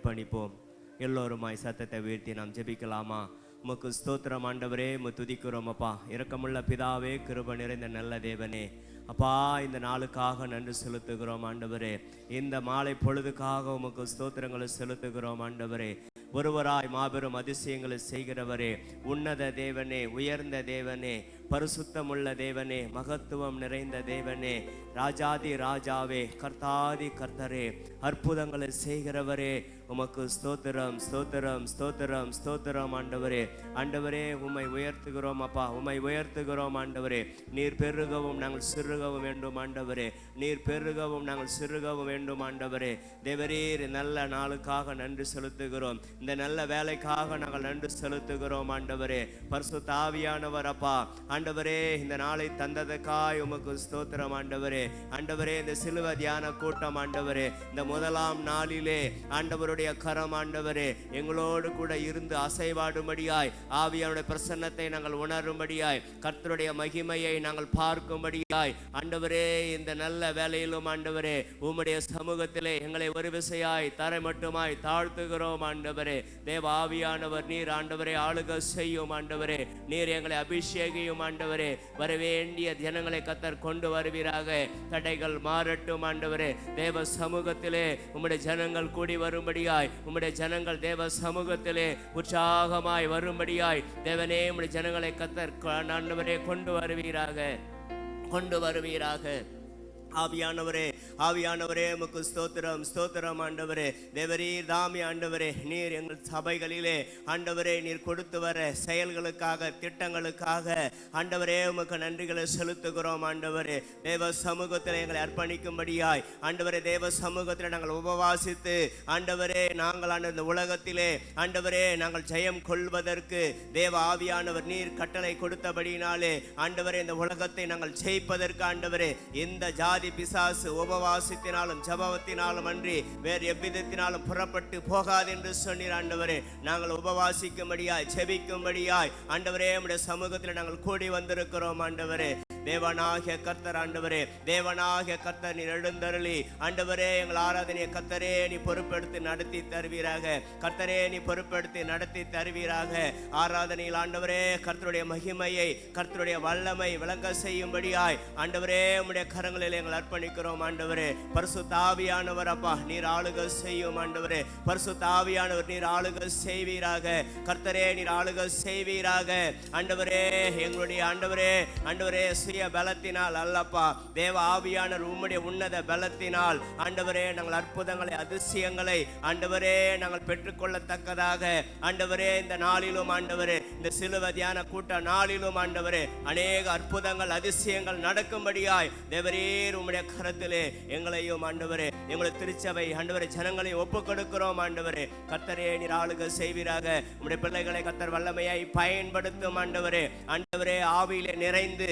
அர்ப்பணிப்போம். எல்லோருமாய் சத்தத்தை உயர்த்தி நாம் ஜெபிக்கலாமா? உமக்கு ஸ்தோத்திரம் ஆண்டவரே, துதிக்கிறோம் அப்பா. இரக்கமுள்ள பிதாவே, கிருபை நிறைந்த நல்ல தேவனே, அப்பா இந்த நாளுக்காக நன்றி செலுத்துகிறோம் ஆண்டவரே. இந்த மாலை பொழுதுக்காக உமக்கு ஸ்தோத்திரங்களை செலுத்துகிறோம் ஆண்டவரே. ஒருவராய் மாபெரும் அதிசயங்களை செய்கிறவரே, உன்னத தேவனே, உயர்ந்த தேவனே, பரிசுத்தமுள்ள தேவனே, மகத்துவம் நிறைந்த தேவனே, ராஜாதி ராஜாவே, கர்த்தாதி கர்த்தரே, அற்புதங்களை செய்கிறவரே, உமக்கு ஸ்தோத்திரம் ஸ்தோத்திரம் ஸ்தோத்திரம் ஸ்தோத்திரம் ஆண்டவரே. ஆண்டவரே உம்மை உயர்த்துகிறோம் அப்பா, உம்மை உயர்த்துகிறோம் ஆண்டவரே. நீர் பெருகவும் நாங்கள் சிறுகவும் வேண்டும் ஆண்டவரே. நீர் பெருகவும் நாங்கள் சிறுகவும் வேண்டும் ஆண்டவரே. தேவரீர் நல்ல நாளுக்காக நன்றி செலுத்துகிறோம். இந்த நல்ல வேலைக்காக நாங்கள் நன்றி செலுத்துகிறோம் ஆண்டவரே. பரிசுத்த ஆவியானவர் அப்பா ஆண்டவரே, இந்த நாளை தந்ததுக்காய் உமக்கு ஸ்தோத்திரம் ஆண்டவரே. ஆண்டவரே, இந்த சிலுவை தியான கூட்டம் ஆண்டவரே, இந்த முதலாம் நாளிலே ஆண்டவருடைய கரம் ஆண்டவரே எங்களோடு கூட இருந்து அசைவாடும்படியாய், ஆவியானுடைய பிரசன்னத்தை நாங்கள் உணரும்படியாய், கர்த்தருடைய மகிமையை நாங்கள் பார்க்கும்படியாய் ஆண்டவரே, இந்த நல்ல வேலையிலும் ஆண்டவரே உம்முடைய சமூகத்திலே எங்களை ஒரு விசையாய் தரை மட்டுமாய் தாழ்த்துகிறோம் ஆண்டவரே. தேவ ஆவியானவர் நீர் ஆண்டவரே ஆளுக செய்யும் ஆண்டவரே. நீர் எங்களை அபிஷேகியும் ஆண்டவரே. வரவேண்டிய ஜனங்களை கர்த்தர் கொண்டு வருவீராக. தடைகள் மாறட்டும் ஆண்டவரே. தேவ சமூகத்திலே உம்முடைய ஜனங்கள் கூடி வரும்படியாய், உம்முடைய ஜனங்கள் தேவ சமூகத்திலே உற்சாகமாய் வரும்படியாய் தேவனே உம்முடைய ஜனங்களை கர்த்தர் ஆண்டவரே கொண்டு வருவீராக, கொண்டு வருவீராக. ஆவியானவரே, ஆவியானவரே உமக்கு ஸ்தோத்திரம் ஸ்தோத்திரம் ஆண்டவரே. தேவரீர் தாமி ஆண்டவரே, நீர் எங்கள் சபைகளிலே ஆண்டவரே நீர் கொடுத்து வர செயல்களுக்காக, திட்டங்களுக்காக ஆண்டவரே உமக்கு நன்றிகளை செலுத்துகிறோம் ஆண்டவரே. தேவ சமூகத்தில் எங்களை அர்ப்பணிக்கும்படியாய் ஆண்டவரே, தேவ சமூகத்தில் நாங்கள் உபவாசித்து ஆண்டவரே நாங்கள் இந்த உலகத்திலே ஆண்டவரே நாங்கள் ஜெயம் கொள்வதற்கு தேவ ஆவியானவர் நீர் கட்டளை கொடுத்தபடினாலே ஆண்டவரே இந்த உலகத்தை நாங்கள் ஜெயிப்பதற்கு ஆண்டவரே இந்த ஜாதி பிசாசு உபவாசத்தினாலும் ஜபத்தினாலும் அன்றி வேறு எவ்விதத்தினாலும் புறப்பட்டு போகாது என்று சொன்னீர் ஆண்டவரே. நாங்கள் உபவாசிக்கும்படியாய் ஜெபிக்கும்படியாய் ஆண்டவரே நம்முடைய சமூகத்தில் நாங்கள் கூடி வந்திருக்கிறோம் ஆண்டவரே. தேவனாகிய கர்த்தர் ஆண்டவரே, தேவனாகிய கர்த்தர் நீர் எழுந்தருளி ஆண்டவரே எங்கள் ஆராதனையை கர்த்தரே நீ பொறுப்பெடுத்து நடத்தி தருவீராக. கர்த்தரே நீ பொறுப்பெடுத்து நடத்தி தருவீராக. ஆராதனையில் ஆண்டவரே கர்த்தருடைய மகிமையை, கர்த்தருடைய வல்லமை விளங்க செய்யும்படியாய் ஆண்டவரே உம்முடைய கரங்களில் எங்கள் அர்ப்பணிக்கிறோம் ஆண்டவரே. பரிசுத்த ஆவியானவர் அப்பா நீர் ஆளுக செய்யும் ஆண்டவரே. பரிசுத்த ஆவியானவர் நீர் ஆளுக செய்வீராக. கர்த்தரே நீர் ஆளுக செய்வீராக ஆண்டவரே. எங்களுடைய ஆண்டவரே ஆண்டவரே பலத்தினால் அல்லப்பா, தேவ ஆவியானவர் உம்முடைய உன்னத பலத்தினால் ஆண்டவரே நாங்கள் அற்புதங்களை அதிசயங்களை ஆண்டவரே நாங்கள் பெற்றுக்கொள்ளத்தக்கதாக ஆண்டவரே இந்த நாளிலும் ஆண்டவரே இந்த சிலுவை தியான கூட்ட நாளிலும் ஆண்டவரே அநேக அற்புதங்கள் அதிசயங்கள் நடக்கும்படியாய் தேவரீர் உம்முடைய கரத்திலே எங்களையும் ஆண்டவரே எங்களுடைய திருச்சபை ஆண்டவரே ஜனங்களை ஒப்பு கொடுக்கிறோம் ஆண்டவரே. கர்த்தரே நீர் ஆளுக செய்வீராக. உம்முடைய பிள்ளைகளை கர்த்தர் வல்லமையாய் பயன்படுத்தும் ஆண்டவரே. ஆண்டவரே ஆவியிலே நிறைந்து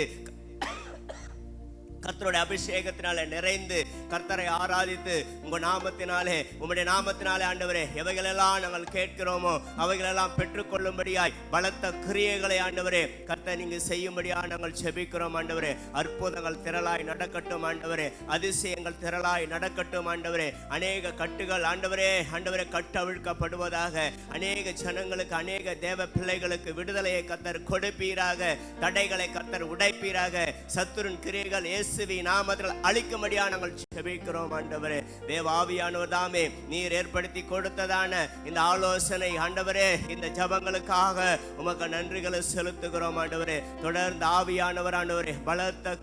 கர்த்தருடைய அபிஷேகத்தினாலே நிறைந்து கர்த்தரை ஆராதித்து உங்க நாமத்தினாலே உம்முடைய நாமத்தினாலே ஆண்டவரே எவைகளெல்லாம் நாங்கள் கேட்கிறோமோ அவைகளெல்லாம் பெற்றுக்கொள்ளும்படியாய் பலத்த கிரியைகளை ஆண்டவரே கர்த்தர் நீங்க செய்யும்படியாக நாங்கள் செபிக்கிறோம் ஆண்டவரே. அற்புதங்கள் திரளாய் நடக்கட்டும் ஆண்டவரே. அதிசயங்கள் திரளாய் நடக்கட்டும் ஆண்டவரே. அநேக கட்டுகள் ஆண்டவரே ஆண்டவரே கட்டவிழ்க்கப்படுவதாக. அநேக ஜனங்களுக்கு அநேக தேவ பிள்ளைகளுக்கு விடுதலையை கர்த்தர் கொடுப்பீராக. தடைகளை கர்த்தர் உடைப்பீராக. சத்துருவின் கிரியைகள் நாமத்தில் அழிக்கும்படியா நாங்கள் ஜெபிக்கிறோம் ஆண்டவரே. தேவ ஆவியானவர் தாமே நீர் ஏற்படுத்தி கொடுத்ததான இந்த ஆலோசனை ஆண்டவரே இந்த ஜபங்களுக்காக உமக்கு நன்றிகளை செலுத்துகிறோம் ஆண்டவரே. தொடர்ந்து ஆவியானவர் ஆண்டவரே பலத்த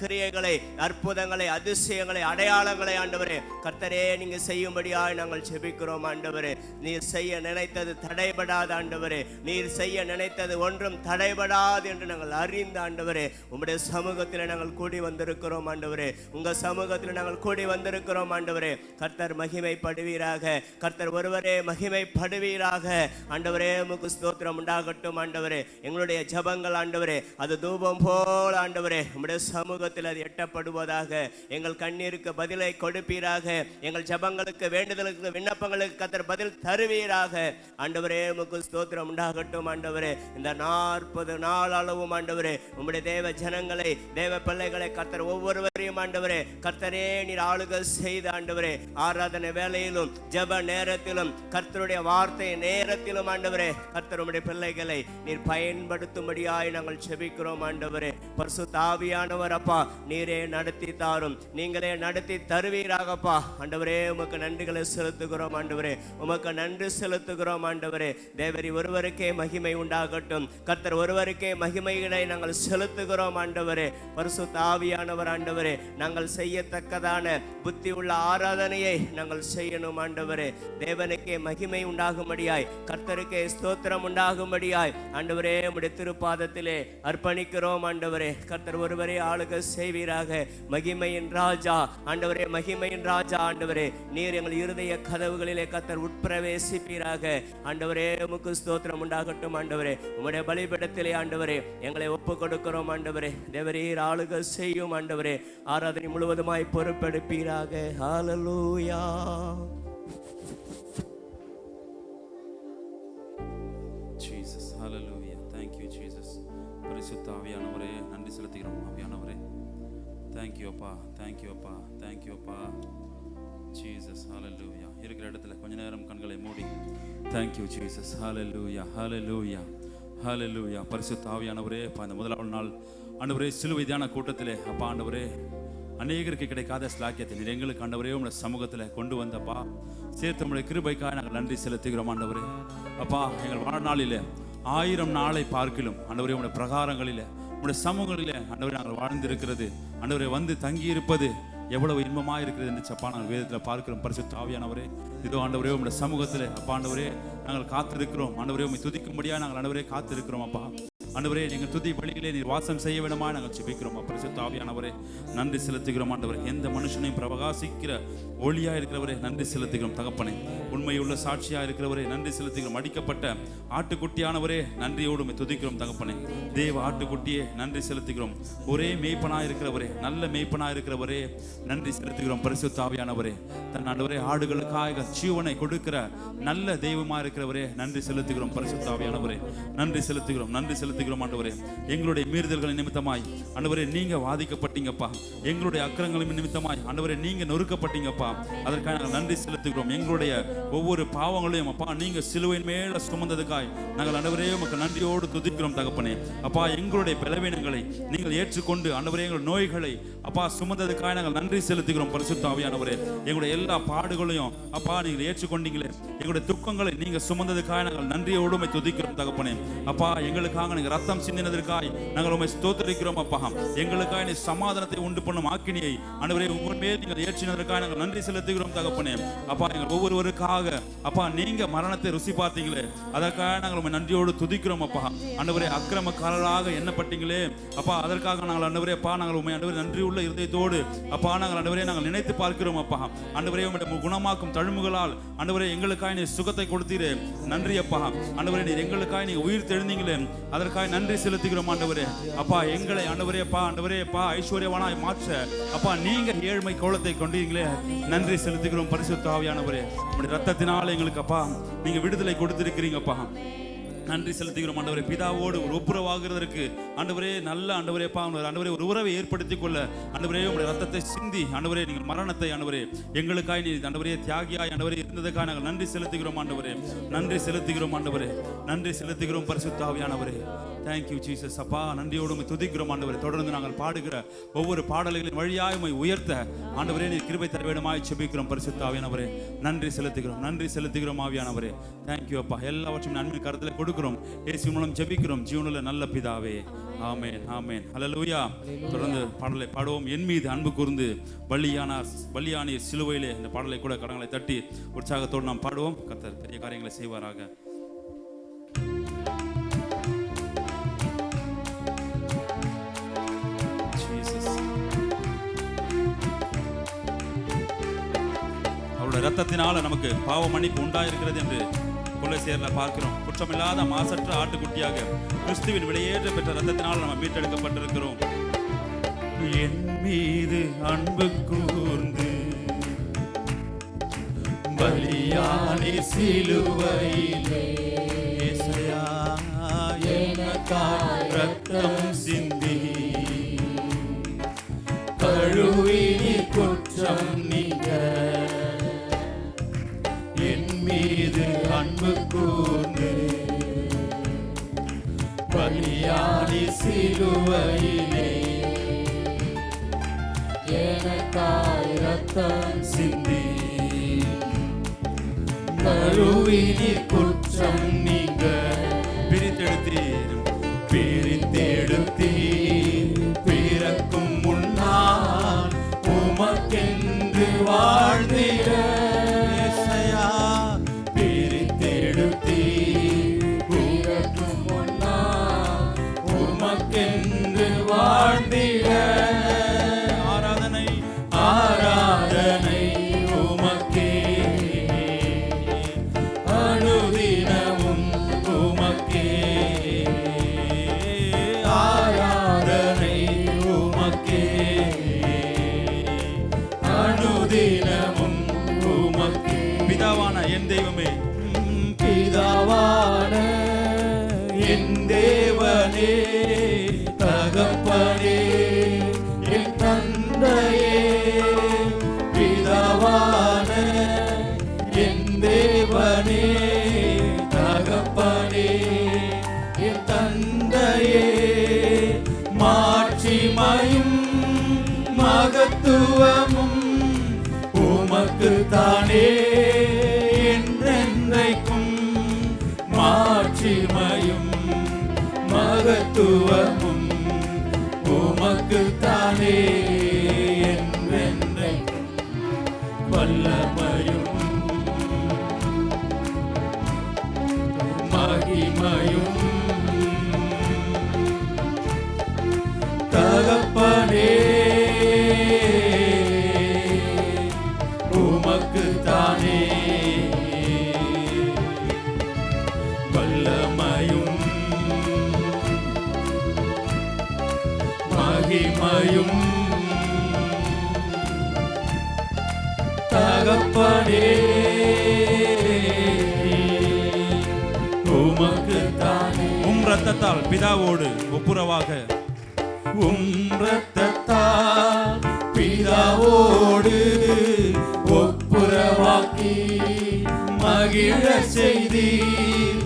கிரியைகளை அற்புதங்களை அதிசயங்களை அடையாளங்களை ஆண்டவரே கர்த்தரே நீங்க செய்யும்படியாய் நாங்கள் ஜெபிக்கிறோம் ஆண்டவரே. நீர் செய்ய நினைத்தது தடைபடாது ஆண்டவரே. நீர் செய்ய நினைத்தது ஒன்றும் தடைபடாது என்று நாங்கள் அறிந்த ஆண்டவரே உம்முடைய சமூகத்தில் நாங்கள் கூடி வந்திருக்கிறோம் ஆண்டவரே. உங்க சமூகத்தில் நாங்கள் கூடி வந்திருக்கிறோம் ஆண்டவரே. கர்த்தர் மகிமைப்படுவீராக. கர்த்தர் ஒருவரே மகிமைப்படுவீராக ஆண்டவரே. உமக்கு ஸ்தோத்திரம் உண்டாகட்டும் ஆண்டவரே. எங்களுடைய ஜபங்கள் ஆண்டவரே அது தூபம் போல் ஆண்டவரே உம்முடைய சமூகத்தில் அது எட்டப்படுவதாக. எங்கள் கண்ணீருக்கு பதிலை கொடுப்பீராக. எங்கள் ஜபங்களுக்கு வேண்டுதலுக்கு விண்ணப்பங்களுக்கு கர்த்தர் பதில் தருவீராக ஆண்டவரே. உமக்கு ஸ்தோத்திரம் உண்டாகட்டும் ஆண்டவரே. இந்த 40 நாள் அளவும் ஆண்டவரே உம்முடைய தேவ ஜனங்களை தேவ பிள்ளைகளை கர்த்தர் ஒவ்வொருவரையும் ஆண்டவரே ஆண்டவரே கர்த்தரே நீர் ஆளுகை செய்த ஆண்டவரே ஆராதனை வேளையிலும் ஜெப நேரத்திலும் கர்த்தருடைய வார்த்தை நேரத்திலும் ஆண்டவரே கர்த்தருடைய பிள்ளைகளை நீர் பயன்படுத்தும்படியாய் நாங்கள் செபிக்கிறோம் ஆண்டவரே. பரிசுத்த ஆவியானவர் அப்பா நீரே நடத்தி தாரும், நீங்களே நடத்தி தருவீராகப்பா ஆண்டவரே. உமக்கு நன்றிகளை செலுத்துகிறோம் ஆண்டவரே, உமக்கு நன்றி செலுத்துகிறோம் ஆண்டவரே. தேவரி ஒருவருக்கே மகிமை உண்டாகட்டும், கர்த்தர் ஒருவருக்கே மகிமைகளை நாங்கள் செலுத்துகிறோம் ஆண்டவரே. பரிசுத்த ஆவியானவர் ஆண்டவரே நாங்கள் செய்யத்தக்கதான புத்தி உள்ள ஆராதனையை நாங்கள் செய்யணும் ஆண்டவரே. தேவனுக்கே மகிமை உண்டாகும்படியாய், கர்த்தருக்கே ஸ்தோத்திரம் உண்டாகும்படியாய் ஆண்டவரே உம்முடைய திருப்பாதத்திலே அர்ப்பணிக்கிறோம் ஆண்டவரே. கர்த்தர் ஒருவரே ஆளுகை செய்வீராக. மகிமையின் ராஜா ஆண்டவரே, மகிமையின் ராஜா ஆண்டவரே, நீர் எங்கள் இருதய கதவுகளிலே கர்த்தர் உட்பிரவேசிப்பீராக ஆண்டவரே. உமக்கு ஸ்தோத்திரம் உண்டாகட்டும் ஆண்டவரே. உம்முடைய பலிபீடத்திலே ஆண்டவரே எங்களை ஒப்பு கொடுக்கிறோம் ஆண்டவரே. தேவரீர் ஆளுகை செய்யும் ஆண்டவரே. ஆராதனை முழுவதுமாய் பொறுப்பெடுப்பீராக. Hallelujah. Jesus hallelujah. Thank you Jesus. பரிசுத்த ஆவியானவரே நன்றி செலுத்துகிறோம். ஆவியானவரே thank you அப்பா, thank you அப்பா, thank you அப்பா. ஜீசஸ் ஹல்லேலூயா. இருக்கிற இடத்துல கொஞ்ச நேரம் கண்களை மூடி thank you Jesus. ஹல்லேலூயா, ஹல்லேலூயா, ஹல்லேலூயா. பரிசுத்த ஆவியானவரே அப்பா இந்த முதலாவது நாள் ஆண்டவரே சிலுவை தியான கூட்டத்திலே அப்பா ஆண்டவரே அநேகருக்கு கிடைக்காத ஸ்லாக்கியத்தை நீர் எங்களுக்கு ஆண்டவரே உங்களுடைய சமூகத்தில் கொண்டு வந்தப்பா சேர்த்து உங்களுடைய கிருபைக்காக நாங்கள் நன்றி செலுத்துகிறோம் ஆண்டவரே. அப்பா எங்கள் வாழ்நாளில் 1000 நாளை பார்க்கிலும் ஆண்டவரே உங்களுடைய பிரகாரங்களில் உங்களுடைய சமூகங்களில் ஆண்டவரே நாங்கள் வாழ்ந்திருக்கிறது ஆண்டவரே வந்து தங்கி இருப்பது எவ்வளவு இன்பமாக இருக்கிறது என்று சப்பா நாங்கள் வேதத்தில் பார்க்கிறோம். பரிசுத்த ஆவியானவரே இதோ ஆண்டவரே உங்களுடைய சமூகத்தில் அப்பா ஆண்டவரே நாங்கள் காத்திருக்கிறோம் ஆண்டவரே. உண்மை துதிக்கும்படியாக நாங்கள் ஆண்டவரே காத்திருக்கிறோம் அப்பா ஆண்டவரே. எங்கள் துதி பலிகளே நீர் வாசம் செய்ய வேண்டுமா நாங்கள் ஜெபிக்கிறோம். பரிசுத்த ஆவியானவரே நன்றி செலுத்துகிறோம் ஆண்டவரே. எந்த மனுஷனையும் பிரகாசிக்கிற ஒளியாக இருக்கிறவரே நன்றி செலுத்துகிறோம் தகப்பனே. உண்மையுள்ள சாட்சியாக இருக்கிறவரே நன்றி செலுத்துகிறோம். அடிக்கப்பட்ட ஆட்டுக்குட்டியானவரே நன்றியோடு துதிக்கிறோம் தகப்பனே. தேவ ஆட்டுக்குட்டியே நன்றி செலுத்துகிறோம். ஒரே மேய்ப்பனாக இருக்கிறவரே நல்ல மேய்ப்பனாக இருக்கிறவரே நன்றி செலுத்துகிறோம். பரிசுத்த ஆவியானவரே தன் ஆண்டவரே ஆடுகளுக்காக ஜீவனை கொடுக்கிற நல்ல தெய்வமாக இருக்கிறவரே நன்றி செலுத்துகிறோம். பரிசுத்த ஆவியானவரே நன்றி செலுத்துகிறோம், நன்றி செலுத்துகிறோம் ஆண்டவரே. எங்களுடைய மீறுதல்களின் நிமித்தமாய் ஆண்டவரே நீங்க வாதிக்கப்பட்டீங்கப்பா. எங்களுடைய அக்கிரங்களின் நிமித்தமாய் ஆண்டவரே நீங்க நொறுக்கப்பட்டீங்கப்பா. அதற்காக நாங்கள் நன்றி செலுத்துகிறோம். எங்களுடைய ஒவ்வொரு பாவங்களையும் அப்பா நீங்க சிலுவையின் மேல சுமந்ததுக்காய் நாங்கள் ஆண்டவரே உமக்கு நன்றியோடு துதிக்கிறோம் தகப்பனே. அப்பா எங்களுடைய பலவீனங்களை நீங்கள் ஏற்றுக்கொண்டு ஆண்டவரே எங்களுடைய நோய்களை அப்பா சுமந்ததுக்காக நாங்கள் நன்றி செலுத்துகிறோம். பரிசுத்த ஆவியானவரே எங்களுடைய எல்லா பாடுகளையும் அப்பா நீங்கள் ஏற்றுக்கொண்டீங்களே, எங்களுடைய துக்கங்களை நீங்க சுமந்ததுக்காக நாங்கள் நன்றியோடு உம்மை துதிக்கிறோம் தகப்பனே. அப்பா எங்களுக்காக நீங்க ரத்தம் சிந்தினதற்காய் நாங்கள் உம்மை ஸ்தோத்திரிக்கிறோம் அப்பா. எங்களுக்காக நீ சமாதானத்தை உண்டு பண்ணும் ஆக்கினியை ஆண்டவரே உங்கள் மேல் நீங்கள் ஏற்றினதற்காக நாங்கள் நன்றி செலுத்துகிறோம் தகப்பனே. அப்பா எங்கள் ஒவ்வொருவருக்காக அப்பா நீங்க மரணத்தை ருசி பார்த்தீங்களே அதற்காக நாங்கள் உம்மை நன்றியோடு துதிக்கிறோம் அப்பா. ஆண்டவரே அக்கிரமக்காரராக எண்ணப்பட்டீங்களே அப்பா அதற்காக நாங்கள் ஆண்டவரே அப்பா நாங்கள் உம்மை ஆண்டவரே நன்றியுள்ள இருதயத்தோடு அப்பா நாங்கள் ஆண்டவரே நாங்கள் நினைத்து பார்க்கிறோம் அப்பா. ஆண்டவரே உம்முடைய குணமாக்கும் தழும்புகளால் ஆண்டவரே எங்களுக்காக நீ சுகத்தை கொடுத்தீரே நன்றி அப்பா. ஆண்டவரே நீர் எங்களுக்காக நீங்க உயிர் தெழுந்தீங்களே அதற்காக நன்றி செலுத்துகிறோம் ஆண்டவரே. அப்பா எங்களை ஆண்டவரே அப்பா ஐஸ்வர்யவானாய் மாற்ற அப்பா நீங்க ஏழ்மை கோலத்தை கொண்டீங்களே நன்றி செலுத்துகிறோம். பரிசுத்த ஆவியானவரே உம்முடைய ரத்தத்தினால எங்களுக்கு அப்பா நீங்க விடுதலை கொடுத்திருக்கிறீங்கப்பா நன்றி செலுத்துகிறோம் ஆண்டவரே. பிதாவோடு ஒரு ஒப்புரவாகிறதற்கு ஆண்டவரே நல்ல ஆண்டவரே அப்பா ஆண்டவரே ஒரு உறவை ஏற்படுத்திக் கொள்ள ஆண்டவரே உங்களுடைய ரத்தத்தை சிந்தி ஆண்டவரே நீங்கள் மரணத்தை ஆண்டவரே எங்களுக்காய் நீ ஆண்டவரே தியாகியாய் ஆண்டவரே இருந்ததுக்காக நாங்கள் நன்றி செலுத்துகிறோம் ஆண்டவரே. நன்றி செலுத்துகிறோம் ஆண்டவரே, நன்றி செலுத்துகிறோம் பரிசுத்த ஆவியானவரே. தேங்க்யூ ஜீசஸ் அப்பா. நன்றியோடு உம்மை துதிக்கிறோம் ஆண்டவரே. தொடர்ந்து நாங்கள் பாடுகிற ஒவ்வொரு பாடல்களின் வழியாய் உம்மை உயர்த்த ஆண்டவரே நீர் கிருபை தர வேண்டுமாய் ஜெபிக்கிறோம் பரிசுத்த ஆவியானவரே. நன்றி செலுத்துகிறோம், நன்றி செலுத்துகிறோம் ஆவியானவரே. தேங்க்யூ அப்பா. எல்லாவற்றையும் நன்மை கருத்தில் கொடுக்கிறோம். இயேசு மூலம் ஜெபிக்கிறோம் ஜீவனுள்ள நல்ல பிதாவே. ஆமென், ஆமென், ஹல்லேலூயா. தொடர்ந்து பாடலை பாடுவோம். என் மீது அன்பு கூர்ந்து பலியானீர் சிலுவையிலே இந்த பாடலை கூட கடங்களை தட்டி உற்சாகத்தோடு நாம் பாடுவோம். கர்த்தர் பெரிய காரியங்களை செய்வாராக. அவருடைய ரத்தத்தினால நமக்கு பாவ மன்னிப்பு உண்டாயிருக்கிறது என்று கொலோசியர்ல பார்க்கிறோம். குற்றமில்லாத மாசற்ற ஆட்டுக்குட்டியாக கிறிஸ்துவின் விலையேற்ற பெற்ற ரத்தத்தினால் நம்ம மீட்டெடுக்கப்பட்டிருக்கிறோம். என் மீது அன்பு கூர்ந்து பலியானி சிலுவையிலே இயேசுயா எனக்காய் ரத்தம் சிந்தி கழுவி மீது அன்பு கூர்ந்து பலியாடி சிலுவையிலே எனக்காய் ரத்தம் சிந்தி கழுவினீர் குற்றம் நீங்க பிரித்தெடுத்தீர் பிறக்கும் முன்னால் உமக்கென்று வாழ்ந்திட பிரித்தெடுத்தீர் பிறக்கும் முன்னால் உமக்கென்று வாழ்ந்திட ஆராதனை ஆராதனை உமக்கே அனுதினமும் உமக்கே ஆராதனை உமக்கே அனுதினமும் உமக்கே. பிதாவான என் தெய்வமே, பிதாவான என் தேவனே, தகப்பனே என் தந்தையே, பிதாவான என் தேவனே, தகப்பனே என் தந்தையே, மாட்சிமையும் மகத்துவமும் உமக்குத்தானே என்றென்றைக்கும். மாட்சிமையும் மகத்துவமும் உமக்குத்தானே என்றென்றைக்கும். வல்லமையும் மகிமையும் தகப்பனே உமக்குத்தானே. வல்லமையும் மகிமையும் தகப்பனே உமக்குத்தானே. ரத்தத்தால் பிதாவோடு ஒப்புரவாக ரத்தத்தால் பிதாவோடு ஒப்புரவாக்கி மகிழ செய்தீர்.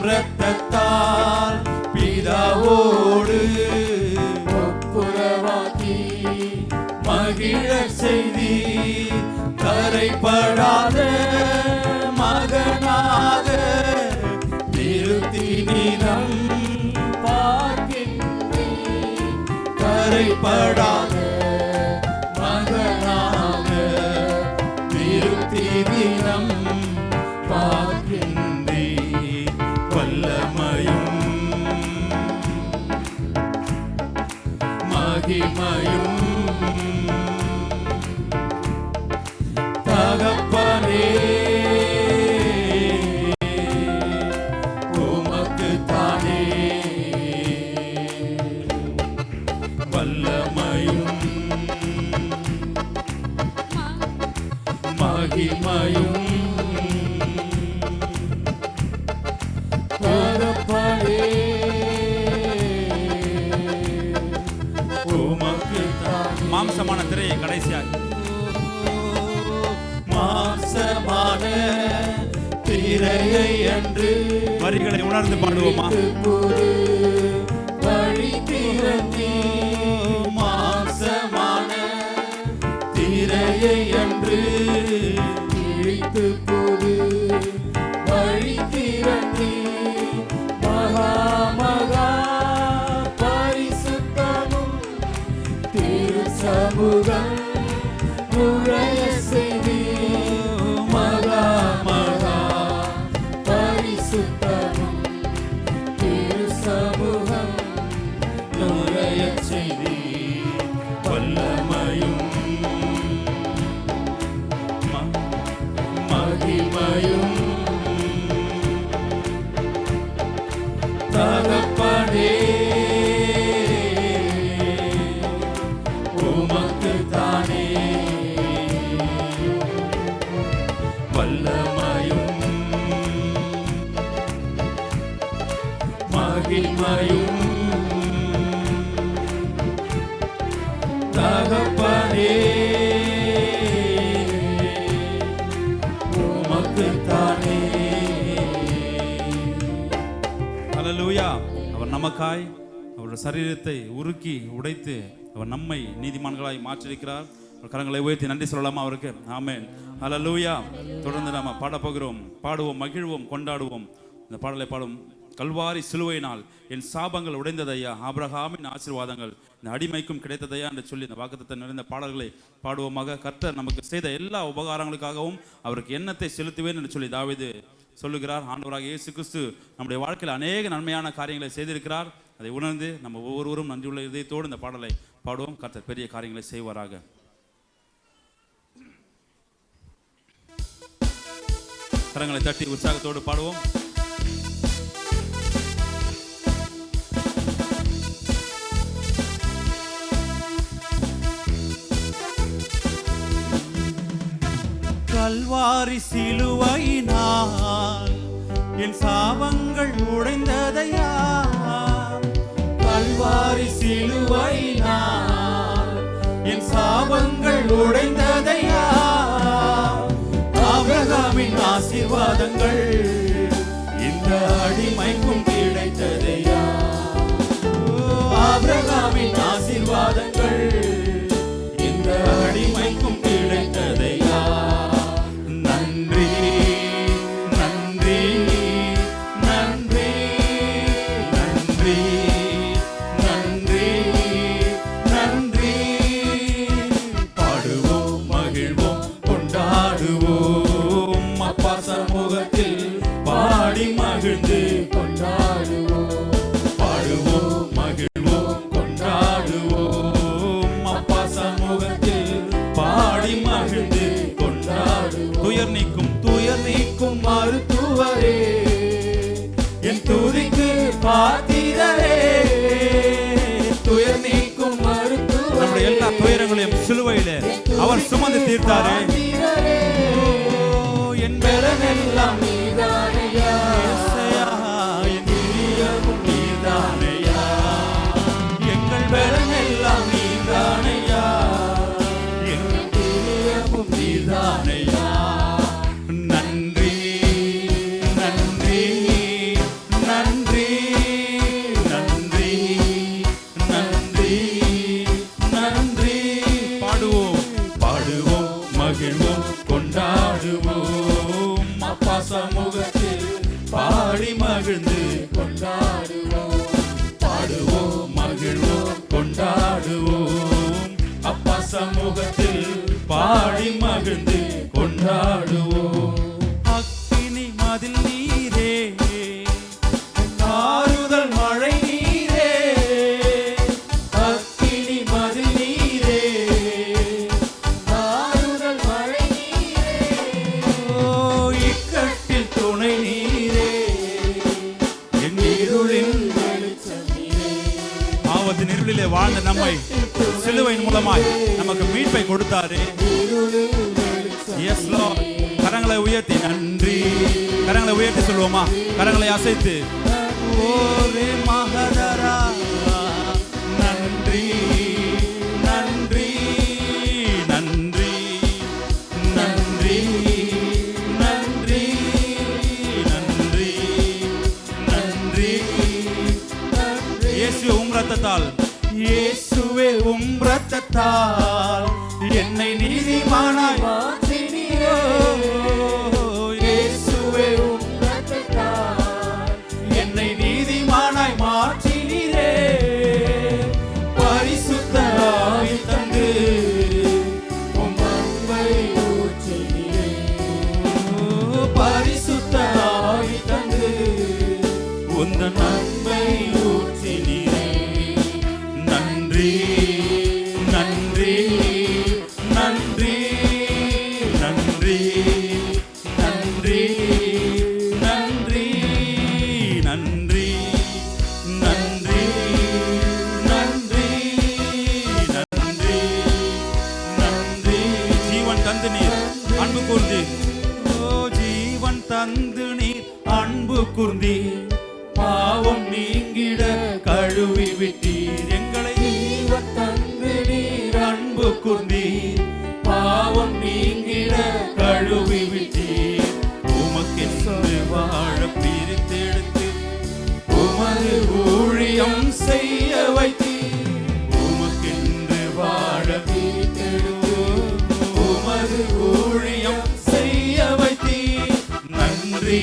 ரத்தத்தால் பிதாவோடு ஒப்புரவாக்கி மகிழ செய்தீர். கரைப்படாத மகனாக திருத்தினிடம் பார்க்கின்றீர். கரைப்படாத மகனாக திருத்தினிடம் பார்க்கின்றீர். வல்லமையும் மகிமையும் தகப்பனே உமக்குத்தானே. வல்லமையும் மகிமையும் தகப்பனே உமக்குத்தானே. மாம்சமான திரையை கடைசியாக மாம்சமான திரையை அன்று வரிகளை உணர்ந்து பாடுவோமா? வழி திறந்தீ. மாம்சமான திரையை அன்று இழித்து போது வழி திறந்தீ. மகா மகா பரிசுத்தமும் திரு சமூகம் நுழைய செய்தி. மகா மகா பரிசுத்தமும் திரு சமூகம் நுழைய செய்தி. வல்லமையும் மகிமையும் தகப்பனே உமக்குத்தானே. வல்லமையும் மகிமையும் தகப்பனே உமக்கு உமக்குத்தானே. ஹல்லேலூயா. அவர் நமக்காய் அவருடைய சரீரத்தை உருக்கி உடைத்து அவர் நம்மை நீதிமான்களாய் மாற்றிருக்கிறார். கரங்களை உயர்த்தி நன்றி சொல்லலாமா அவருக்கு? ஆமென். ஹல்லேலூயா. தொடர்ந்து நாம பாட போகிறோம். பாடுவோம், மகிழ்வோம், கொண்டாடுவோம். இந்த பாடலை பாடும். கல்வாரி சிலுவையினால் என் சாபங்கள் உடைந்ததையா, ஆபிரகாமின் ஆசீர்வாதங்கள் இந்த அடிமைக்கும் கிடைத்ததையா என்று சொல்லி இந்த வாக்குத்தத்தம் நிறைந்த பாடல்களை பாடுவோமாக. கர்த்தர் நமக்கு செய்த எல்லா உபகாரங்களுக்காகவும் அவருக்கு எண்ணத்தை செலுத்துவேன் என்று சொல்லி தாவீது சொல்லுகிறார். ஆண்டவராக இயேசு கிறிஸ்து நம்முடைய வாழ்க்கையில் அநேக நன்மையான காரியங்களை செய்திருக்கிறார். அதை உணர்ந்து நம்ம ஒவ்வொருவரும் நன்றியுள்ள இதயத்தோடு இந்த பாடலை பாடுவோம். கர்த்தர் பெரிய காரியங்களை செய்வாராக. கரங்களை தட்டி உற்சாகத்தோடு பாடுவோம். கல்வாரி சிலுவையினால் என் சாபங்கள் உடைந்ததையா, கல்வாரி சிலுவையினால் என் சாபங்கள் உடைந்ததையா, ஆபிரகாமின் ஆசீர்வாதங்கள் இந்த அடிமைக்கும் கிடைத்ததையா, ஆபிரகாமின் ஆசீர்வாதங்கள் இந்த அடிமைக்கும் கிடைத்ததையா. நன்றி நன்றி நன்றி நன்றி நன்றி நன்றி. பாடுவோம், மகிழ்வோம், கொண்டாடுவோம், அப்பா சமூகத்தில் பாடி மகிழ்ந்து கொண்டாடுவோம். பாடுவோம், மகிழ்வோம், கொண்டாடுவோம், அப்பா சமூகத்தில் பாடி மகிழ்ந்து கொண்டாடுவோம். துயர் நீக்கும் மருத்துவரே, என் துதிக்கு பாத்திரரே, துயர் நீக்கும் மருத்துவரே, நம்முடைய எல்லா துயரங்களையும் சிலுவையிலே அவர் சுமந்து தீர்த்தாரே. என் பலனெல்லாம் நீதானையா, என் பிரியமும் நீதானையா, எங்கள் பலனெல்லாம் நீதானையா, எங்கள் பிரியமும் நீதானையா. நன்றி நன்றி நன்றி நன்றி நன்றி நன்றி. பாடுவோம், பாடுவோம், மகிழ்வோம், கொண்டாடுவோம், அப்பா சமூகத்தில் பாடி மகிழ்ந்து கொண்டாடுவோம். பாடுவோம், மகிழ்வோம், கொண்டாடுவோம், அப்பா சமூகத்தில் பாடி மகிழ்ந்து கொண்டாடுவோம். அக்கினி மதில் நீரே, ஆறுதல் மழை நீரே, அக்கினி மதில் நீரே, ஆறுதல் மழை நீரே, இக்கட்டில் துணை நீரே, என் இருளின் வெளிச்சம் நீரே. ஆபத்தின் இருளிலே வாழ்ந்த நம்மை சிலுவையின் மூலமாய் நமக்கு மீட்பை கொடுத்தாரே. S Lord. கரங்களை உயர்த்தி நன்றி, கரங்களை உயர்த்தி சொல்லுவோமா? கரங்களை அசைத்து ஓரே மகதரா. நன்றி நன்றி நன்றி நன்றி நன்றி நன்றி நன்றி நன்றி. இயேசுவே உம் இரத்தத்தால், இயேசுவே உம் இரத்தத்தால் என்னை நீதிமானாய் மாற்றினீரே. இயேசுவே உம் இரத்தத்தால் என்னை நீதிமானாய் மாற்றினீரே. பரிசுத்த ஆவி தந்து உம் அன்பை ஊற்றினீரே. பரிசுத்த ஆவி தந்து உந்தன் அன்பை ஊற்றினீரே. நன்றி நன்றி நன்றி நன்றி நன்றி நன்றி நன்றி நன்றி நன்றி நன்றி நன்றி. ஜீவன் தந்து நீர் அன்பு கூர்ந்து, ஓ ஜீவன் தந்து நீர் அன்பு கூர்ந்தி, பாவம் நீங்கிட கழுவி விட்டீர். எங்களை ஜீவன் தந்து நீர் அன்பு கூர்ந்தீர். பாவம் நீங்கிட கழுவி விட்டீர். செய்ய வைத்தீர். உமக்கென்று வாழ உமது ஊழியம் செய்ய வைத்தீர். நன்றி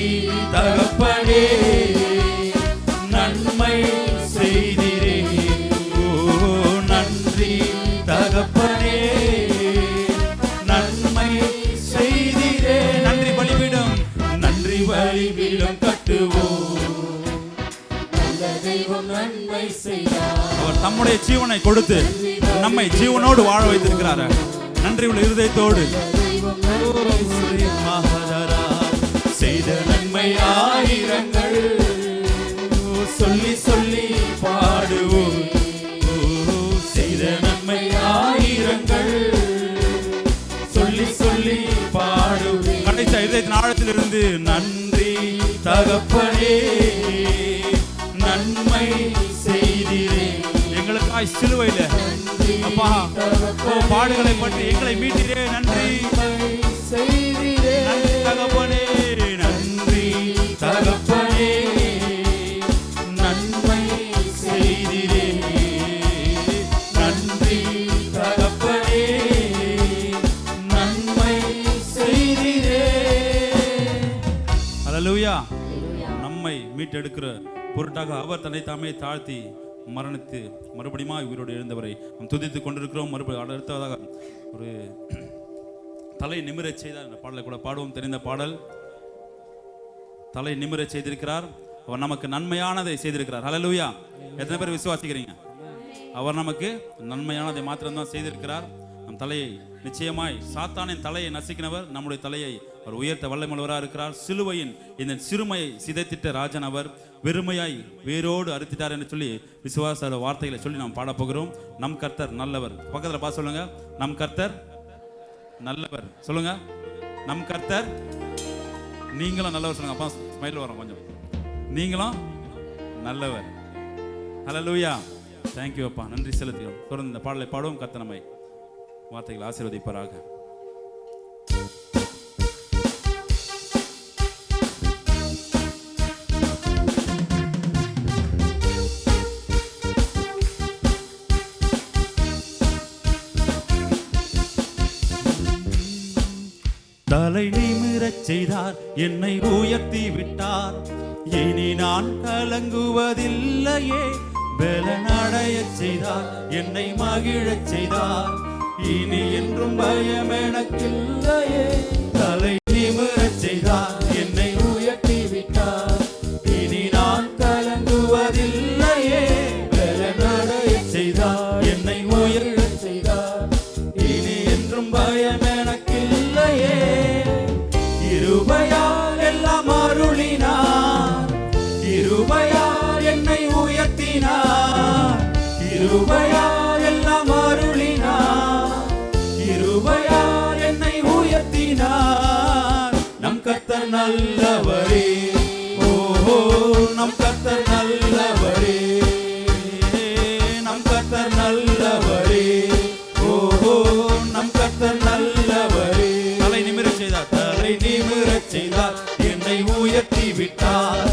தகப்பனே, நன்மை செய்திரே. ஓ நன்றி தகப்பனே, நன்மை செய்திரே. நன்றி பலிபீடம், நன்றி பலிபீடம் கட்டுவோம். நல்ல தெய்வம் நன்மை செய்தார். அவர் தம்முடைய ஜீவனை கொடுத்து நம்மை ஜீவனோடு வாழ வைத்திருக்கிறார். நன்றி உள்ள இருதயத்தோடு செய்த நன்மை ஆயிரங்கள் சொல்லி சொல்லி பாடுவோம். செய்த நன்மை ஆயிரங்கள் சொல்லி சொல்லி பாடுவோம். கடைசி இருதயத்தின் ஆழத்திலிருந்து நன்றி தகப்பனே, நன்மை செய்திரே. எங்களுக்காய் சிலுவையில அப்பா பாடுகளை பற்றி எங்களை மீட்டிரே. நன்றி செய்திரே தகப்பனே, நன்றி தகப்பனே, நன்மை செய்திரே. நன்றி தகப்பனே, நன்மை செய்திரே. அல்லேலூயா. நம்மை மீட்டெடுக்கிற பொருட்டாக அவர் தன்னை தாமே தாழ்த்தி மரணித்து மறுபடியும் உயிரோடு எழுந்தவரை நாம் துதித்துக் கொண்டிருக்கிறோம். மறுபடியும் அடுத்ததாக ஒரு தலை நிமிரச் செய்தார். இந்த பாடலை கூட பாடுவோம். தெரிந்த பாடல். தலை நிமிரச் செய்திருக்கிறார். அவர் நமக்கு நன்மையானதை செய்திருக்கிறார். அல்லேலூயா. எத்தனை பேர் விசுவாசிக்கிறீங்க? அவர் நமக்கு நன்மையானதை மாத்திரம்தான் செய்திருக்கிறார். நம் தலையை நிச்சயமாய் சாத்தானின் தலையை நசுக்கினவர் நம்முடைய தலையை அவர் உயர்த்த வல்லமையுள்ளவராக இருக்கிறார். சிலுவையின் இந்த சிறுமையை சிதைத்திட்ட ராஜன் அவர் வெறுமையாய் வேரோடு அறுத்திட்டார் என்று சொல்லி விசுவாச வார்த்தைகளை சொல்லி நாம் பாட போகிறோம். நம் கர்த்தர் நல்லவர். பக்கத்தில் பார்த்து சொல்லுங்க, நம் கர்த்தர் நல்லவர். சொல்லுங்க, நம் கர்த்தர். நீங்களும் நல்லவர் சொல்லுங்க. அப்பா ஸ்மைல் வரும் கொஞ்சம். நீங்களும் நல்லவர். ஹல்லேலூயா. தேங்க்யூ அப்பா. நன்றி செலுத்துகிறோம். தொடர்ந்து இந்த பாடலை பாடுவோம். கர்த்தர் நம்மை வார்த்தைகள் ஆசீர்வதிப்பாராக. தலை நிமிரச் செய்தார், என்னை உயர்த்தி விட்டார். இனி நான் கலங்குவதில்லையே. பலனடையச் செய்தார், என்னை மகிழச் செய்தார். இனி என்றும் பயம் எனக்கில்லையே. தலை நிமிரச் செய்தார், என்னை உயர்த்தி விட்டார். இனி நான் கலங்குவதில்லையே. பலனடையச் செய்தார், என்னை உயர்த்தச் செய்தார். இனி என்றும் பயம் எனக்கில்லையே. கிருபையால் எல்லாம் அருளினார், கிருபையால் என்னை உயர்த்தினார். கிருபையால் எல்லாம் அருளினார், கிருபையால் என்னை உயர்த்தினார். நம் கர்த்தர் நல்லவரே. ஓஹோ, நம் கர்த்தர் நல்லவரே. நம் கர்த்தர் நல்லவரே. ஓஹோ, நம் கர்த்தர் நல்லவரே. தலை நிமிரச் செய்தார், தலை நிமிரச் செய்தார், என்னை உயர்த்தி விட்டார்.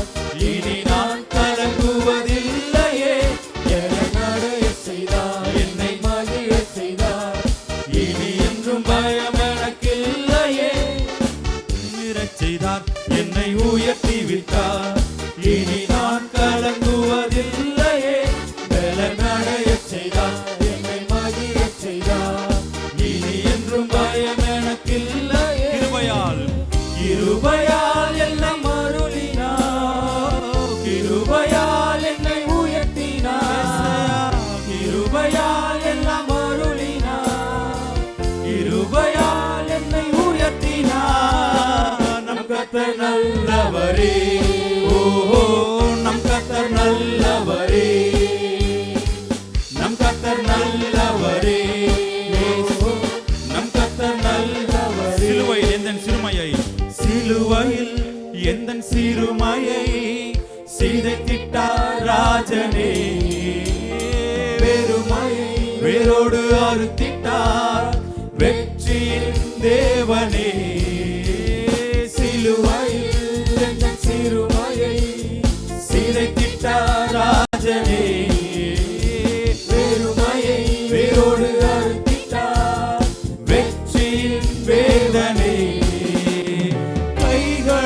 இனி நான் கலங்குவதில்லையே. பலனடையச் செய்தார், என்னை மகிழச் செய்தார். இனி என்றும் பயம் எனக்கில்லையே. நிமிரச் செய்தார், என்னை உயர்த்தி விட்டார். இனி நான் கலங்குவதில்லையே. பலனடையச் செய்தார், என்னை மகிழச் செய்தார். இனி என்றும் பயம் எனக்கில்லையே. கிருபையால் கிருபையால் எல்லாம் அருளினார், கிருபையால் என்னை உயர்த்தினார். கிருபையால் எல்லாம் அருளினார், கிருபையால் என்னை உயர்த்தினார். நம் கர்த்தர் நல்லவரே. ஓஹோ, நம் கர்த்தர் நல்லவரே. நம் கர்த்தர் நல்லவரே. ஓஹோ, நம் கர்த்தர் நல்லவரே. சிலுவையில் எந்தன் சிறுமையை, சிலுவையில் எந்தன் சிறுமையை சிதைத்திட்டார் ராஜனே. வெறுமையை வேரோடு அறுத்திட்டார் வெற்றியின் தேவனே. சிலுவையில் எந்தன் சிறுமையை சிதைத்திட்டார் ராஜனே.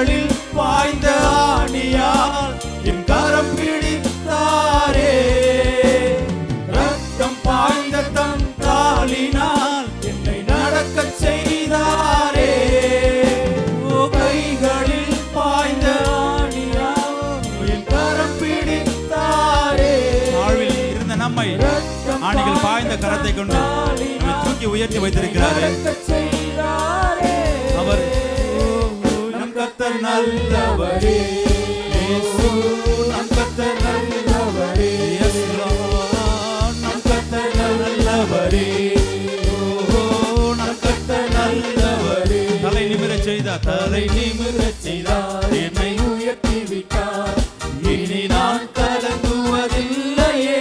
கைகளில் பாய்ந்த ஆணியால் என் கரம் பிடித்தாரே. ரத்தம் பாய்ந்த தம் காலினால் என்னை நடக்கச் செய்தாரே. ஓ கைகளில் பாய்ந்த ஆணியால் என் கரம் பிடித்தாரே. வாழ்வில் இருந்த நம்மை ஆணிகள் பாய்ந்த கரத்தை கொண்டு நம்மை தூக்கி உயர்த்தி வைத்திருக்கிறாரே. அவர் நம் கர்த்தர் நல்லவரே. இயேசு நம் கர்த்தர் நல்லவரே. நம் கர்த்தர் நல்லவரே. நம் கர்த்தர் நல்லவரே. தலை நிமிரச் செய்தார், தலை நிமிரச் செய்தார், என்னை உயர்த்தி விட்டார். இனி நான் கலங்குவதில்லையே.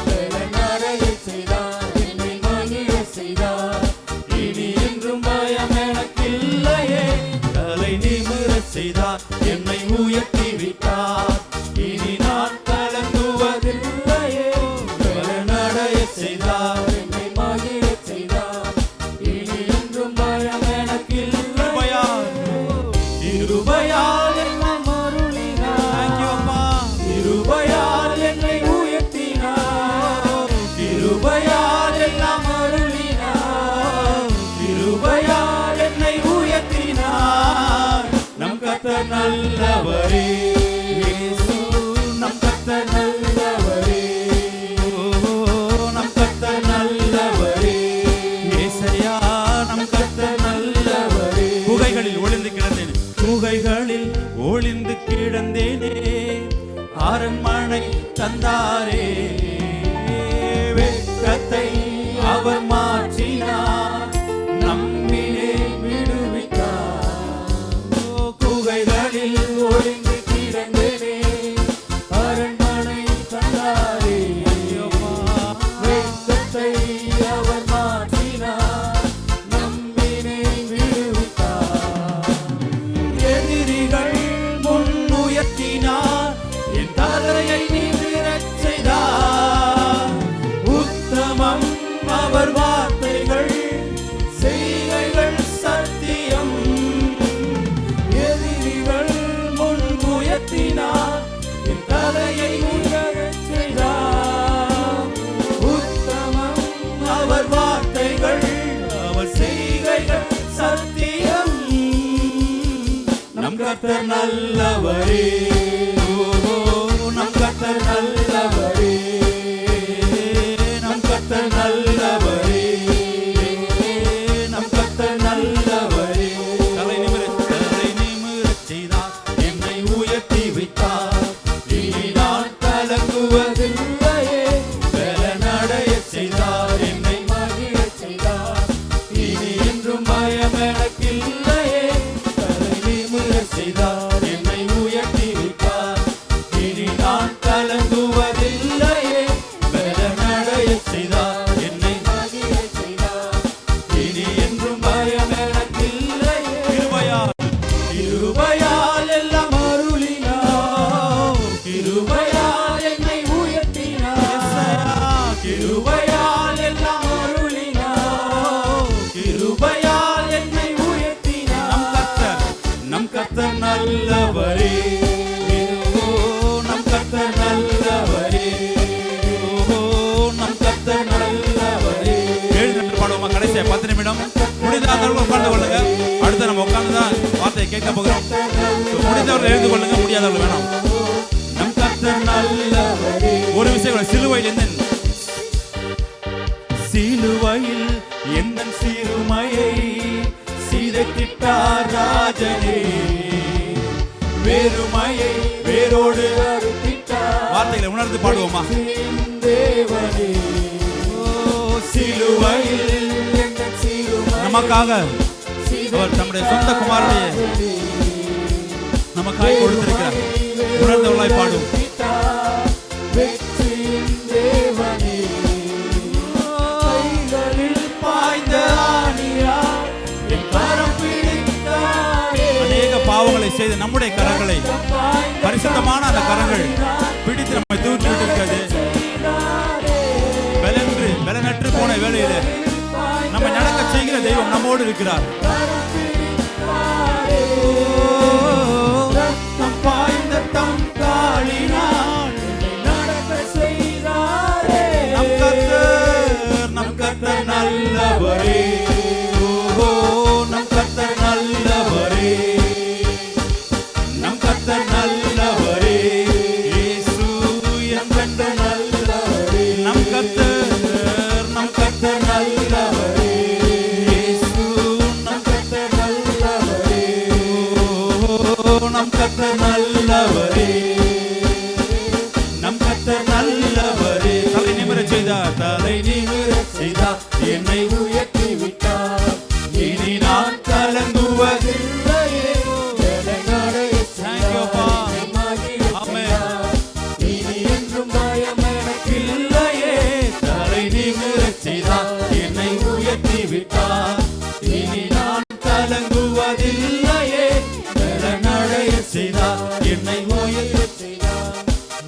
பலனடையச் செய்தார், என்னை மகிழச் செய்தார். இனி என்றும் பயம் எனக்கில்லையே. தலை நிமிரச் செய்தார், என்னை உயர்த்தி விட்டார். இனி நான் கலங்குவதில்லையே. பலனடையச் செய்தார், என்னை மகிழச் செய்தார். இனி என்றும் பயம் எனக்கில்லை. கிருபையால் என்னை மருளினார். கிருபையால் என்னை உயர்த்தினார். கிருபையால் எல்லாம் அருளினார். கிருபையால் என்னை உயர்த்தினார். நம் கர்த்தர் நல்லவரே. இயேசு நம் கர்த்தர் நல்லவரே. நம் கர்த்தர் நல்லவரே. இயேசையா நம் கர்த்தர் நல்லவரே. குகைகளில் ஒளிந்து கிடந்தேன், குகைகளில் ஒளிந்து கிடந்தேனே. அரண்மனை தந்தாரே. வெட்கத்தை அவர் மாற்றினார், நம்மிலே விடுவித்தார். குகைகளில் ஒளிந்து கிடந்தேனே. அரண்மனை தந்தாரே. வெட்கத்தை அவர் மாற்றினார், நம்மிலே விடுவித்தார். எதிரிகள் முன் உயர்த்தினார், என் தலையை நிமிரச் செய்தார். உத்தமம் அவர் வார்த்தைகள், செய்கைகள் சத்தியம். எதிரிகள் முன் உயர்த்தினார், என் தலையை நிமிரச் செய்தார். உத்தமம் அவர் வார்த்தைகள், அவர் செய்கைகள் சத்தியம். நம் கர்த்தர் நல்லவரே. நம் கர்த்தர் நல்லவரே. நம் கர்த்தர் நல்லவரே. நம் கர்த்தர் நல்லவரே. தலை நிமிரச் செய்தார், என்னை உயர்த்தி விட்டார். இனி நான் கலங்குவதில்லையே. பலனடையச் செய்தார், என்னை மகிழச் செய்தார். இனி என்றும் பயம் எனக்கில்லையே. தலை நிமிரச் செய்தார், என்னை உயர்த்தி விட்டார். இனி நான் கலங்குவதில்லையே. பலனடையச் செய்தார், என்னை மகிழச் செய்தார். இனி என்றும் பயம் எனக்கில்லையே. கிருபையால் கிருபையால் எல்லாம் அருளினார். கிருபையால் என்னை உயர்த்தினார். கிருபையால் எல்லாம் அருளினார். கிருபையால் என்னை உயர்த்தினார். நம் கர்த்தர் நல்லவரே. நம் கர்த்தர் நல்லவரே. நம் கர்த்தர் நல்லவரே. எழுந்து நின்று பாடுவோமா? கடைசியா 10 நிமிடம் முடிந்தாதவர்கள் உட்கார்ந்து கொள்ளுங்க. அடுத்து நம்ம உட்கார்ந்து தான் வார்த்தையை கேட்க போகிறோம். முடிந்தவர்கள் எழுந்து கொள்ளுங்க, முடியாதவர்கள் வேணாம். நம் கர்த்தர் நல்லவரே. ஒரு விஷயம், சிலுவையில் இருந்து சிலுவையில் எந்தன் சிறுமையை சிதைத்திட்டார் ராஜனே. வெறுமையை வேரோடு அறுத்திட்டார். வார்த்தைகளை உணர்ந்து பாடுவோமா? தேவனே. ஓ சிலுவையில் எந்தன் சிறுமையை நமக்காக அவர் தம்முடைய சொந்த குமாரனையே நமக்காய் கொடுத்திருக்கிறார். உணர்ந்தவர்களாய் பாடும். வெற்றியின் தேவனே. கைகளில் பாய்ந்த ஆணியால் என் கரம் பிடித்தாரே. அநேக பாவங்களை செய்த நம்முடைய கரங்களை, பரிசுத்தமான அந்த கரங்கள் பிடித்து நம்மை தூக்கி விட்டிருக்கிறது. பலனற்று போன வேளையில நம்மை நடக்க செய்கிற தெய்வம் நம்மோடு இருக்கிறார். கர்த்தர் நல்லவரே, இயேசு என் கர்த்தர் நல்லவரே, நம் கர்த்தர் நல்லவரே, இயேசு நம் கர்த்தர் நல்லவரே, நம் கர்த்தர் நல்லவரே, நம் கர்த்தர் நல்லவரே. தலை நிமிர செய்தார், தலை நிமிரச் செய்தார், என்னை உயர்த்தி விட்டார். இனி நான் கலங்குவதில்லையே, Thank you, அப்பா. Amen. இனி என்றும் பயம் எனக்கில்லையே. தலை நிமிரச் செய்தார், என்னை உயர்த்தி விட்டார். இனி நான் கலங்குவதில்லையே, நடையச் செய்தார், என்னை உயர்த்தச் செய்தார்.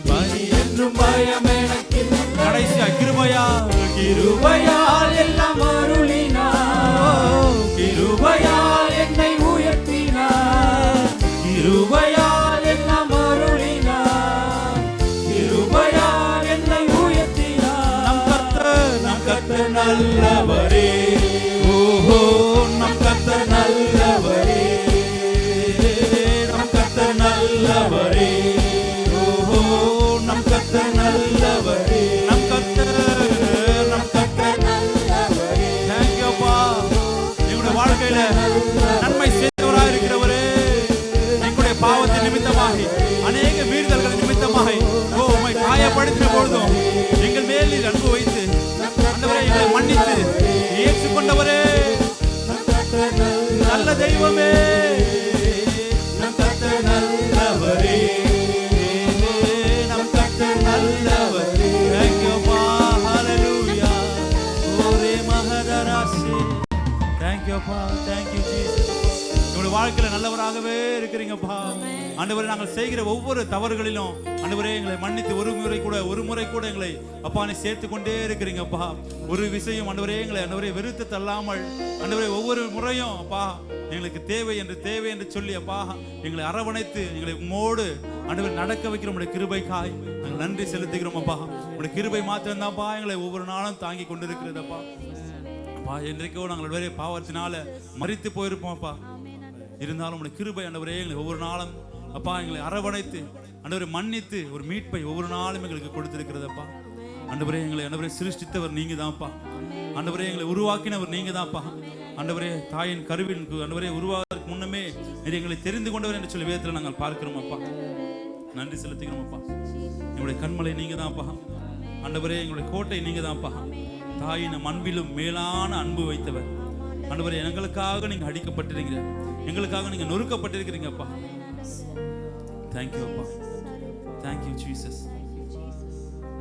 பணி என்றும் பயம் எனக்கில்லை. கடைசியா கிருபையால் கிருபையால் எல்லாம் அருளினார், கிருபையால் என்னை உயர்த்தினார், கிருபையால் எல்லாம் அருளினார், கிருபையால் என்னை உயர்த்தினார். நம் கர்த்தர் நல்லவரே, ஓஹோ நம் கர்த்தர் நல்லவரே, நம் கர்த்தர் நல்லவரே, ஓஹோ நம் கர்த்தர் நல்லவரே, நம் கர்த்தர் நல்லவரே. Thank you, அப்பா. எங்களுடைய வாழ்க்கையில நன்மை செய்தவராக இருக்கிறவரே, எங்களுடைய பாவத்தின் நிமித்தமாக அநேக மீறுதல்கள் நிமித்தமாக உம்மை காயப்படுத்தின பொழுதும் எங்கள் மேல் நீர் அன்பு வைத்து ஆண்டவரே எங்களை மன்னித்து ஏற்றுக்கொண்டவரே, நல்ல தெய்வமே, நம் கர்த்தர் நல்லவரே, நம் கர்த்தர் நல்லவரே. Thank you, அப்பா. Hallelujah. ஓரே மகதராசே. Thank you, அப்பா. Thank you, Jesus. எங்களுடைய வாழ்க்கையில நல்லவராகவே இருக்கிறீங்கப்பா. ஆண்டவரே, நாங்கள் செய்கிற ஒவ்வொரு தவறுகளிலும் ஆண்டவரே எங்களை மன்னித்து ஒரு முறை கூட எங்களை அப்பா நீ சேர்த்து கொண்டே இருக்கிறீங்கப்பா. ஒரு விஷயம் ஆண்டவரே எங்களை வெறுத்து தள்ளாமல் ஆண்டவரே ஒவ்வொரு முறையும் அப்பா எங்களுக்கு தேவை என்று சொல்லி அப்பா எங்களை அரவணைத்து எங்களை உம்மோடு ஆண்டவரே நடக்க வைக்கிற உடைய கிருபைக்காய் நாங்கள் நன்றி செலுத்துகிறோம் அப்பா. உடைய கிருபை மாத்திரம் தான்ப்பா எங்களை ஒவ்வொரு நாளும் தாங்கி கொண்டிருக்கிறதப்பா. அப்பா என்றைக்கோ நாங்கள் வேற பாவத்தினால மரித்து போயிருப்போம் அப்பா. இருந்தாலும் உடைய கிருபை ஆண்டவரே எங்களை ஒவ்வொரு நாளும் அப்பா எங்களை அரவணைத்து ஆண்டவரை மன்னித்து ஒரு மீட்பை ஒவ்வொரு நாளும் எங்களுக்கு கொடுத்திருக்கிறதப்பா. ஆண்டவரே எங்களை சிருஷ்டித்தவர் நீங்க தான்ப்பா. ஆண்டவரே எங்களை உருவாக்கினவர் நீங்க தான்ப்பா. ஆண்டவரே தாயின் கருவின் ஆண்டவரே உருவாவதற்கு முன்னமே நீர் எங்களை தெரிந்து கொண்டவர் என்று சொல்லி வேதத்தில் நாங்கள் பார்க்கிறோம் அப்பா. நன்றி செலுத்துகிறோம் அப்பா. எங்களுடைய கண்மலை நீங்க தான்ப்பா. ஆண்டவரே எங்களுடைய கோட்டை நீங்க தான்ப்பா. தாயின் அன்பிலும் மேலான அன்பு வைத்தவர் ஆண்டவரே. எங்களுக்காக நீங்க அடிக்கப்பட்டிருக்கிற, எங்களுக்காக நீங்க நொறுக்கப்பட்டிருக்கிறீங்கப்பா. தேங்க்யூ அப்பா. Thank you Jesus.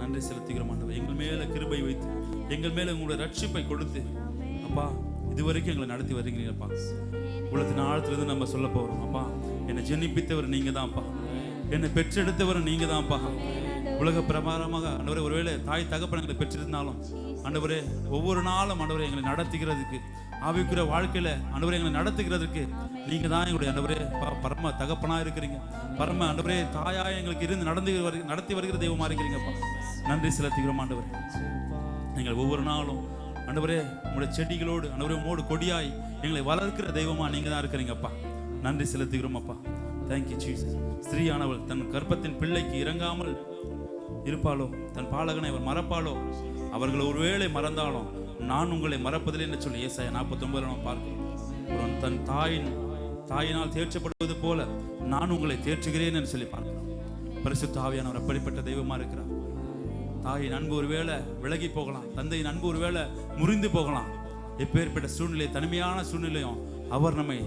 நன்றி செலுத்துகிறோம் ஆண்டவரே. எங்கள் மேல கிருபை வைத்து எங்கள் மேல உங்களுடைய ரட்சிப்பை கொடுத்து அப்பா இதுவரைக்கும் எங்களை நடத்தி வருகிறீங்கப்பா. உலகத்தின் ஆழத்திலிருந்து நம்ம சொல்ல போறோம் அப்பா, என்னை ஜெனிப்பித்தவர் நீங்க தான்ப்பா, என்னை பெற்றெடுத்தவர் நீங்க தான்ப்பா. உலக பிரகாரமாக ஆண்டவரே ஒருவேளை தாய் தகப்பன் எங்களை பெற்றிருந்தாலும் ஆண்டவரே ஒவ்வொரு நாளும் ஆண்டவரே எங்களை நடத்துகிறதுக்கு ஆவிக்குரிய வாழ்க்கையில ஆண்டவரே எங்களை நடத்துகிறதுக்கு நீங்க தான் எங்களுடைய ஆண்டவரே பரம தகப்பனா இருக்கிறீங்க. பரம ஆண்டவரே தாயாய் எங்களுக்கு இருந்து நடத்தி வருகிற தெய்வமா இருக்கிறீங்கப்பா. நன்றி செலுத்துகிறோம் ஆண்டவரே. நீங்கள் ஒவ்வொரு நாளும் ஆண்டவரே உங்களுடைய செடிகளோடு ஆண்டவரே உம்மோடு கொடியாய் எங்களை வளர்க்கிற தெய்வமா நீங்க தான் இருக்கிறீங்கப்பா. நன்றி செலுத்துகிறோம் அப்பா. Thank you Jesus. ஸ்திரீயானவள் தன் கர்ப்பத்தின் பிள்ளைக்கு இறங்காமல் இருப்பாளோ, தன் பாலகனை அவர் மறப்பாளோ, அவர்கள் ஒருவேளை மறந்தாலும் நான் உங்களை மறப்பதில்லை என்று சொல்லி ஏசாயா 49 நம்ம பார்க்கிறோம். தன் தாயினால் தேர்ச்சப்படுவது போல நான் உங்களை தேற்றுகிறேன் என்று சொல்லி பார்க்கிறோம். பரிசுத்த ஆவியானவர் அப்படிப்பட்ட தெய்வமா இருக்கிறார். தாயின் அன்பு ஒருவேளை விலகி போகலாம், தந்தையின் அன்பு ஒருவேளை முறிந்து போகலாம். எப்பேற்பட்ட சூழ்நிலை, தனிமையான சூழ்நிலையும் அவர் நம்மை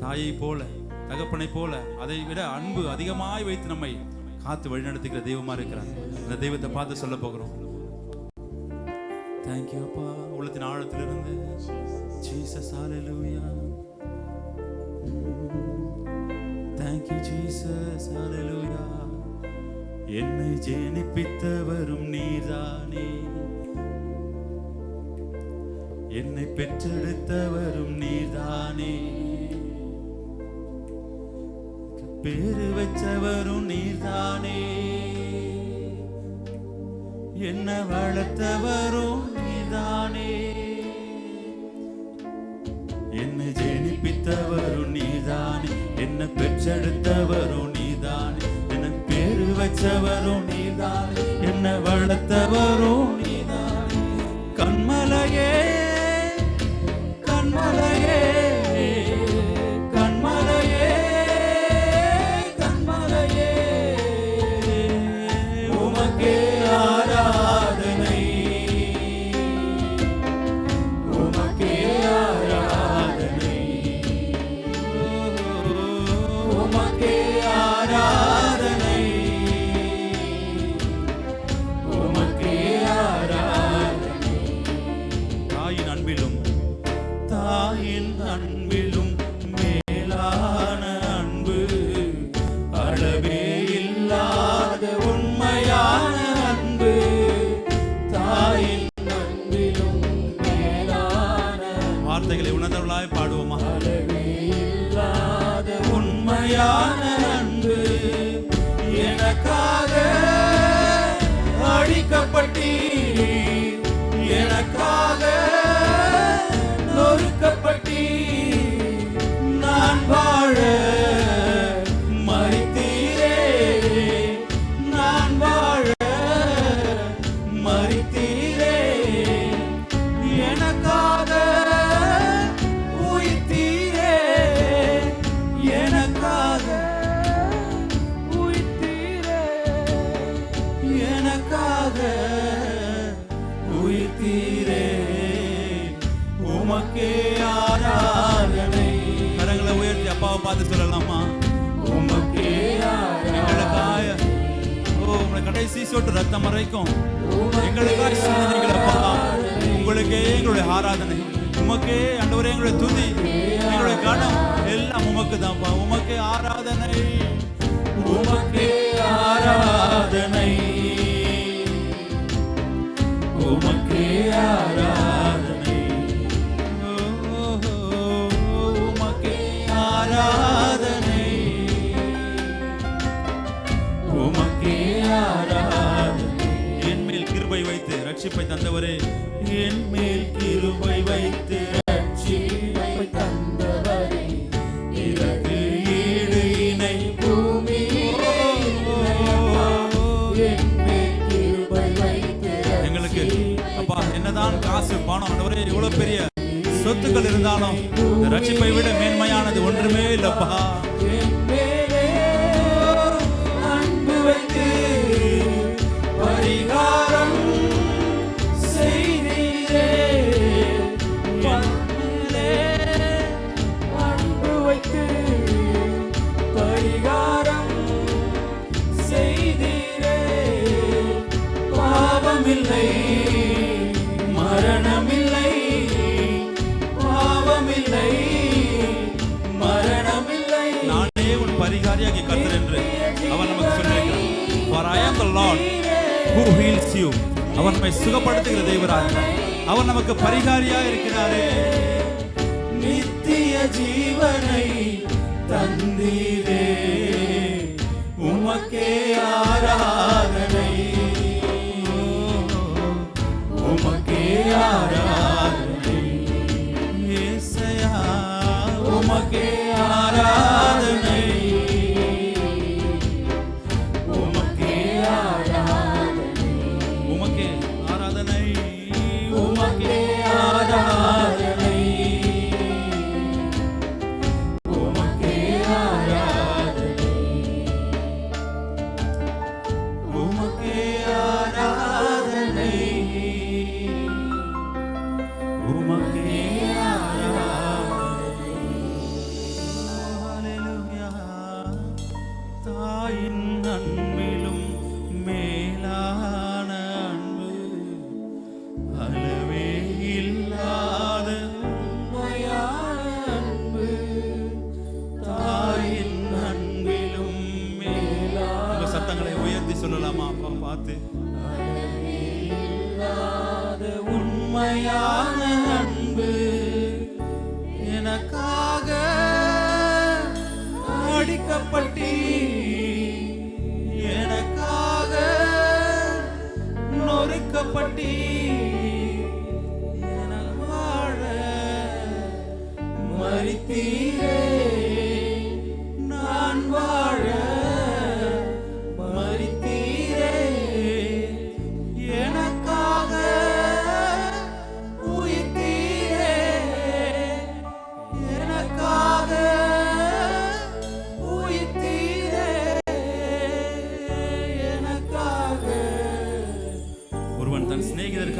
தாயை போல தகப்பனை போல அதை விட அன்பு அதிகமாய் வைத்து நம்மை காத்து வழிநடத்துகிற தெய்வமா இருக்கிறார். இந்த தெய்வத்தை பார்த்து சொல்ல போகிறோம். தேங்க்யூ அப்பா. உள்ளத்தின் ஆழத்திலிருந்து ஜீசஸ் ஹல்லேலூயா. தேங்க்யூ ஜீசஸ் ஹல்லேலூயா. என்னை ஜெனிப்பித்தவரும் நீர்தானே, என்னை பெற்றெடுத்தவரும் நீர்தானே, பேரு வச்சவரும் நீர்தானே, என்ன வளர்த்தவரும் நீர்தானே, என்னை ஜெனிப்பித்தவரும் நீர்தானே, என்ன பெற்றெடுத்தவரும் நீர்தானே, படைச்சவரும் நீதான், என்ன வளர்த்தவரும் நீதான். கண்மலையே கண்மலையே கண்மலையே கண்மலையே, உமக்கே ஆராதனை, உமக்கே ஆராதனை, உமக்கே ஆராதனை, உமக்கே ஆராதனை. தாயின் அன்பிலும் தாயின் அன்பிலும் மேலான அன்பு, அளவே இல்லாத உண்மையான அன்பு. தாயின் அன்பிலும் மேலான வார்த்தைகளை உணர்ந்தவர்களாய் பாடுவோமா? அளவே இல்லாத உண்மையான அன்பு. எனக்காக அழிக்கப்பட்டீர், எனக்காக நொறுக்கப்பட்டீர், நான் வாழ மரித்தீரே, நான் வாழ மரித்தீரே, எனக்காக உயிர்த்தீரே, எனக்காக உயிர்த்தீரே, எனக்காக உயிர்த்தீரே, உமக்கே ஆராதனை. கரங்களை உயர்த்தி அப்பாவை பார்த்து சொல்லலாமா? உமக்கே ஆராதனை. எங்களுக்காக உங்களை கடைசி சொட்டு ரத்தம் வரைக்கும் எங்களுக்காக சிந்தினீங்களப்பா. உங்களுக்கே எங்களுடைய ஆராதனை, உமக்கே ஆண்டவரே எங்களுடைய துதி, எங்களுடைய கனம் எல்லாம் உமக்கு தான்ப்பா. உமக்கே ஆராதனை, உமக்கே ஆராதனை, உமக்கே ஆராதனை, உமக்கே ஆராதனை, உமக்கே ஆராதனை. என் மேல் கிருபை வைத்து ரட்சிப்பை தந்தவரே, என் மேல் கிருபை வைத்து ரட்சிப்பை தந்தவரே, இதற்கு ஈடு இணை பூமியிலே இல்லையப்பா. என் மேல் கிருபை வைத்து எங்களுக்கு அப்பா என்னதான் காசு பணம் ஆண்டவரே எவ்வளவு பெரிய சொத்துக்கள் இருந்தாலும் இந்த ரட்சிப்பை விட மேன்மையானது ஒன்றுமே இல்லப்பா. என் மேலே அன்பு வைத்து பரிகாரம் செய்தீரே, என் மேலே அன்பு வைத்து பரிகாரம் செய்தீரே, பாவமில்லை மரணமில்லை, பாவமில்லை மரணமில்லை. நானே உன் பரிகாரியாகி கர்த்தர் என்று அவர் நமக்கு சொல்லியிருக்கிறார். For I am the Lord who heals you. அவர் நம்மை சுகப்படுத்துகிற தேவராக அவர் நமக்கு பரிகாரியாக இருக்கிறாரே. நித்திய ஜீவனை தந்தீரே, உமக்கே ஆராதனை, உமக்கே ஆராதனை, இயேசையா உமக்கே ஆராதனை, உமக்கே ஆராதனை, உமக்கே ஆராதனை, உமக்கே ஆராதனை, உமக்கே ஆராதனை, உமக்கே ஆராதனை, உமக்கே ஆராதனை. ஹalleluya. தாயின் அன்பிலும் மேலான அன்பு, அளவே இல்லாத உண்மையான அன்பு, தாயின் அன்பிலும் மேலான உங்க சத்தங்களை உயர்த்தி சொல்லலாமா அப்பா பார்த்து? இல்லாத உண்மையான அன்பு, எனக்காக அடிக்கப்பட்டீர், எனக்காக நொறுக்கப்பட்டீர், என வாழ மரித்தீரே, நான் வாழ மரித்தீரே,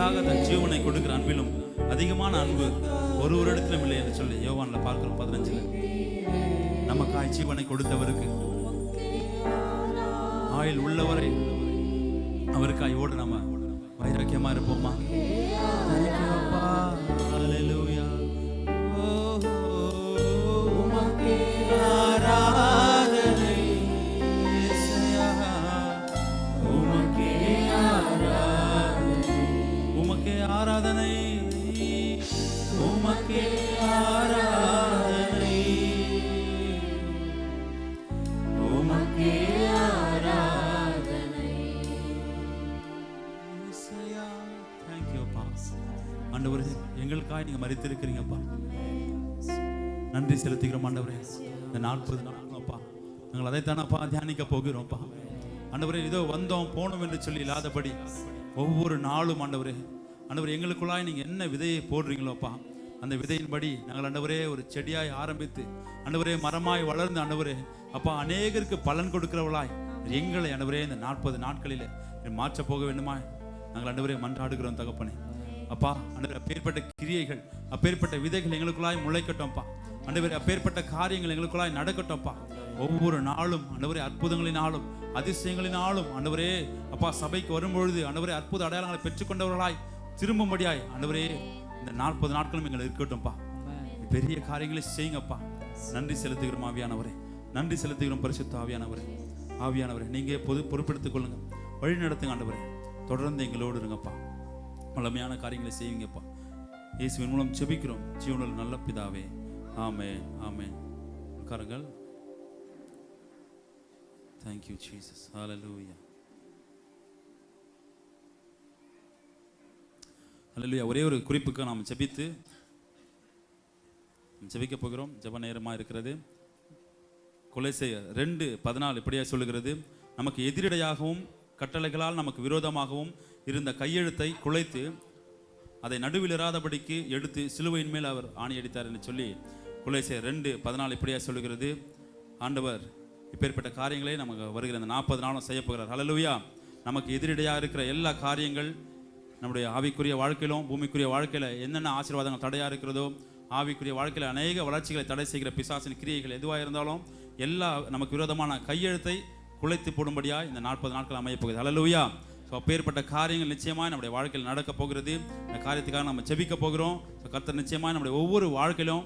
நமக்காக தன் ஜீவனை கொடுக்கிற அன்பிலும் அதிகமான அன்பு ஒரு இடத்திலும் இல்லை என்று சொல்லி யோவான்ல பார்க்கிறோம் 15. நமக்காய் ஜீவனை கொடுத்தவருக்கு ஆயுள் உள்ளவரை அவருக்காய் ஓட நம்ம வைராக்கியமா இருப்போமா? Thank you, அப்பா. Hallelujah. உமக்கே ஆராதனை இயேசுயா, உமக்கே ஆராதனை, உமக்கே ஆராதனை, உமக்கே ஆராதனை, உமக்கே ஆராதனை. இயேசுயா. Thank you, அப்பா. ஆண்டவரே, எங்களுக்காக நீங்க மரித்திருக்கிறீங்கப்பா. நன்றி செலுத்துகிறோம் ஆண்டவரே. இந்த 40 நாட்கள் அப்பா நாங்கள் அதைத்தானப்பா தியானிக்க போகிறோம்ப்பா. ஆண்டவரே, இதோ வந்தோம் போனோம் என்று சொல்லி இல்லாதபடி ஒவ்வொரு நாளும் ஆண்டவரே எங்களுக்குள்ளாய் நீங்கள் என்ன விதையை போடுறீங்களோப்பா அந்த விதையின்படி நாங்கள் ஆண்டவரே ஒரு செடியாய் ஆரம்பித்து ஆண்டவரே மரமாய் வளர்ந்து ஆண்டவரே அப்பா அநேகருக்கு பலன் கொடுக்கிறவளாய் எங்களை ஆண்டவரே இந்த 40 நாட்களில் மாற்ற போக வேண்டுமா நாங்கள் ஆண்டவரே மன்றாடுகிறோம் தகப்பனே. அப்பா ஆண்டவரே, அப்பேற்பட்ட கிரியைகள் அப்பேற்பட்ட விதைகள் எங்களுக்குள்ளாய் முளைக்கட்டும்ப்பா ஆண்டவரே. அப்பேற்பட்ட காரியங்கள் எங்களுக்குள்ளாய் நடக்கட்டும்ப்பா. ஒவ்வொரு நாளும் ஆண்டவரே அற்புதங்களினாலும் அதிசயங்களினாலும் ஆண்டவரே அப்பா சபைக்கு வரும்பொழுது ஆண்டவரே அற்புத அடையாளங்களை பெற்றுக்கொண்டவர்களாய் திரும்பும்படியாய் ஆண்டவரே இந்த 40 நாட்களும் எங்களை இருக்கட்டும்ப்பா. பெரிய காரியங்களை செய்யுங்கப்பா. நன்றி செலுத்துகிறோம் ஆவியானவரே, நன்றி செலுத்துகிறோம் பரிசுத்த ஆவியானவரே. ஆவியானவரே, நீங்க பொறுப்பெடுத்துக் கொள்ளுங்க, வழி நடத்துங்க ஆண்டவரே. தொடர்ந்து எங்களோடு இருங்கப்பா, வல்லமையான காரியங்களை செய்வீங்கப்பா. இயேசுவின் மூலம் ஜெபிக்கிறோம் ஜீவனுள்ள நல்ல பிதாவே, ஆமென் ஆமென். உட்காருங்கள். Thank you Jesus. Hallelujah. Hallelujah. ஒரே ஒரு குறிப்புக்கு நாம் ஜெபிக்க போகிறோம். ஜெப நேரமாக இருக்கிறது. கொலோசையர் 2:14 இப்படியே சொல்லுகிறது, நமக்கு எதிரடையாகவும் கட்டளைகளால் நமக்கு விரோதமாகவும் இருந்த கையெழுத்தை குலைத்து அதை நடுவில் இராதபடிக்கு எடுத்து சிலுவையின் மேல் அவர் ஆணியடித்தார் என்று சொல்லி கொலோசையர் 2:14 இப்படியே சொல்லுகிறது. ஆண்டவர் இப்பேற்பட்ட காரியங்களை நமக்கு வருகிற இந்த 40 நாளும் செய்ய போகிறார். ஹல்லேலூயா. நமக்கு எதிரடையாக இருக்கிற எல்லா காரியங்கள் நம்முடைய ஆவிக்குரிய வாழ்க்கையிலும் பூமிக்குரிய வாழ்க்கையில் என்னென்ன ஆசீர்வாதங்கள் தடையாக இருக்கிறதோ, ஆவிக்குரிய வாழ்க்கையில் அநேக வளர்ச்சிகளை தடை செய்கிற பிசாசின் கிரியைகள் எதுவாக இருந்தாலும் எல்லா நமக்கு விரோதமான கையெழுத்தை குலைத்து போடும்படியாக இந்த 40 நாட்கள் அமையப் போகுது. ஹல்லேலூயா. ஸோ அப்பேற்பட்ட காரியங்கள் நிச்சயமாக நம்முடைய வாழ்க்கையில் நடக்க போகிறது. இந்த காரியத்துக்காக நம்ம ஜெபிக்க போகிறோம். ஸோ கர்த்தர் நிச்சயமாக நம்முடைய ஒவ்வொரு வாழ்க்கையிலும்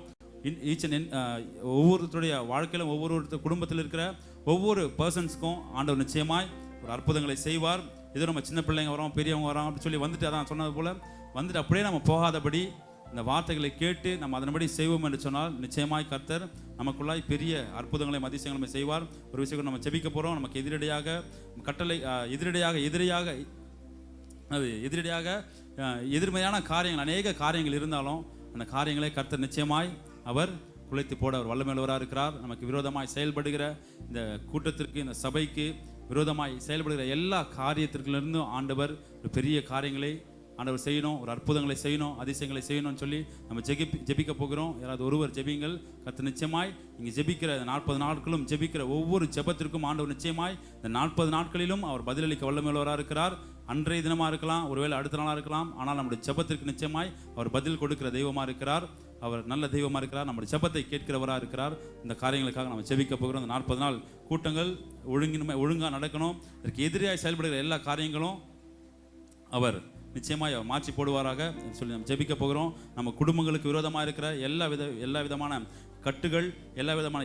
ஒவ்வொருத்தருடைய வாழ்க்கையிலும் ஒவ்வொரு குடும்பத்தில் இருக்கிற ஒவ்வொரு பர்சன்ஸ்க்கும் ஆண்டவர் நிச்சயமாய் ஒரு அற்புதங்களை செய்வார். ஏதோ நம்ம சின்ன பிள்ளைங்க வரோம் பெரியவங்க வரோம் அப்படின்னு சொல்லி வந்துட்டு அதான் சொன்னது போல் வந்துட்டு அப்படியே நம்ம போகாதபடி இந்த வார்த்தைகளை கேட்டு நம்ம அதன்படி செய்வோம் என்று சொன்னால் நிச்சயமாய் கர்த்தர் நமக்குள்ளாய் பெரிய அற்புதங்களையும் அதிசயங்களையும் செய்வார். ஒரு விஷயம் நம்ம ஜெபிக்க போகிறோம். நமக்கு எதிரடையாக கட்டளை எதிரடையாக எதிர்மறையான காரியங்கள் அநேக காரியங்கள் இருந்தாலும் அந்த காரியங்களை கர்த்தர் நிச்சயமாய் அவர் குலைத்து போட அவர் வல்லமையுள்ளவராக இருக்கிறார். நமக்கு விரோதமாய் செயல்படுகிற இந்த கூட்டத்திற்கு இந்த சபைக்கு விரோதமாய் செயல்படுகிற எல்லா காரியத்திற்கிலிருந்தும் ஆண்டவர் ஒரு பெரிய காரியங்களை ஆண்டவர் செய்யணும், ஒரு அற்புதங்களை செய்யணும், அதிசயங்களை செய்யணும்னு சொல்லி நம்ம ஜெபிக்க போகிறோம். யாராவது ஒருவர் ஜெபிங்கள். கர்த்தர் நிச்சயமாய் இங்கே ஜெபிக்கிற 40 நாட்களும் ஜெபிக்கிற ஒவ்வொரு ஜெபத்திற்கும் ஆண்டவர் நிச்சயமாய் இந்த 40 நாட்களிலும் அவர் பதிலளிக்க வல்லமையுள்ளவராக இருக்கிறார். அன்றைய தினமாக இருக்கலாம், ஒருவேளை அடுத்த நாளாக இருக்கலாம், ஆனால் நம்முடைய ஜெபத்திற்கு நிச்சயமாய் அவர் பதில் கொடுக்கிற தெய்வமாக இருக்கிறார். அவர் நல்ல தெய்வமாக இருக்கிறார். நம்முடைய ஜெபத்தை கேட்கிறவராக இருக்கிறார். இந்த காரியங்களுக்காக நம்ம ஜெபிக்க போகிறோம். இந்த 40 நாள் கூட்டங்கள் ஒழுங்காக நடக்கணும். இதற்கு எதிராக செயல்படுகிற எல்லா காரியங்களும் அவர் நிச்சயமாக மாற்றி போடுவாராக சொல்லி நம்ம ஜெபிக்க போகிறோம். நம்ம குடும்பங்களுக்கு விரோதமாக இருக்கிற எல்லா விதமான கட்டுகள், எல்லா விதமான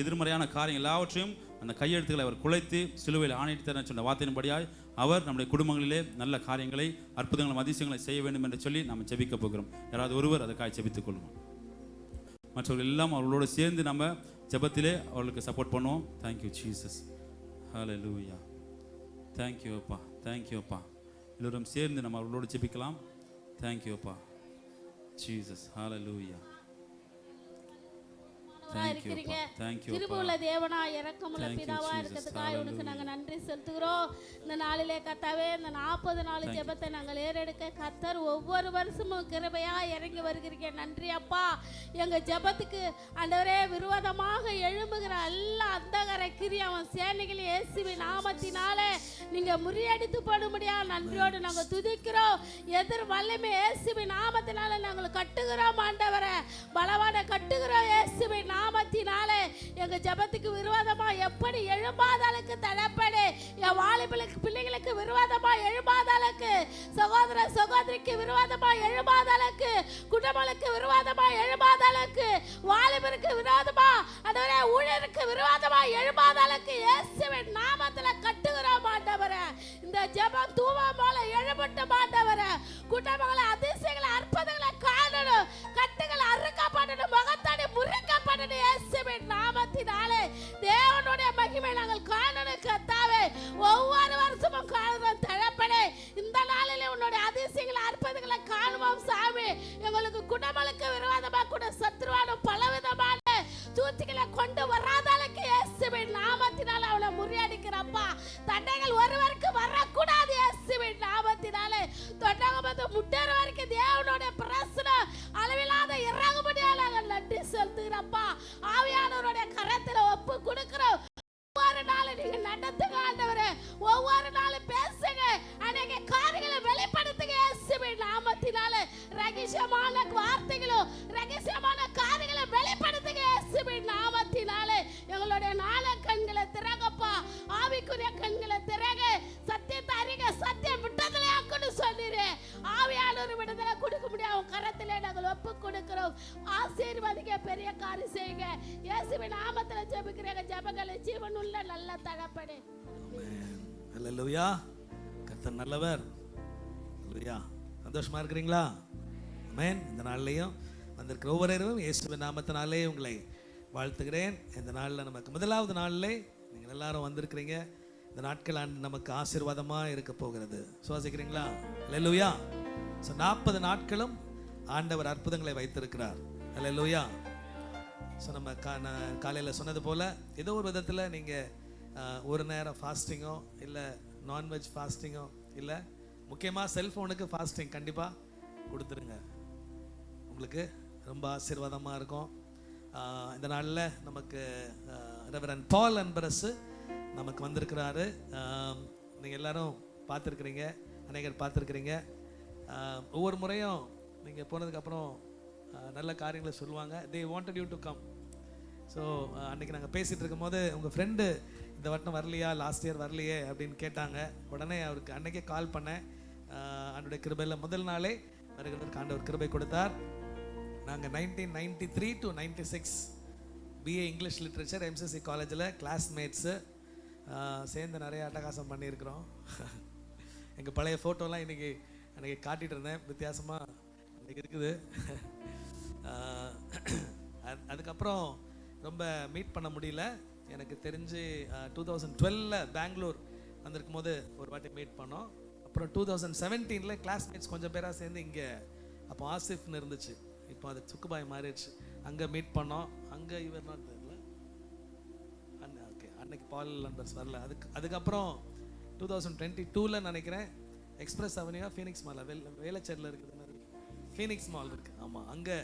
எதிர்மறையான காரியங்கள் எல்லாவற்றையும் அந்த கையெழுத்துக்களை அவர் குலைத்து சிலுவையில் ஆணையிட்டார் சொன்ன வார்த்தையின்படியாய் அவர் நம்முடைய குடும்பங்களிலே நல்ல காரியங்களை அற்புதங்களும் அதிசயங்களை செய்ய வேண்டும் என்று சொல்லி நம்ம ஜெபிக்க போகிறோம். யாராவது ஒருவர் அதுக்காக ஜெபித்துக் கொள்வோம். மற்றவர்கள் எல்லாம் அவர்களோடு சேர்ந்து நம்ம ஜெபத்திலே அவர்களுக்கு சப்போர்ட் பண்ணுவோம். Thank you Jesus. ஹல்லேலூயா. தேங்க்யூ அப்பா, தேங்க்யூ அப்பா. எல்லோரும் சேர்ந்து நம்ம அவர்களோடு ஜெபிக்கலாம். தேங்க்யூ அப்பா ஜீசஸ். ஹல்லேலூயா. இருக்கிறீங்க. Thank you, கிருபையுள்ள தேவனா, இரக்கமுள்ள Thank you, பிதாவா Jesus. இருக்கிறதுக்காக உனக்கு Hallelujah. நாங்க நன்றி செலுத்துகிறோம். இந்த நாளிலே கர்த்தாவே, இந்த 40 நாள் ஜெபத்தை நாங்கள் ஏறெடுக்க கர்த்தர் ஒவ்வொரு வருஷமும் கிருபையா இறங்கி வருகிறீங்க. நன்றி அப்பா. எங்க ஜெபத்துக்கு ஆண்டவரே விரோதமாக எழும்புகிற எல்லா அந்தகார கிரியாவும் சேனைகள் இயேசுவின் நாமத்தினாலே நீங்க முறியடித்து போடும்படியா நன்றியோடு நாங்கள் துதிக்கிறோம். எதிர் வல்லமை இயேசுவின் நாமத்தினாலே நாங்கள் கட்டுகிறோம். ஆண்டவரே பலவான கட்டுகிறோம் இயேசுவின் நாமத்தினாலே. எங்க ஜெபத்துக்கு விரோதமா எப்படி எழும்பாதளுக்கு தடப்படு, என் வாலிபலுக்கு பிள்ளைகளுக்கு விரோதமா எழும்பாதளுக்கு, சகோதர சகோதரிக்கு விரோதமா எழும்பாதளுக்கு, குடும்பங்களுக்கு விரோதமா எழும்பாதளுக்கு, வாலிபருக்கு விரோதமா ஆண்டவரே ஊழியருக்கு விரோதமா எழும்பாதளுக்கு இயேசுவின் நாமத்துல கட்டுகிறோம் ஆண்டவரே. இந்த ஜெபம் தூவம் போல எழும்பட்டு ஆண்டவரே. குடும்பங்களை அதிசயங்களை அற்புதங்களை காணணும், கட்டுகளை அறுக்கப்படணும், முகத்தாடி முறிக்கப்படணும் இயேசுவின் நாமத்தினாலே. தேவனுடைய மகிமை நாங்கள் காணணும் கர்த்தாவே. ஒவ்வொரு வருஷமும் காணுறோம் தகப்பனே. இந்த நாளிலே உன்னுடைய அதிசயங்களை அற்புதங்களை காணுவோம் சாமி. எங்களுக்கு குடும்பங்களுக்கு விரோதமா கூட சத்ருவான பலவிதமான சூழ்ச்சிகளை கொண்டு வராதளுக்கு இயேசுவின் நாமத்தினால அவளை முறியடிக்கிறப்பா. தண்டைகள் ஒருவருக்கு வரக்கூடாது இயேசுவின் நாமத்தினாலே. தொண்டகமது முட்டேற வரைக்கும் தேவனுடைய பிரசனம் அளவில்லாத இறங்கும்படியா நாங்கள் நன்றி செலுத்துகிறப்பா. ஆவியானவருடைய கரத்துல ஒப்பு கொடுக்கிறோம். ஒவ்வொரு நாளும் நீங்க நடத்துங்க ஆண்டவரே. ஒவ்வொரு நாளும் பேசுங்க, அநேக காரியங்களை வெளிப்படுத்துங்க இயேசுவின் நாமத்தினாலே. ரகசியமான வார்த்தைகளும் ரகசியமான காரியங்களை வெளிப்படுத்துங்க இயேசுவின் நாமத்தினாலே. எங்களுடைய நாள கண்களை திறங்கப்பா, ஆவிக்குரிய கண்களை திறங்க. சத்தியத்தை அறிங்க, சத்தியம் விட்டதிலே ஆக்குன்னு சொல்லிரு. ஆவியானவர் விடுதலை கொடுக்க முடியாது கரத்திலே நாங்கள் ஒப்பு கொடுக்கிறோம். ஆசீர்வதிங்க, பெரிய காரியம் செய்யுங்க இயேசுவின் நாமத்தில் ஜெபிக்கிறேன். ஜெபங்களை ஜீவனுள்ள நல்ல தகப்பனே. அல்லேலூயா. கர்த்தர் நல்லவர். அல்லேலூயா. சந்தோஷமா இருக்கிறீங்களா? ஆமென். இந்த நாள்லையும் வந்திருக்கிற ஒவ்வொருவரும் இயேசுவின் நாமத்தினாலே உங்களை வாழ்த்துகிறேன். இந்த நாளில் நமக்கு முதலாவது நாளிலே நீங்கள் எல்லாரும் வந்திருக்கிறீங்க. இந்த நாட்கள் ஆண்டு நமக்கு ஆசீர்வாதமாக இருக்க போகிறது. சுவாசிக்கிறீங்களா? அல்லேலூயா. ஸோ 40 நாட்களும் ஆண்டவர் அற்புதங்களை வைத்திருக்கிறார். அல்லேலூயா. ஸோ நம்ம காலையில் சொன்னது போல் ஏதோ ஒரு விதத்தில் நீங்கள் ஒரு நேரம் ஃபாஸ்டிங்கோ இல்லை நான்வெஜ் ஃபாஸ்டிங்கோ இல்லை முக்கியமாக செல்ஃபோனுக்கு ஃபாஸ்டிங் கண்டிப்பாக கொடுத்துருங்க. உங்களுக்கு ரொம்ப ஆசீர்வாதமாக இருக்கும். இந்த நாளில் நமக்கு ரெவரண்ட் பால் அன்பரசு நமக்கு வந்திருக்கிறாரு. நீங்கள் எல்லாரும் பார்த்துருக்குறீங்க, அநேகர் பார்த்துருக்குறீங்க. ஒவ்வொரு முறையும் நீங்கள் போனதுக்கப்புறம் நல்ல காரியங்களை சொல்லுவாங்க. They wanted you to come. So அன்றைக்கி நாங்கள் பேசிகிட்டு இருக்கும்போது உங்கள் ஃப்ரெண்டு இந்த வட்டம் வரலையா, லாஸ்ட் இயர் வரலையே அப்படின்னு கேட்டாங்க. உடனே அவருக்கு அன்றைக்கே கால் பண்ணேன். ஆண்டோடைய கிருபையில் முதல் நாளே வருகிறதற்கு ஆண்டவர் கிருபை கொடுத்தார். நாங்கள் 1993 to 96 BA English literature MCC காலேஜில் கிளாஸ்மேட்ஸு சேர்ந்து நிறைய அட்டகாசம் பண்ணியிருக்கிறோம். எங்கள் பழைய ஃபோட்டோலாம் அன்றைக்கி காட்டிகிட்டு இருந்தேன். வித்தியாசமாக அன்றைக்கி இருக்குது. அதுக்கப்புறம் ரொம்ப மீட் பண்ண முடியல. எனக்கு தெரிஞ்சு 2012 பெங்களூர் வந்திருக்கும் போது ஒரு வாட்டி மீட் பண்ணோம். அப்புறம் 2017 கிளாஸ்மேட்ஸ் கொஞ்சம் பேராக சேர்ந்து இங்கே அப்போ ஆசிஃப்னு இருந்துச்சு, இப்போ அது சுக்குபாய் மாறிடுச்சு, அங்கே மீட் பண்ணோம். அங்கே இவர் நான் தெரியல, ஓகே அன்னைக்கு பால் நண்பர்ஸ் வரல. அதுக்கப்புறம் 2022 நினைக்கிறேன் எக்ஸ்பிரஸ் அவென்யூ ஃபீனிக்ஸ் மால் வேளச்சேரியில் இருக்குது மாதிரி ஃபீனிக்ஸ் மால் இருக்குது. ஆமாம், அங்கே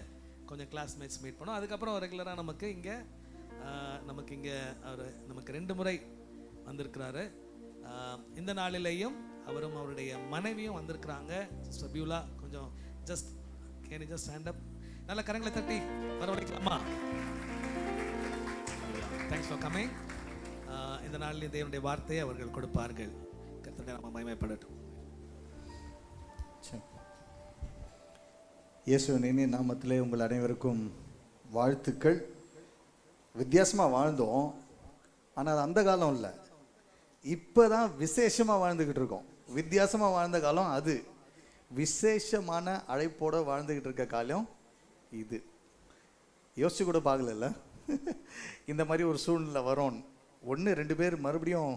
கொஞ்சம் கிளாஸ்மேட்ஸ் மீட் பண்ணோம். அதுக்கப்புறம் ரெகுலராக நமக்கு இங்கே அவர் நமக்கு 2 முறை வந்திருக்கிறாரு. இந்த நாளிலேயும் அவரும் அவருடைய மனைவியும் வந்திருக்கிறாங்க. சிஸ்டர் பியூலா கொஞ்சம் ஜஸ்ட் ஸ்டாண்ட் அப், நல்ல கரங்களை தட்டி வரவழைக்கலாமா? Thanks for coming. இந்த நாளில் தேவனுடைய வார்த்தையை அவர்கள் கொடுப்பார்கள். கர்த்தருடைய நாமம் மகிமைப்படட்டும். இயேசுவின் இனிய நாமத்திலே உங்கள் அனைவருக்கும் வாழ்த்துக்கள். வித்தியாசமாக வாழ்ந்தோம், ஆனால் அது அந்த காலம் இல்லை. இப்போ தான் விசேஷமாக வாழ்ந்துக்கிட்டு இருக்கோம். வித்தியாசமாக வாழ்ந்த காலம் அது, விசேஷமான அழைப்போடு வாழ்ந்துக்கிட்டு இருக்க காலம் இது. யோசிச்சு கூட பார்க்கல இந்த மாதிரி ஒரு சூழ்நிலை வரும். 1-2 பேர் மறுபடியும்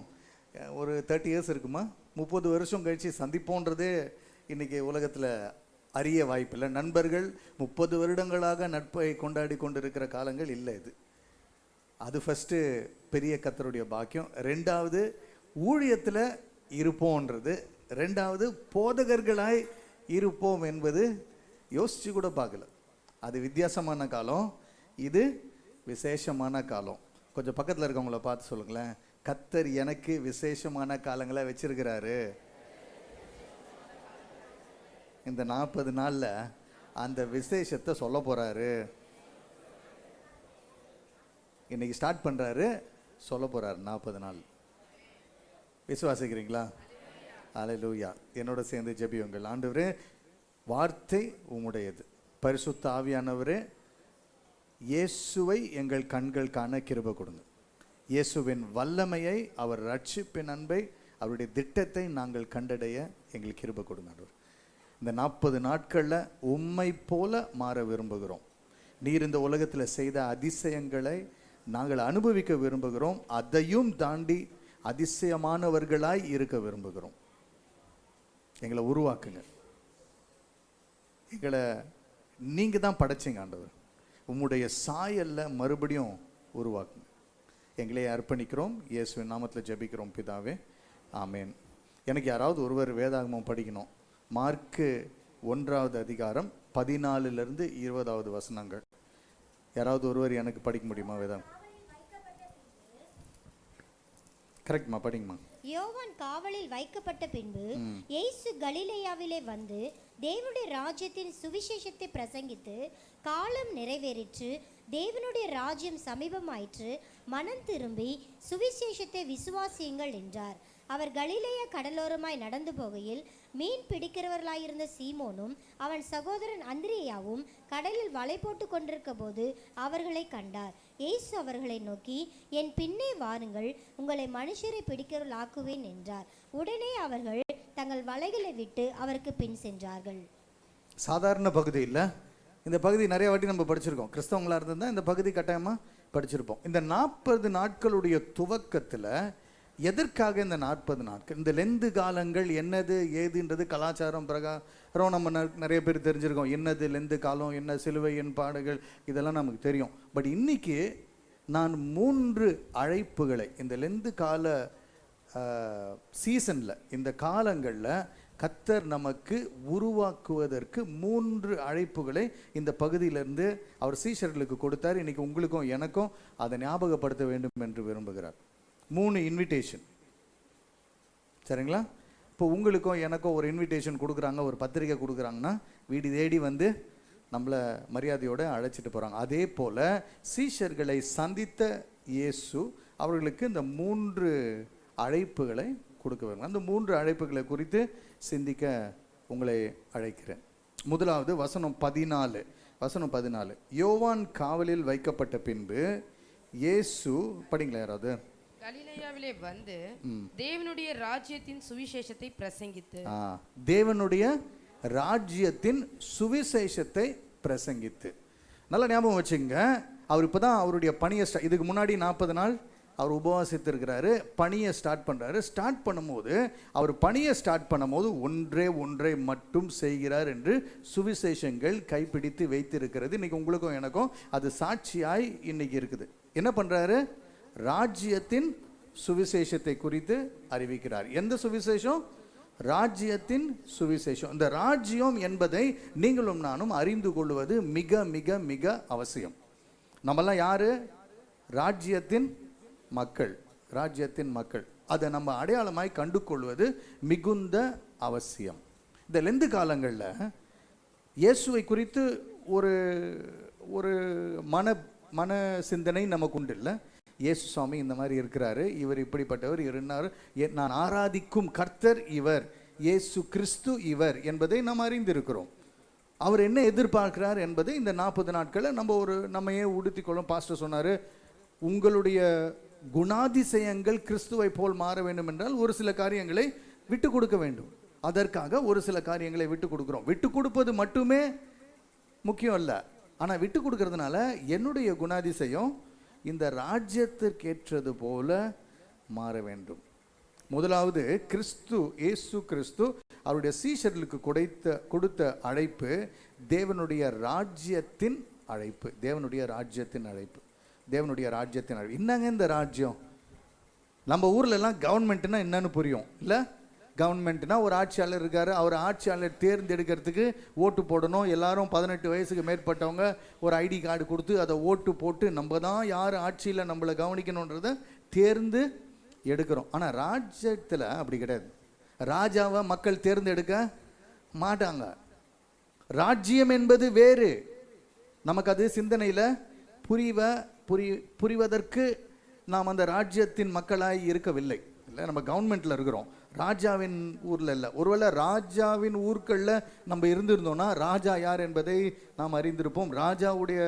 ஒரு 30 இயர்ஸ் இருக்குமா, 30 வருஷம் கழித்து சந்திப்போன்றதே இன்றைக்கி உலகத்தில் அறிய வாய்ப்பில்லை. நண்பர்கள் 30 வருடங்களாக நட்பை கொண்டாடி கொண்டிருக்கிற காலங்கள் இல்லை இது. அது ஃபஸ்ட்டு பெரிய கர்த்தருடைய பாக்கியம். ரெண்டாவது ஊழியத்தில் இருப்போன்றது. ரெண்டாவது போதகர்களாய் இருப்போம் என்பது யோசிச்சு கூட பார்க்கல. அது வித்தியாசமான காலம், இது விசேஷமான காலம். கொஞ்சம் பக்கத்தில் இருக்கவங்கள பார்த்து சொல்லுங்களேன், கர்த்தர் எனக்கு விசேஷமான காலங்களை வச்சிருக்கிறாரு. இந்த 40 நாளில் அந்த விசேஷத்தை சொல்ல போகிறாரு. இன்னைக்கு ஸ்டார்ட் பண்ணுறாரு, சொல்ல போகிறாரு 40 நாள். விசுவாசிக்கிறீங்களா? அல்லேலூயா. என்னோட சேர்ந்து ஜெபியுங்கள். ஆண்டவரே, வார்த்தை உம்முடையது. பரிசுத்த ஆவியானவரே, இயேசுவை எங்கள் கண்கள் காண கிருபை கொடுங்க. இயேசுவின் வல்லமையை, அவர் ரட்சிப்பின் அன்பை, அவருடைய திட்டத்தை நாங்கள் கண்டடைய எங்களுக்கு கிருபை கொடுங்க. ஆண்டவர், இந்த 40 நாட்களில் உம்மை போல மாற விரும்புகிறோம். நீர் இந்த உலகத்தில் செய்த அதிசயங்களை நாங்கள் அனுபவிக்க விரும்புகிறோம். அதையும் தாண்டி அதிசயமானவர்களாய் இருக்க விரும்புகிறோம். எங்களை உருவாக்குங்க. எங்களை நீங்கள் தான் படைச்சிங்க ஆண்டவர். உம்முடைய சாயல்ல மறுபடியும் உருவாக்குங்க. எங்களை அர்ப்பணிக்கிறோம். இயேசுவின் நாமத்தில் ஜெபிக்கிறோம் பிதாவே, ஆமேன். எனக்கு யாராவது ஒருவர் வேதாகமம் படிக்கணும். மார்க்கு 1வது அதிகாரம் 14லிருந்து 20வது வசனங்கள். யாராவது ஒருவர் எனக்கு படிக்க முடியுமா வேதாகமம்? கரெக்ட்மா, படிங்கம்மா. யோவான் காவலில் வைக்கப்பட்ட பின்பு இயேசு கலிலேயாவிலே வந்து தேவனுடைய ராஜ்யத்தின் சுவிசேஷத்தை பிரசங்கித்து, காலம் நிறைவேறிற்று, தேவனுடைய ராஜ்யம் சமீபமாயிற்று, மனம் திரும்பி சுவிசேஷத்தை விசுவாசியுங்கள் என்றார். அவர் கலிலேயா கடலோரமாய் நடந்து போகையில் மீன் பிடிக்கிறவர்களாயிருந்த சீமோனும் அவன் சகோதரன் அந்திரேயாவும் கடலில் வலை போட்டு கொண்டிருக்க போது அவர்களை கண்டார். இயேசு அவர்களை நோக்கி, என் பின்னே வாருங்கள், உங்களை மனுஷரை பிடிக்கிறவர்கள் ஆக்குவேன் என்றார். உடனே அவர்கள் தங்கள் வலைகளை விட்டு அவருக்கு பின் சென்றார்கள். சாதாரண பகுதி இல்லை. இந்த பகுதி நிறைய வாட்டி நம்ம படிச்சிருக்கோம். கிறிஸ்தவங்களா இருந்தால் இந்த பகுதி கட்டாயமாக படிச்சிருப்போம். இந்த 40 நாட்களுடைய துவக்கத்தில் எதற்காக இந்த 40 நாட்கள், இந்த லெந்து காலங்கள் என்னது ஏதுன்றது கலாச்சாரம் பிரகாரம் நம்ம நிறைய பேர் தெரிஞ்சிருக்கோம். என்னது லெந்து காலம், என்ன சிலுவையின் பாடுகள், இதெல்லாம் நமக்கு தெரியும். பட் இன்னைக்கு நான் 3 அழைப்புகளை இந்த லெந்து கால சீசனில், இந்த காலங்களில் கர்த்தர் நமக்கு உருவாக்குவதற்கு 3 அழைப்புகளை இந்த பகுதியிலிருந்து அவர் சீஷர்களுக்கு கொடுத்தார். இன்னைக்கு உங்களுக்கும் எனக்கும் அதை ஞாபகப்படுத்த வேண்டும் என்று விரும்புகிறார். 3 இன்விடேஷன். சரிங்களா? இப்போ உங்களுக்கும் எனக்கும் ஒரு இன்விடேஷன் கொடுக்குறாங்க, ஒரு பத்திரிக்கை கொடுக்குறாங்கன்னா வீடு தேடி வந்து நம்மளை மரியாதையோடு அழைச்சிட்டு போகிறாங்க. அதே போல் சீஷர்களை சந்தித்த இயேசு அவர்களுக்கு இந்த 3 அழைப்புகளை கொடுக்க வேண்டும். அந்த 3 அழைப்புகளை குறித்து சிந்திக்க உங்களை அழைக்கிறேன். முதலாவது வசனம் 14. யோவான் காவலில் வைக்கப்பட்ட பின்பு இயேசு, படிங்களா யாராவது? கலிலேயாவிலே வந்து தேவனுடைய ராஜ்யத்தின் சுவிசேஷத்தை பிரசங்கித்து. தேவனுடைய ராஜ்யத்தின் சுவிசேஷத்தை பிரசங்கித்து. நல்லா ஞாபகம் வச்சுங்க. அவர் இப்போதான் அவருடைய பணியை இதுக்கு முன்னாடி 40 நாள் அவர் உபவாசித்திருக்கிறாரு. பணியை ஸ்டார்ட் பண்ணுறாரு. ஸ்டார்ட் பண்ணும்போது அவர் பணியை ஸ்டார்ட் பண்ணும்போது ஒன்றை மட்டும் செய்கிறார் என்று சுவிசேஷங்கள் கைப்பிடித்து வைத்திருக்கிறது. இன்னைக்கு உங்களுக்கும் எனக்கும் அது சாட்சியாய் இன்னைக்கு இருக்குது. என்ன பண்ணுறாரு? ராஜ்யத்தின் சுவிசேஷத்தை குறித்து அறிவிக்கிறார். எந்த சுவிசேஷம்? ராஜ்யத்தின் சுவிசேஷம். இந்த ராஜ்யம் என்பதை நீங்களும் நானும் அறிந்து கொள்வது மிக மிக மிக அவசியம். நம்மெல்லாம் யாரு? ராஜ்யத்தின் மக்கள். ராஜ்யத்தின் மக்கள். அதை நம்ம அடையாளமாய் கண்டு கொள்வது மிகுந்த அவசியம். இந்த லெந்து காலங்களில் இயேசுவை குறித்து ஒரு ஒரு மன சிந்தனை நமக்கு உண்டு இல்லை? இயேசு சுவாமி இந்த மாதிரி இருக்கிறாரு, இவர் இப்படிப்பட்டவர் இருந்தார், நான் ஆராதிக்கும் கர்த்தர் இவர், இயேசு கிறிஸ்து இவர் என்பதை நாம் அறிந்திருக்கிறோம். அவர் என்ன எதிர்பார்க்கிறார் என்பதை இந்த 40 நாட்களில் நம்மையே உடுத்திக்கொள்ளும். பாஸ்டர் சொன்னார், உங்களுடைய குணாதிசயங்கள் கிறிஸ்துவை போல் மாற வேண்டும் என்றால் ஒரு சில காரியங்களை விட்டு கொடுக்க வேண்டும். அதற்காக ஒரு சில காரியங்களை விட்டு கொடுக்குறோம். விட்டு கொடுப்பது மட்டுமே முக்கியம் இல்லை, ஆனால் விட்டு கொடுக்கறதுனால என்னுடைய குணாதிசயம் இந்த ராஜ்யத்திற்கேற்றது போல மாற வேண்டும். முதலாவது இயேசு கிறிஸ்து அவருடைய சீஷர்களுக்கு கொடுத்த அழைப்பு தேவனுடைய ராஜ்யத்தின் அழைப்பு. தேவனுடைய ராஜ்யத்தின் அழைப்பு. தேவனுடைய ராஜ்யத்தின் அழைப்பு. என்னங்க இந்த ராஜ்யம்? நம்ம ஊர்ல எல்லாம் கவர்மெண்ட்னா என்னன்னு புரியும் இல்லை? கவர்மெண்ட்னா ஒரு ஆட்சியாளர் இருக்காரு, அவர் ஆட்சியாளர் தேர்ந்தெடுக்கிறதுக்கு ஓட்டு போடணும். எல்லாரும் 18 வயசுக்கு மேற்பட்டவங்க ஒரு ஐடி கார்டு கொடுத்து அதை ஓட்டு போட்டு நம்ம தான் யார் ஆட்சியில் நம்மளை கவனிக்கணுன்றதை தேர்ந்து எடுக்கிறோம். ஆனால் ராஜ்யத்தில் அப்படி கிடையாது. ராஜாவை மக்கள் தேர்ந்தெடுக்க மாட்டாங்க. ராஜ்யம் என்பது வேறு. நமக்கு அது சிந்தனையில் புரிவதற்கு நாம் அந்த ராஜ்யத்தின் மக்களாய் இருக்கவில்லை. இல்லை, நம்ம கவர்மெண்ட்டில் இருக்கிறோம், ராஜாவின் ஊரில் இல்லை. ஒருவேளை ராஜாவின் ஊர்களில் நம்ம இருந்திருந்தோம்னா ராஜா யார் என்பதை நாம் அறிந்திருப்போம். ராஜாவுடைய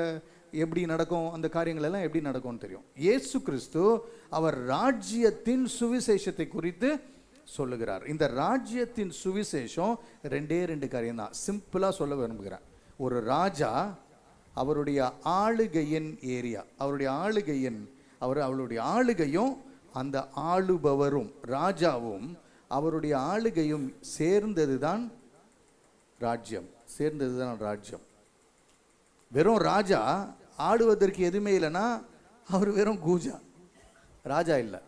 எப்படி நடக்கும், அந்த காரியங்கள் எல்லாம் எப்படி நடக்கும்னு தெரியும். இயேசு கிறிஸ்து அவர் ராஜ்யத்தின் சுவிசேஷத்தை குறித்து சொல்லுகிறார். இந்த ராஜ்யத்தின் சுவிசேஷம் 2 காரியம் தான். சிம்பிளாக சொல்ல விரும்புகிறேன். ஒரு ராஜா அவருடைய ஆளுகையின் ஏரியா, அவருடைய ஆளுகையும் அந்த ஆளுபவரும் ராஜாவும் அவருடைய ஆளுகையும் சேர்ந்தது தான் ராஜ்யம். வெறும் ராஜா ஆளுவதற்கு எதுவுமே இல்லைன்னா அவர் வெறும் கூஜா, ராஜா இல்லை.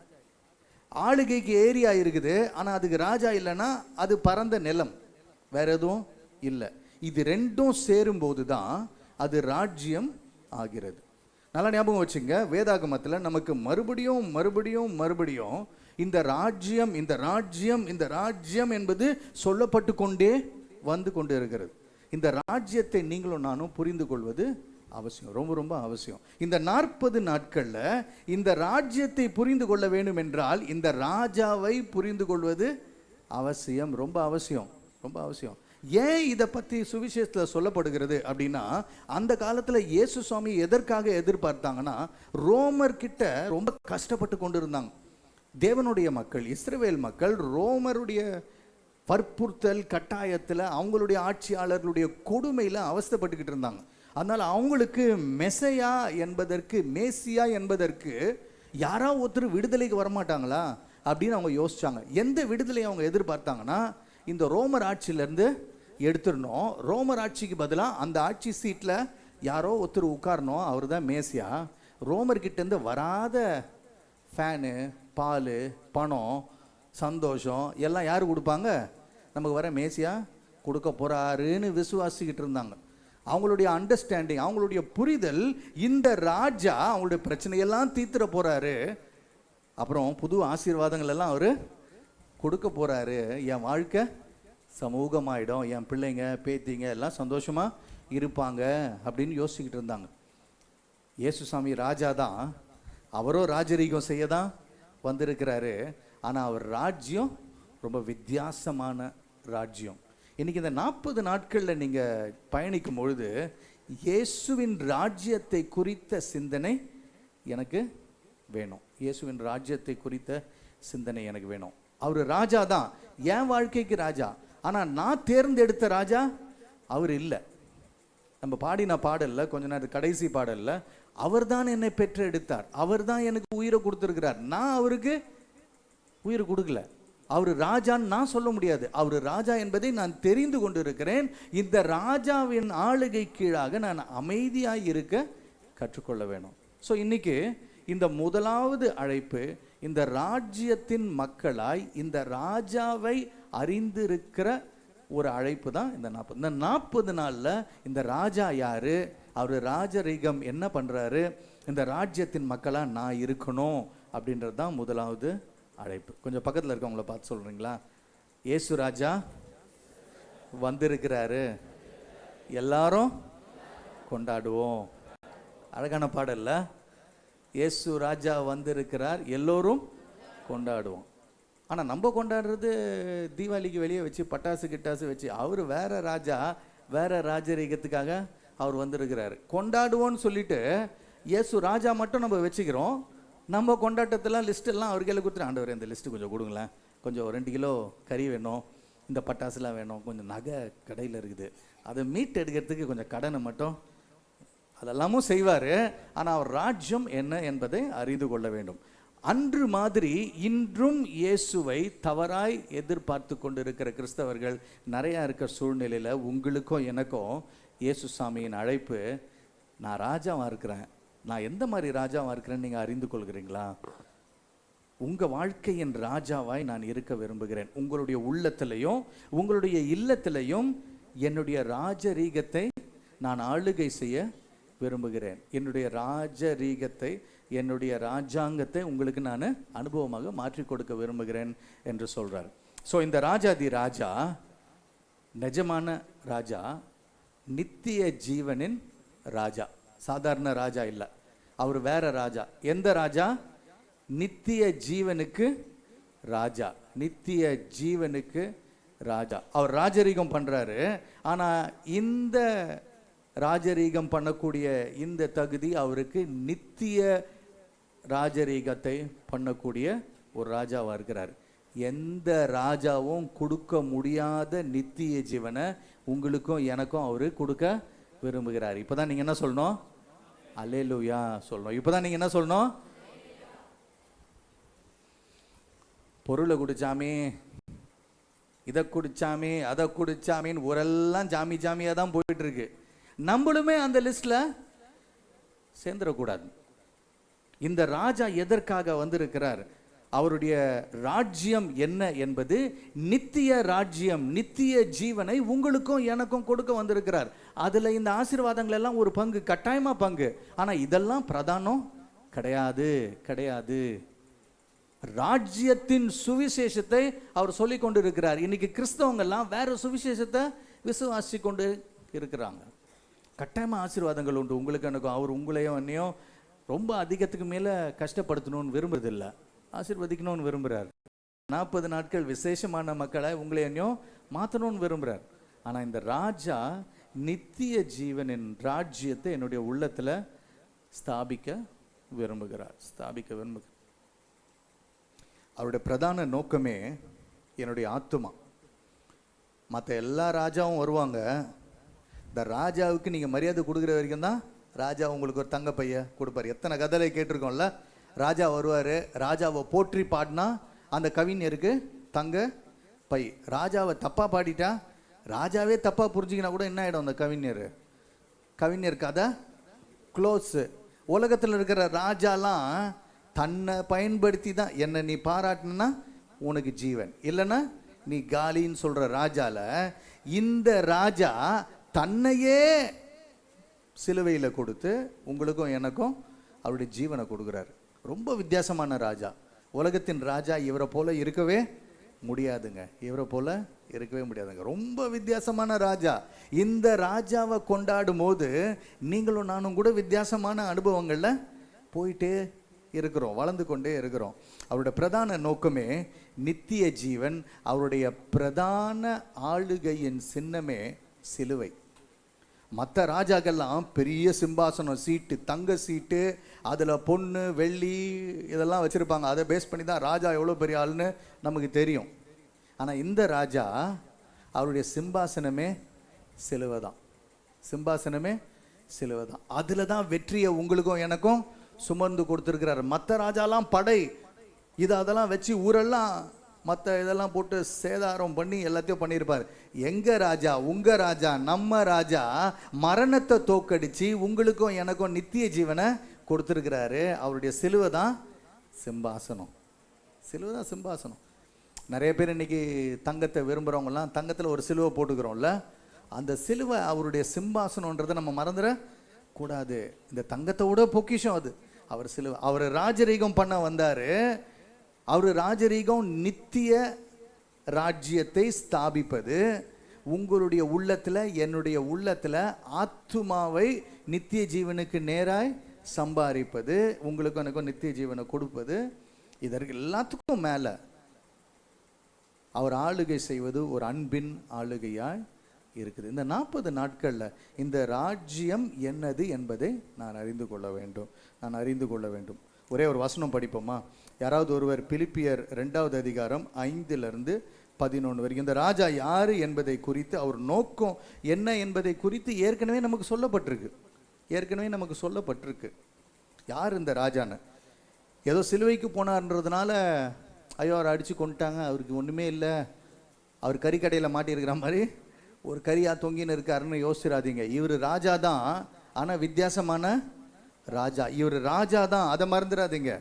ஆளுகைக்கு ஏரியா இருக்குது, ஆனால் அதுக்கு ராஜா இல்லைன்னா அது பரந்த நிலம், வேற எதுவும் இல்லை. இது ரெண்டும் சேரும்போது தான் அது ராஜ்யம் ஆகிறது. நல்லா ஞாபகம் வச்சுங்க, வேதாகமத்தில் நமக்கு மறுபடியும் இந்த ராஜ்யம் என்பது சொல்லப்பட்டு கொண்டே வந்து கொண்டு இருக்கிறது. இந்த ராஜ்யத்தை நீங்களும் நானும் புரிந்து கொள்வது அவசியம், ரொம்ப அவசியம். இந்த 40 நாட்கள்ல இந்த ராஜ்யத்தை புரிந்து கொள்ள வேண்டும் என்றால் இந்த ராஜாவை புரிந்து கொள்வது அவசியம், ரொம்ப அவசியம். ஏன் இதை பற்றி சுவிசேஷத்தில் சொல்லப்படுகிறது அப்படின்னா, அந்த காலத்தில் இயேசு சுவாமி எதற்காக எதிர்பார்த்தாங்கன்னா, ரோமர்கிட்ட ரொம்ப கஷ்டப்பட்டு கொண்டு இருந்தாங்க. தேவனுடைய மக்கள், இஸ்ரவேல் மக்கள் ரோமருடைய வற்புறுத்தல் கட்டாயத்தில் அவங்களுடைய ஆட்சியாளர்களுடைய கொடுமையில் அவஸ்தைப்பட்டுக்கிட்டு இருந்தாங்க. அதனால் அவங்களுக்கு மேசியா என்பதற்கு யாராவது ஒருத்தர் விடுதலைக்கு வரமாட்டாங்களா அப்படின்னு அவங்க யோசிச்சாங்க. எந்த விடுதலையை அவங்க எதிர்பார்த்தாங்கன்னா, இந்த ரோமர் ஆட்சியிலேருந்து எடுத்துடணும், ரோமர் ஆட்சிக்கு பதிலாக அந்த ஆட்சி சீட்டில் யாரோ ஒருத்தர் உட்காரணும், அவர் தான் மேசியா. ரோமர்கிட்டேருந்து வராத ஃபேனு, பால், பணம், சந்தோஷம் எல்லாம் யார் கொடுப்பாங்க? நமக்கு வர மேசியா கொடுக்க போகிறாருன்னு விசுவாசிக்கிட்டு இருந்தாங்க. அவங்களுடைய அண்டர்ஸ்டாண்டிங், அவங்களுடைய புரிதல், இந்த ராஜா அவங்களுடைய பிரச்சனையெல்லாம் தீர்த்துற போகிறாரு, அப்புறம் புது ஆசீர்வாதங்கள் எல்லாம் அவர் கொடுக்க போகிறாரு, என் வாழ்க்கை சமூகமாயிடும், என் பிள்ளைங்க பேத்திங்க எல்லாம் சந்தோஷமாக இருப்பாங்க அப்படின்னு யோசிச்சுக்கிட்டு இருந்தாங்க. இயேசுசாமி ராஜா தான், அவரும் ராஜரீகம் செய்ய தான் வந்திருக்கிறாரு. ஆனால் அவர் ராஜ்யம் ரொம்ப வித்தியாசமான ராஜ்யம். இன்றைக்கி இந்த 40 நாட்களில் நீங்கள் பயணிக்கும் பொழுது இயேசுவின் ராஜ்யத்தை குறித்த சிந்தனை எனக்கு வேணும். இயேசுவின் ராஜ்யத்தை குறித்த சிந்தனை எனக்கு வேணும். அவர் ராஜா தான், என் வாழ்க்கைக்கு ராஜா. ஆனால் நான் தேர்ந்தெடுத்த ராஜா அவர் இல்லை. நம்ம பாடின பாடலில், கொஞ்ச நேரம் கடைசி பாடலில், அவர் தான் என்னை பெற்று எடுத்தார், அவர் தான் எனக்கு உயிரை கொடுத்துருக்கிறார், நான் அவருக்கு உயிரை கொடுக்கல. அவர் ராஜான்னு நான் சொல்ல முடியாது. அவர் ராஜா என்பதை நான் தெரிந்து கொண்டு இருக்கிறேன். இந்த ராஜாவின் ஆளுகை கீழாக நான் அமைதியாக இருக்க கற்றுக்கொள்ள வேணும். ஸோ இன்னைக்கு இந்த முதலாவது அழைப்பு, இந்த ராஜ்யத்தின் மக்களாய் இந்த ராஜாவை அறிந்திருக்கிற ஒரு அழைப்பு தான் இந்த 40. இந்த 40 நாளில் இந்த ராஜா யாரு, அவர் ராஜரீகம் என்ன பண்ணுறாரு, இந்த ராஜ்யத்தின் மக்களாக நான் இருக்கணும் அப்படின்றது தான் முதலாவது அழைப்பு. கொஞ்சம் பக்கத்தில் இருக்கவங்கள பார்த்து சொல்கிறீங்களா? இயேசு ராஜா வந்திருக்கிறாரு, எல்லாரும் கொண்டாடுவோம். அழகான பாடல்ல, இயேசு ராஜா வந்திருக்கிறார், எல்லோரும் கொண்டாடுவோம். ஆனால் நம்ம கொண்டாடுறது தீபாவளிக்கு வெளியே வச்சு பட்டாசு கிட்டாசு வச்சு. அவர் வேற ராஜா, வேற ராஜரீகத்துக்காக அவர் வந்திருக்கிறாரு. கொண்டாடுவோன்னு சொல்லிட்டு இயேசு ராஜா மட்டும் நம்ம வச்சுக்கிறோம். நம்ம கொண்டாட்டத்தெல்லாம் லிஸ்ட்டெல்லாம் அவர் கையில் கொடுத்துட்டு, ஆண்டவர் இந்த லிஸ்ட்டு கொஞ்சம் கொடுங்களேன், கொஞ்சம் 2 கிலோ கறி வேணும், இந்த பட்டாசுலாம் வேணும், கொஞ்சம் நகை கடையில் இருக்குது, அதை மீட் எடுக்கிறதுக்கு கொஞ்சம் கடனை மட்டும், அதெல்லாமும் செய்வார். ஆனால் அவர் ராஜ்யம் என்ன என்பதை அறிந்து கொள்ள வேண்டும். அன்று மாதிரி இன்றும் இயேசுவை தவறாய் எதிர்பார்த்து கொண்டு இருக்கிற கிறிஸ்தவர்கள் நிறையா இருக்கிற சூழ்நிலையில் உங்களுக்கும் எனக்கும் இயேசு சாமியின் அழைப்பு, நான் ராஜாவாக இருக்கிறேன், நான் எந்த மாதிரி ராஜாவாக இருக்கிறேன்னு நீங்கள் அறிந்து கொள்கிறீங்களா? உங்கள் வாழ்க்கையின் ராஜாவாய் நான் இருக்க விரும்புகிறேன். உங்களுடைய உள்ளத்திலையும் உங்களுடைய இல்லத்திலையும் என்னுடைய ராஜரீகத்தை நான் ஆளுகை செய்ய விரும்புகிறேன். என்னுடைய ராஜரீகத்தை, என்னுடைய ராஜாங்கத்தை உங்களுக்கு நான் அனுபவமாக மாற்றி கொடுக்க விரும்புகிறேன் என்று சொல்கிறார். ஸோ இந்த ராஜாதி ராஜா, நிஜமான ராஜா, நித்திய ஜீவனின் ராஜா. சாதாரண ராஜா இல்லை, அவர் வேற ராஜா. எந்த ராஜா? நித்திய ஜீவனுக்கு ராஜா. நித்திய ஜீவனுக்கு ராஜா. அவர் ராஜரீகம் பண்றாரு. ஆனா இந்த ராஜரீகம் பண்ணக்கூடிய இந்த தகுதி அவருக்கு நித்திய ராஜரீகத்தை பண்ணக்கூடிய ஒரு ராஜாவா இருக்கிறார். எந்த ராஜாவும் கொடுக்க முடியாத நித்திய ஜீவனை உங்களுக்கும் எனக்கும் அவரு கொடுக்க விரும்புகிறார். இப்பதான் நீங்க என்ன சொல்லணும்? அல்லேலூயா சொல்லணும். இப்பதான் நீங்க என்ன சொல்லணும்? பொருளை குடிச்சாமே, இதை குடிச்சாமே, அதை குடிச்சாமேன்னு ஊரெல்லாம் ஜாமி ஜாமியாக தான் போயிட்டு இருக்கு. நம்மளுமே அந்த லிஸ்ட்ல சேர்ந்துடக்கூடாது. இந்த ராஜா எதற்காக வந்திருக்கிறார்? அவருடைய ராஜ்யம் என்ன என்பது நித்திய ராஜ்யம், நித்திய ஜீவனை உங்களுக்கும் எனக்கும் கொடுக்க வந்திருக்கிறார். அதுல இந்த ஆசீர்வாதங்கள் எல்லாம் ஒரு பங்கு, கட்டாயமா பங்கு. ஆனா இதெல்லாம் பிரதானம் கிடையாது, கிடையாது. ராஜ்யத்தின் சுவிசேஷத்தை அவர் சொல்லி கொண்டு இருக்கிறார். இன்னைக்கு கிறிஸ்தவங்க எல்லாம் வேற சுவிசேஷத்தை விசுவாசி கொண்டு இருக்கிறாங்க. கட்டாயமா ஆசீர்வாதங்கள் உண்டு உங்களுக்கு எனக்கும். அவர் உங்களையும் என்னையும் ரொம்ப அதிகத்துக்கு மேல கஷ்டப்படுத்தணும்னு விரும்புறதில்லை, ஆசீர்வதிக்கணும்னு விரும்புகிறார். 40 நாட்கள் விசேஷமான மக்களை உங்களை என்னையும் மாற்றணும்னு விரும்புகிறார். ஆனால் இந்த ராஜா நித்திய ஜீவனின் ராஜ்யத்தை என்னுடைய உள்ளத்துல ஸ்தாபிக்க விரும்புகிறார், ஸ்தாபிக்க விரும்புகிறார். அவருடைய பிரதான நோக்கமே என்னுடைய ஆத்துமா. மற்ற எல்லா ராஜாவும் வருவாங்க, இந்த ராஜாவுக்கு நீங்கள் மரியாதை கொடுக்குற வரைக்கும் தான் ராஜா உங்களுக்கு ஒரு தங்க பைய கொடுப்பார். எத்தனை கதையை கேட்டிருக்கோம்ல, ராஜா வருவார், ராஜாவை போற்றி பாடினா அந்த கவிஞருக்கு தங்க பை. ராஜாவை தப்பாக பாடிட்டா, ராஜாவே தப்பாக புரிஞ்சிக்கினா கூட என்ன ஆகிடும், அந்த கவிஞர் கதை க்ளோஸு. உலகத்தில் இருக்கிற ராஜாலாம் தன்னை பயன்படுத்தி தான், என்னை நீ பாராட்டினா உனக்கு ஜீவன், இல்லைன்னா நீ காலின்னு சொல்கிற ராஜால இந்த ராஜா தன்னையே சிலுவையில் கொடுத்து உங்களுக்கும் எனக்கும் அவருடைய ஜீவனை கொடுக்குறாரு. ரொம்ப வித்தியாசமான ராஜா. உலகத்தின் ராஜா இவரை போல இருக்கவே முடியாதுங்க, இவரை போல இருக்கவே முடியாதுங்க. ரொம்ப வித்தியாசமான ராஜா. இந்த ராஜாவை கொண்டாடும் போது நீங்களும் நானும் கூட வித்தியாசமான அனுபவங்கள்ல போயிட்டே இருக்கிறோம், வளர்ந்து கொண்டே இருக்கிறோம். அவருடைய பிரதான நோக்கமே நித்திய ஜீவன். அவருடைய பிரதான ஆளுகையின் சின்னமே சிலுவை. மற்ற ராஜாக்கள்லாம் பெரிய சிம்பாசனம், சீட்டு, தங்க சீட்டு, அதில் பொண்ணு வெள்ளி இதெல்லாம் வச்சுருப்பாங்க. அதை பேஸ் பண்ணி தான் ராஜா எவ்வளோ பெரிய ஆளுன்னு நமக்கு தெரியும். ஆனால் இந்த ராஜா அவருடைய சிம்பாசனமே சிலுவை தான், சிம்பாசனமே சிலுவை தான். அதில் தான் வெற்றியை உங்களுக்கும் எனக்கும் சுமந்து கொடுத்துருக்கிறார். மற்ற ராஜாலாம் படை அதெல்லாம் வச்சு ஊரெல்லாம் மற்ற இதெல்லாம் போட்டு சேதாரம் பண்ணி எல்லாத்தையும் பண்ணியிருப்பார். எங்கள் ராஜா, உங்கள் ராஜா, நம்ம ராஜா மரணத்தை தோக்கடிச்சு உங்களுக்கும் எனக்கும் நித்திய ஜீவனை கொடுத்துருக்கிறாரு. அவருடைய சிலுவை தான் சிம்பாசனம், சிலுவை தான் சிம்பாசனம். நிறைய பேர் இன்னைக்கு தங்கத்தை விரும்புகிறவங்கலாம் தங்கத்தில் ஒரு சிலுவை போட்டுக்கிறோம்ல, அந்த சிலுவை அவருடைய சிம்பாசனன்றதை நம்ம மறந்துட கூடாது. இந்த தங்கத்தை விட பொக்கிஷம் அது. அவர் சிலுவை, அவர் ராஜரீகம் பண்ண வந்தார். அவர் ராஜரீகம் நித்திய ராஜ்யத்தை ஸ்தாபிப்பது. உங்களுடைய உள்ளத்தில், என்னுடைய உள்ளத்தில் ஆத்துமாவை நித்திய ஜீவனுக்கு நேராய் சம்பாதிப்பது, உங்களுக்கு எனக்கும் நித்திய ஜீவனை கொடுப்பது. இதற்கு எல்லாத்துக்கும் மேலே அவர் ஆளுகை செய்வது ஒரு அன்பின் ஆளுகையாய் இருக்குது. இந்த 40 நாட்களில் இந்த ராஜ்யம் என்னது என்பதை நான் அறிந்து கொள்ள வேண்டும், நான் அறிந்து கொள்ள வேண்டும். ஒரே ஒரு வசனம் படிப்போமா? யாராவது ஒருவர் பிலிப்பியர் 2வது அதிகாரம் 5-11 வரைக்கும். இந்த ராஜா யார் என்பதை குறித்து, அவர் நோக்கம் என்ன என்பதை குறித்து ஏற்கனவே நமக்கு சொல்லப்பட்டிருக்கு, ஏற்கனவே நமக்கு சொல்லப்பட்டிருக்கு. யார் இந்த ராஜான்னு? ஏதோ சிலுவைக்கு போனார்ன்றதுனால ஐயோ அவர் அடித்து கொண்டுட்டாங்க, அவருக்கு ஒன்றுமே இல்லை, அவர் கறிக்கடையில் மாட்டியிருக்கிற மாதிரி ஒரு கறியாக தொங்கின்னு இருக்காருன்னு யோசிச்சிடாதீங்க. இவர் ராஜா தான், ஆனால் வித்தியாசமான ராஜா. இவர் ராஜா தான், அதை மறந்துடாதீங்க.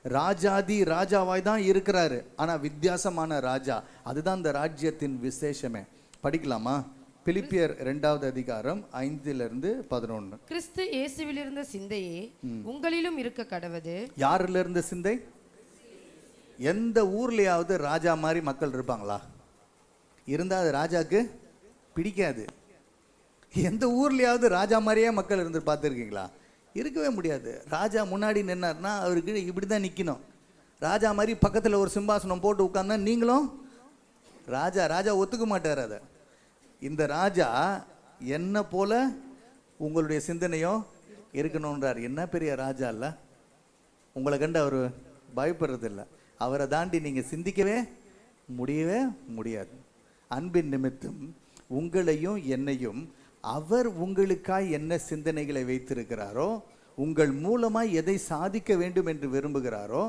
ராஜாதி ராஜாவாய் தான் இருக்கிறாரு, ஆனா வித்தியாசமான ராஜா. அதுதான் இந்த ராஜ்யத்தின் விசேஷமே. படிக்கலாமா? பிலிப்பியர் 2வது அதிகாரம் 5-11. கிறிஸ்து இயேசுவில் இருந்த சிந்தையே உங்களிலும் இருக்க கடவது. யாருல இருந்த சிந்தை? எந்த ஊர்லயாவது ராஜா மாதிரி மக்கள் இருப்பாங்களா? இருந்தா அது ராஜாக்கு பிடிக்காது. எந்த ஊர்லயாவது ராஜா மாதிரியே மக்கள் இருந்து பார்த்துருக்கீங்களா? இருக்கவே முடியாது. ராஜா முன்னாடி நின்னார்னா அவருக்கு இப்படி தான் நிற்கணும். ராஜா மாதிரி பக்கத்தில் ஒரு சிம்மாசனம் போட்டு உட்கார்ந்தா நீங்களும் ராஜா ஒத்துக்க மாட்டார் அதை. இந்த ராஜா என்ன போல உங்களுடைய சிந்தனையோ இருக்கணுன்றார். என்ன பெரிய ராஜா இல்லை, உங்களை கண்டு அவர் பயப்படுறதில்லை. அவரை தாண்டி நீங்கள் சிந்திக்கவே முடியவே முடியாது. அன்பின் நிமித்தம் உங்களையும் என்னையும் அவர் உங்களுக்காய் என்ன சிந்தனைகளை வைத்திருக்கிறாரோ, உங்கள் மூலமாய் எதை சாதிக்க வேண்டும் என்று விரும்புகிறாரோ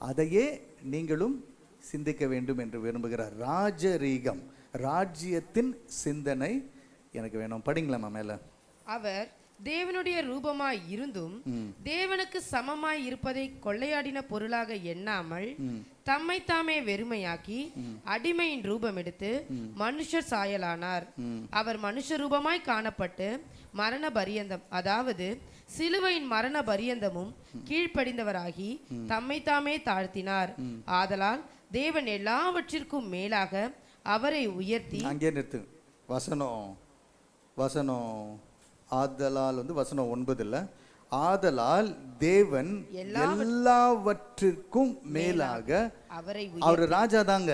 அதையே நீங்களும் சிந்திக்க வேண்டும் என்று விரும்புகிறார். ராஜரீகம், ராஜ்யத்தின் சிந்தனை எனக்கு வேணும். படிங்களாமா மேல. அவர் தேவனுடைய ரூபமாய் இருந்தும் தேவனுக்கு சமமாய் இருப்பதை கொள்ளையாடின பொருளாக எண்ணாமல் தம்மை தாமே வெறுமையாக்கி அடிமையின் ரூபம் எடுத்து மனுஷர் சாயலானார். அவர் மனுஷ ரூபமாய் காணப்பட்டு மரண பரியந்தம், அதாவது சிலுவையின் மரண பரியந்தமும் கீழ்ப்படிந்தவராகி தம்மை தாமே தாழ்த்தினார். ஆதலால் தேவன் எல்லாவற்றிற்கும் மேலாக அவரை உயர்த்தி. அங்கே நிறுத்து. வசனம் ஆதலால் வசனம் 9 ஆதலால் தேவன் எல்லாவற்றிற்கும் மேலாக அவர் ராஜா தாங்க.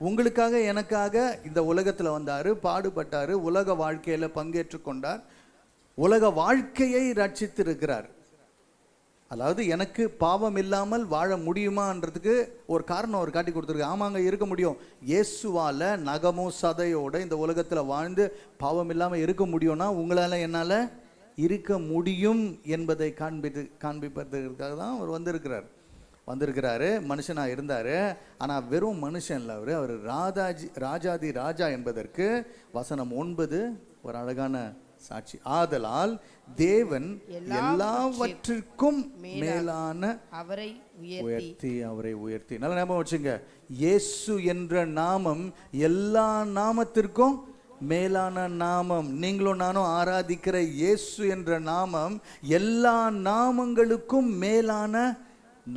உங்களுக்காக எனக்காக இந்த உலகத்துல வந்தாரு, பாடுபட்டாரு, உலக வாழ்க்கையில பங்கேற்று கொண்டார், உலக வாழ்க்கையை ரட்சித்து இருக்கிறார். அதாவது எனக்கு பாவம் இல்லாமல் வாழ முடியுமான்றதுக்கு ஒரு காரணம் அவர் காட்டி கொடுத்துருக்கு. ஆமாங்க, இருக்க முடியும். இயேசுவால நகமும் சதையோட இந்த உலகத்தில் வாழ்ந்து பாவம் இல்லாமல் இருக்க முடியும்னா உங்களால் என்னால் இருக்க முடியும் என்பதை காண்பிப்பதற்காக தான் அவர் வந்திருக்கிறாரு. மனுஷனாக இருந்தார். ஆனால் வெறும் மனுஷன் இல்லை, அவர் ராஜாதி ராஜா என்பதற்கு வசனம் 9 ஒரு அழகான சாட்சி. ஆதலால் தேவன் எல்லாவற்றிற்கும் மேலான அவரை உயர்த்தி. நல்ல ஞாபகம் வச்சுங்க. இயேசு என்ற நாமம் எல்லா நாமத்திற்கும் மேலான நாமம். நீங்களும் நானும் ஆராதிக்கிற இயேசு என்ற நாமம் எல்லா நாமங்களுக்கும் மேலான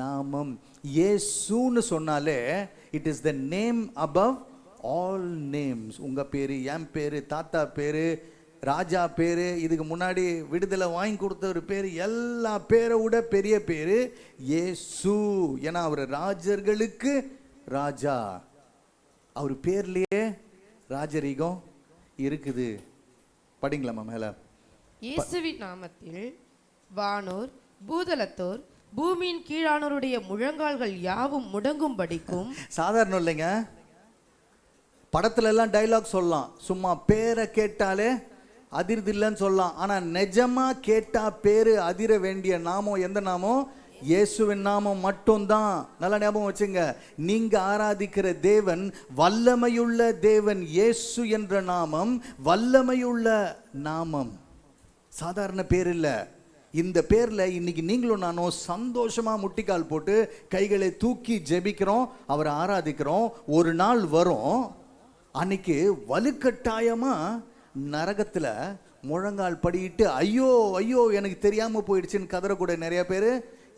நாமம். இயேசுன்னு சொன்னாலே it is the name above all names. உங்க பேரு, என் பேரு, தாத்தா பேரு, ராஜா பேரு, இதுக்கு முன்னாடி விடுதலை வாங்கி கொடுத்த ஒரு பேர், எல்லா பேரை விட பெரிய பேரு இயேசு. ஏன்னா அவர் ராஜர்களுக்கு ராஜா. அவர் பேர்லயே ராஜரீகம் இருக்குது. படிங்களாமா மேல. இயேசுவின் நாமத்தில் வானோர் பூதலத்தோர் பூமியின் கீழானோருடைய முழங்கால்கள் யாவும் முடங்கும் படிக்கும். சாதாரண இல்லைங்க. படத்துல எல்லாம் டைலாக் சொல்லலாம், சும்மா பேரை கேட்டாலே அதிர்து இல்லைன்னு சொல்லலாம். ஆனா நிஜமா கேட்டா பேரு அதிர வேண்டிய நாமம் எந்த நாமம்? இயேசுவின் நாமம் மட்டும்தான். நல்லா ஞாபகம் வச்சுங்க. நீங்க ஆராதிக்கிற தேவன் வல்லமையுள்ள தேவன். இயேசு என்ற நாமம் வல்லமையுள்ள நாமம், சாதாரண பேர் இல்ல. இந்த பேர்ல இன்னைக்கு நீங்களும் நானும் சந்தோஷமா முட்டிக்கால் போட்டு கைகளை தூக்கி ஜெபிக்கிறோம், அவரை ஆராதிக்கிறோம். ஒரு நாள் வரும், அன்னைக்கு வலுக்கட்டாயமா நரகத்துல முழங்கால் படியிட்டு ஐயோ ஐயோ எனக்கு தெரியாம போயிடுச்சுன்னு கதறக்கூட நிறைய பேர்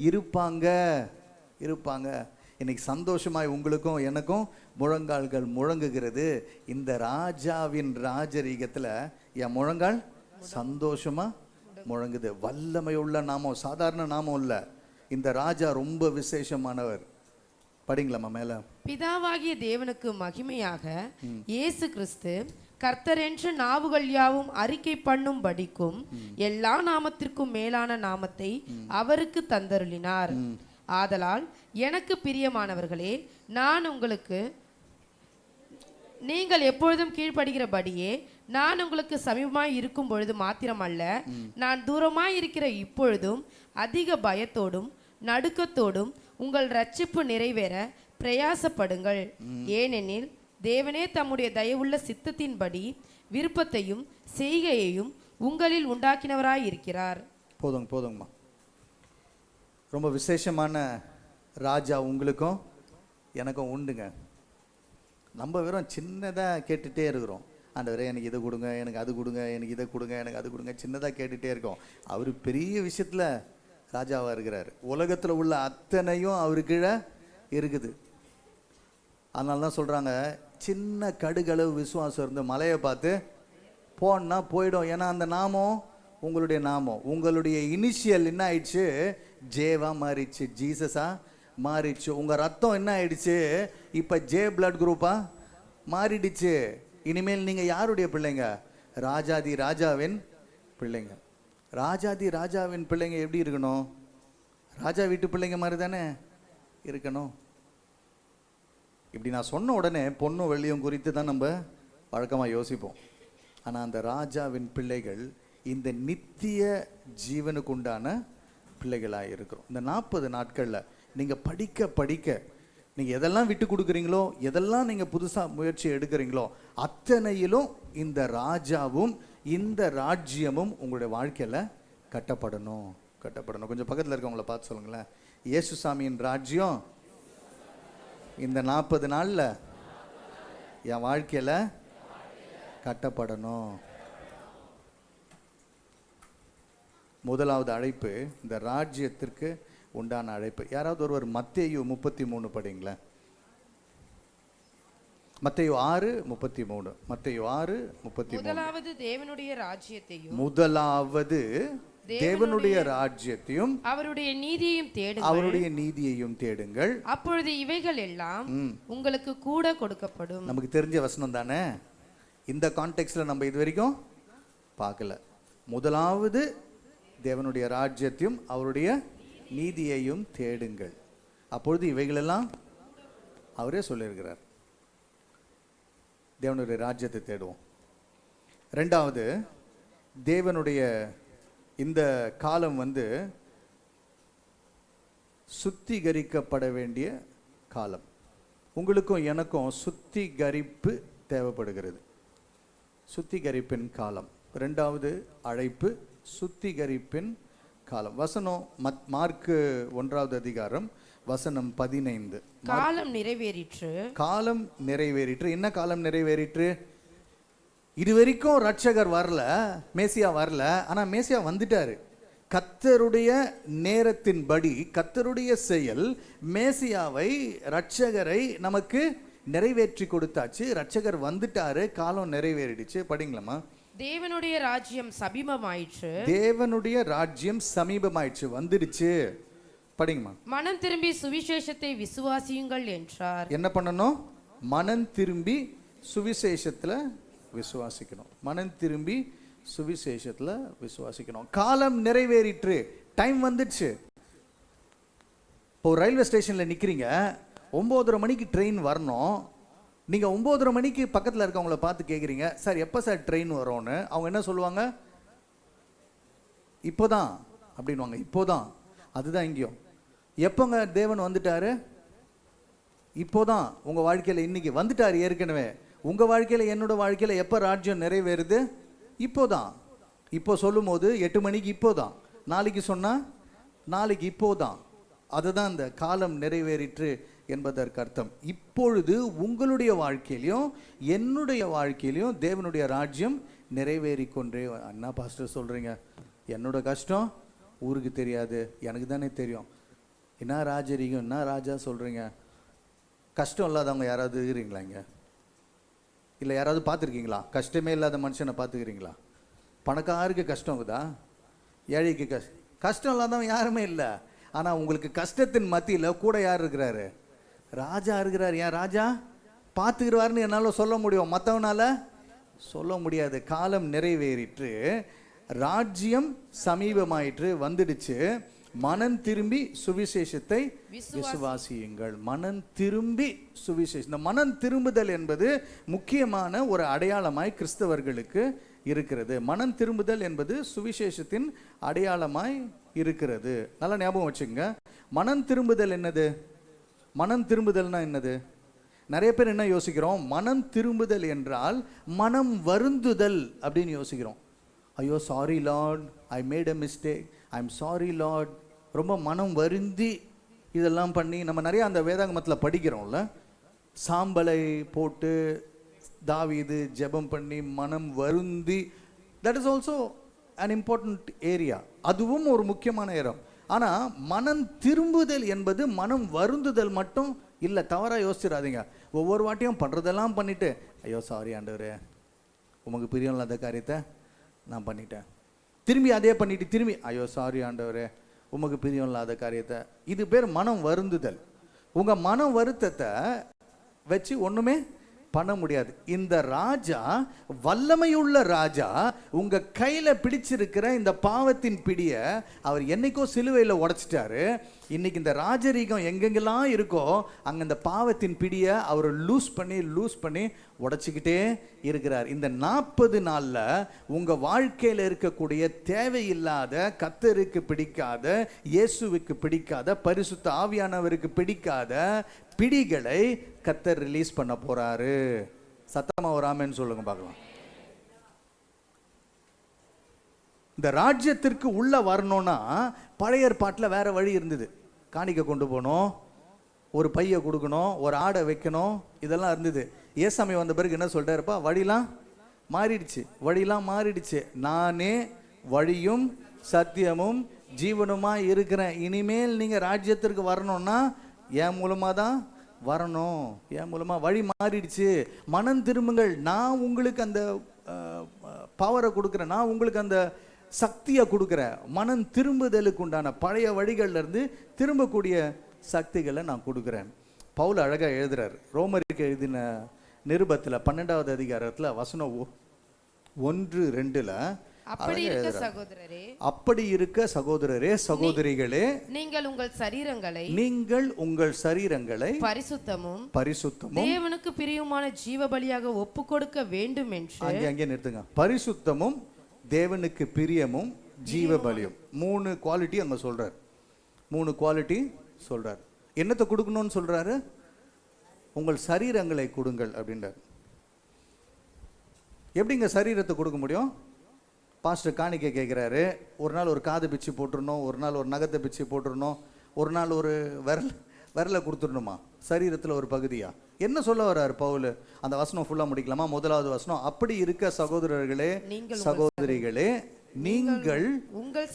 இருப்பாங்க. இன்னைக்கு சந்தோஷமாய் உங்களுக்கும் எனக்கும் முழங்கால்கள் முழங்குகிறது. இந்த ராஜாவின் ராஜரீகத்துல என் முழங்கால் சந்தோஷமா முழங்குது. வல்லமையுள்ள நாமம், சாதாரண நாமம் இல்ல. இந்த ராஜா ரொம்ப விசேஷமானவர். படிங்களாமா மேல. பிதாவாகிய தேவனுக்கு மகிமையாக இயேசு கிறிஸ்து கர்த்தர் என்று நாவுகள் யாவும் அறிக்கை பண்ணும் படிக்கும் எல்லா நாமத்திற்கும் மேலான நாமத்தை அவருக்கு தந்தருளினார். ஆதலால் எனக்கு பிரியமானவர்களே, நான் உங்களுக்கு நீங்கள் எப்பொழுதும் கீழ்ப்படுகிறபடியே நான் உங்களுக்கு சமீபமாய் இருக்கும் பொழுது மாத்திரமல்ல, நான் தூரமாய் இருக்கிற இப்பொழுதும் அதிக பயத்தோடும் நடுக்கத்தோடும் உங்கள் ரட்சிப்பு நிறைவேற பிரயாசப்படுங்கள். ஏனெனில் தேவனே தம்முடைய தயவுள்ள சித்தத்தின்படி விருப்பத்தையும் செய்கையையும் உங்களில் உண்டாக்கினவராய் இருக்கிறார். போதுங்கம்மா. ரொம்ப விசேஷமான ராஜா உங்களுக்கும் எனக்கும் உண்டுங்க. நம்ம வெறும் சின்னதாக கேட்டுகிட்டே இருக்கிறோம். ஆண்டவரே எனக்கு இதை கொடுங்க, எனக்கு அது கொடுங்க, எனக்கு இதை கொடுங்க, எனக்கு அது கொடுங்க, சின்னதாக கேட்டுகிட்டே இருக்கோம். அவர் பெரிய விஷயத்தில் ராஜாவாக இருக்கிறார். உலகத்தில் உள்ள அத்தனையும் அவரு கீழே இருக்குது. அதனால தான் சொல்கிறாங்க, சின்ன கடுகளவு விசுவாசம் இருந்து மலையை பார்த்து போன்னா போயிடும். ஏன்னா அந்த நாமம் உங்களுடைய நாமம், உங்களுடைய இனிஷியல் என்ன ஆயிடுச்சு, ஜேவா மாறிடுச்சு, ஜீசஸா மாறிடுச்சு. உங்கள் ரத்தம் என்ன ஆயிடுச்சு, இப்போ ஜே பிளட் குரூப்பாக மாறிடுச்சு. இனிமேல் நீங்கள் யாருடைய பிள்ளைங்க, ராஜாதி ராஜாவின் பிள்ளைங்க. ராஜாதி ராஜாவின் பிள்ளைங்க எப்படி இருக்கணும், ராஜா வீட்டு பிள்ளைங்க மாதிரி தானே இருக்கணும். இப்படி நான் சொன்ன உடனே பொண்ணும் வெள்ளியும் குறித்து தான் நம்ம வழக்கமாக யோசிப்போம். ஆனால் அந்த ராஜாவின் பிள்ளைகள் இந்த நித்திய ஜீவனுக்கு உண்டான பிள்ளைகளாக இருக்கிறோம். இந்த 40 நாட்களில் நீங்கள் படிக்க படிக்க நீங்கள் எதெல்லாம் விட்டு கொடுக்குறீங்களோ, எதெல்லாம் நீங்கள் புதுசாக முயற்சி எடுக்கிறீங்களோ, அத்தனையிலும் இந்த ராஜாவும் இந்த ராஜ்யமும் உங்களுடைய வாழ்க்கையில் கட்டப்படணும். கொஞ்சம் பக்கத்தில் இருக்கவங்கள பார்த்து சொல்லுங்களேன், இயேசுசாமியின் ராஜ்யம் இந்த 40 நாளில் என் வாழ்க்கையில் கட்டப்படணும். முதலாவது அழைப்பு இந்த ராஜ்யத்திற்கு உண்டான அழைப்பு. யாராவது ஒருவர் மத்தேயு 33 படிங்களேன். மத்தேயு 6:33. மத்தேயு 6:33. முதலாவது தேவனுடைய ராஜ்யத்தையும் அவருடைய நீதியையும் தேடுங்கள், அப்பொழுது இவைகள் எல்லாம் உங்களுக்கு கூட கொடுக்கப்படும். நமக்கு தெரிஞ்ச வசனம் தானே. இந்த கான்டெக்ஸ்ட்ல நம்ம இது வரைக்கும் பார்க்கல. முதலாவது தேவனுடைய ராஜ்யத்தையும் அவருடைய நீதியையும் தேடுங்கள், அப்பொழுது இவைகளெல்லாம் அவரே சொல்லியிருக்கிறார். தேவனுடைய ராஜ்யத்தை தேடுவோம். ரெண்டாவது, தேவனுடைய இந்த காலம் சுத்திகரிக்கப்பட வேண்டிய காலம். உங்களுக்கும் எனக்கும் சுத்திகரிப்பு தேவைப்படுகிறது. சுத்திகரிப்பின் காலம். ரெண்டாவது அழைப்பு சுத்திகரிப்பின் காலம். வசனம் மார்க்கு 1வது அதிகாரம் வசனம் 15. காலம் நிறைவேறிற்று. என்ன காலம் நிறைவேறிற்று? இதுவரைக்கும் ரட்சகர் வரல, மேசியா வரல. ஆனா மேசியா வந்துட்டாரு. கர்த்தருடைய நேரத்தின்படி, கர்த்தருடைய செயல் மேசியாவை, ரட்சகரை நமக்கு நிறைவேற்றி கொடுத்தாச்சு. ரட்சகர் வந்துட்டாரு, காலம் நிறைவேறிடுச்சு. படிங்களாமா. தேவனுடைய ராஜ்யம் சமீபமாயிற்று, வந்துடுச்சு. படிங்கம்மா. மனம் திரும்பி சுவிசேஷத்தை விசுவாசியுங்கள் என்றார். என்ன பண்ணணும்? மனம் திரும்பி சுவிசேஷத்துல விசுவாசிக்கணும். மனம் திரும்பி சுவிசேஷத்துல விசுவாசிக்கணும். காலம் நிறைவேறிற்று, டைம் வந்துடுச்சு. இப்போ ரயில்வே ஸ்டேஷன்ல நிக்கிறீங்க, 9:30 மணிக்கு ட்ரெயின் வரணும். நீங்கள் 9:30 மணிக்கு பக்கத்தில் இருக்கவங்கள பார்த்து கேட்குறீங்க, சார் எப்போ சார் ட்ரெயின் வரும்னு. அவங்க என்ன சொல்லுவாங்க? இப்போதான் அப்படின்வாங்க. இப்போதான். அதுதான் இங்கேயும். எப்போங்க தேவன் வந்துட்டாரு? இப்போதான். உங்கள் வாழ்க்கையில் இன்னைக்கு வந்துட்டார் ஏற்கனவே. உங்கள் வாழ்க்கையில், என்னோட வாழ்க்கையில் எப்போ ராஜ்யம் நிறைவேறுது? இப்போதான். இப்போ சொல்லும் போது 8 மணிக்கு இப்போதான். நாளைக்கு சொன்னால் நாளைக்கு இப்போதான். அதுதான் இந்த காலம் நிறைவேறிற்று என்பதற்கு அர்த்தம். இப்பொழுது உங்களுடைய வாழ்க்கையிலையும் என்னுடைய வாழ்க்கையிலையும் தேவனுடைய ராஜ்யம் நிறைவேறி கொண்டே. அண்ணா பாஸ்டர் சொல்றீங்க, என்னோட கஷ்டம் ஊருக்கு தெரியாது, எனக்கு தானே தெரியும். என்ன ராஜரீகம், என்ன ராஜா சொல்றீங்க? கஷ்டம் இல்லாதவங்க யாராவது இருக்கிறீங்களா இங்க? இல்லை யாராவது பார்த்துருக்கீங்களா? கஷ்டமே இல்லாத மனுஷனை பார்த்துக்கிறீங்களா? பணக்காருக்கு கஷ்டம் இருக்குதா? ஏழைக்கு கஷ்டம் இல்லாதவன் யாருமே இல்லை. ஆனால் உங்களுக்கு கஷ்டத்தின் மத்தியில் கூட யார் இருக்கிறாரு? ராஜா இருக்கிறார். ஏன் ராஜா பார்த்துக்கிறவாருன்னு என்னால் சொல்ல முடியும், மற்றவனால சொல்ல முடியாது. காலம் நிறைவேறிற்று, ராஜ்யம் சமீபமாயிற்று, வந்துடுச்சு. மனம் திரும்பி சுவிசேஷத்தை விசுவாசியுங்கள். மனம் திரும்பி சுவிசேஷம். இந்த மனம் திரும்புதல் என்பது முக்கியமான ஒரு அடையாளமாய் கிறிஸ்தவர்களுக்கு இருக்கிறது. மனம் திரும்புதல் என்பது சுவிசேஷத்தின் அடையாளமாய் இருக்கிறது. நல்லா ஞாபகம் வச்சுங்க. மனம் திரும்புதல் என்னது? மனம் திரும்புதல்னா என்னது? நிறைய பேர் என்ன யோசிக்கிறோம்? மனம் திரும்புதல் என்றால் மனம் வருந்துதல் அப்படின்னு யோசிக்கிறோம். ஐயோ sorry Lord, I made a mistake, I am sorry Lord. ரொம்ப மனம் வருந்தி இதெல்லாம் பண்ணி நம்ம நிறைய அந்த வேதாகமத்தில் படிக்கிறோம்ல, சாம்பலை போட்டு தாவீது ஜெபம் பண்ணி மனம் வருந்தி, that is also an important area. அதுவும் ஒரு முக்கியமான இடம். ஆனால் மனம் திரும்புதல் என்பது மனம் வருந்துதல் மட்டும் இல்லை. தவறாக யோசிச்சிடாதீங்க. ஒவ்வொரு வாட்டியும் பண்ணுறதெல்லாம் பண்ணிவிட்டு ஐயோ சாரி ஆண்டவரே, உமக்கு பிரியம் இல்லாத காரியத்தை நான் பண்ணிட்டேன், திரும்பி அதே பண்ணிட்டு திரும்பி ஐயோ சாரி ஆண்டவரே, உமக்கு பிரியம் இல்லாத காரியத்தை. இது பேர் மனம் வருந்துதல். உங்கள் மன வருத்தத்தை வச்சு ஒன்றுமே பண்ண முடியாது. இந்த ராஜா, வல்லமையுள்ள ராஜா, உங்க கையில பிடிச்சிருக்கிற இந்த பாவத்தின் பிடிய அவர் என்னைக்கோ சிலுவையில் உடைச்சிட்டாரு. இன்னைக்கு இந்த ராஜரீகம் எங்கெங்கெல்லாம் இருக்கோ அங்க இந்த பாவத்தின் பிடிய அவர் லூஸ் பண்ணி உடைச்சிக்கிட்டே இருக்கிறார். இந்த 40 நாள்ல உங்க வாழ்க்கையில இருக்கக்கூடிய தேவையில்லாத, கர்த்தருக்கு பிடிக்காத, இயேசுவுக்கு பிடிக்காத, பரிசுத்த ஆவியானவருக்கு பிடிக்காத பிடிகளை கர்த்தர் ரிலீஸ் பண்ண போறாரு. சத்தமா ஒரு ஆமென் சொல்லுங்க பார்க்கலாம். இந்த ராஜ்யத்திற்கு உள்ள வரணும்னா பழைய ஏற்பாட்டில் வேற வழி இருந்தது. காணிக்கை கொண்டு போகணும், ஒரு பையை கொடுக்கணும், ஒரு ஆடை வைக்கணும், இதெல்லாம் இருந்தது. ஏசாமி வந்த பிறகு என்ன சொல்றாருப்பா, வழியெல்லாம் மாறிடுச்சு. நானே வழியும் சத்தியமும் ஜீவனுமா இருக்கிறேன். இனிமேல் நீங்க ராஜ்யத்திற்கு வரணும்னா என் மூலமா தான் வரணும். என் மூலமா வழி மாறிடுச்சு. மனம் திரும்புங்கள், நான் உங்களுக்கு அந்த பவரை கொடுக்குறேன், நான் உங்களுக்கு அந்த சக்தியை கொடுக்குறேன். மனம் திரும்புதலுக்கு உண்டான பழைய வழிகள்ல இருந்து திரும்பக்கூடிய சக்திகளை நான் கொடுக்குறேன். பவுல் அழகா எழுதுறார். ரோமருக்கு எழுதின நிருபத்தில் 12வது அதிகாரத்தில் வசனம் 1-2 அப்படி இருக்க சகோதரரே, அப்படி இருக்க சகோதரரே, சகோதரிகளே, நீங்கள் உங்கள் சரீரங்களை பரிசுத்தமும் தேவனுக்கு பிரியமான ஜீவ பலியாக ஒப்பு கொடுக்க வேண்டும் என்று. அங்கே நிறுத்துங்க. பரிசுத்தமும் தேவனுக்கு பிரியமும் ஜீவ பலியும், 3 குவாலிட்டி அங்க சொல்றார். 3 குவாலிட்டி சொல்றார். என்னத்தை கொடுக்கணும்னு சொல்றாரு? உங்கள் சரீரங்களை கொடுங்கள் அப்படின்றார். எப்படிங்க சரீரத்தை கொடுக்க முடியும்? பாஸ்டர் காணிக்கை கேட்குறாரு. ஒரு நாள் ஒரு காது பிச்சு போட்டுருணும், ஒரு நாள் ஒரு நகத்தை பிச்சு போட்டுருணும், ஒரு நாள் ஒரு விரலை கொடுத்துடணுமா? சரீரத்தில் ஒரு பகுதியா? என்ன சொல்ல வர்றாரு பவுல்? அந்த வசனம் ஃபுல்லாக முடிக்கலாமா? 1வது வசனம், அப்படி இருக்க சகோதரர்களே, சகோதரிகளே, நீங்கள் உங்கள்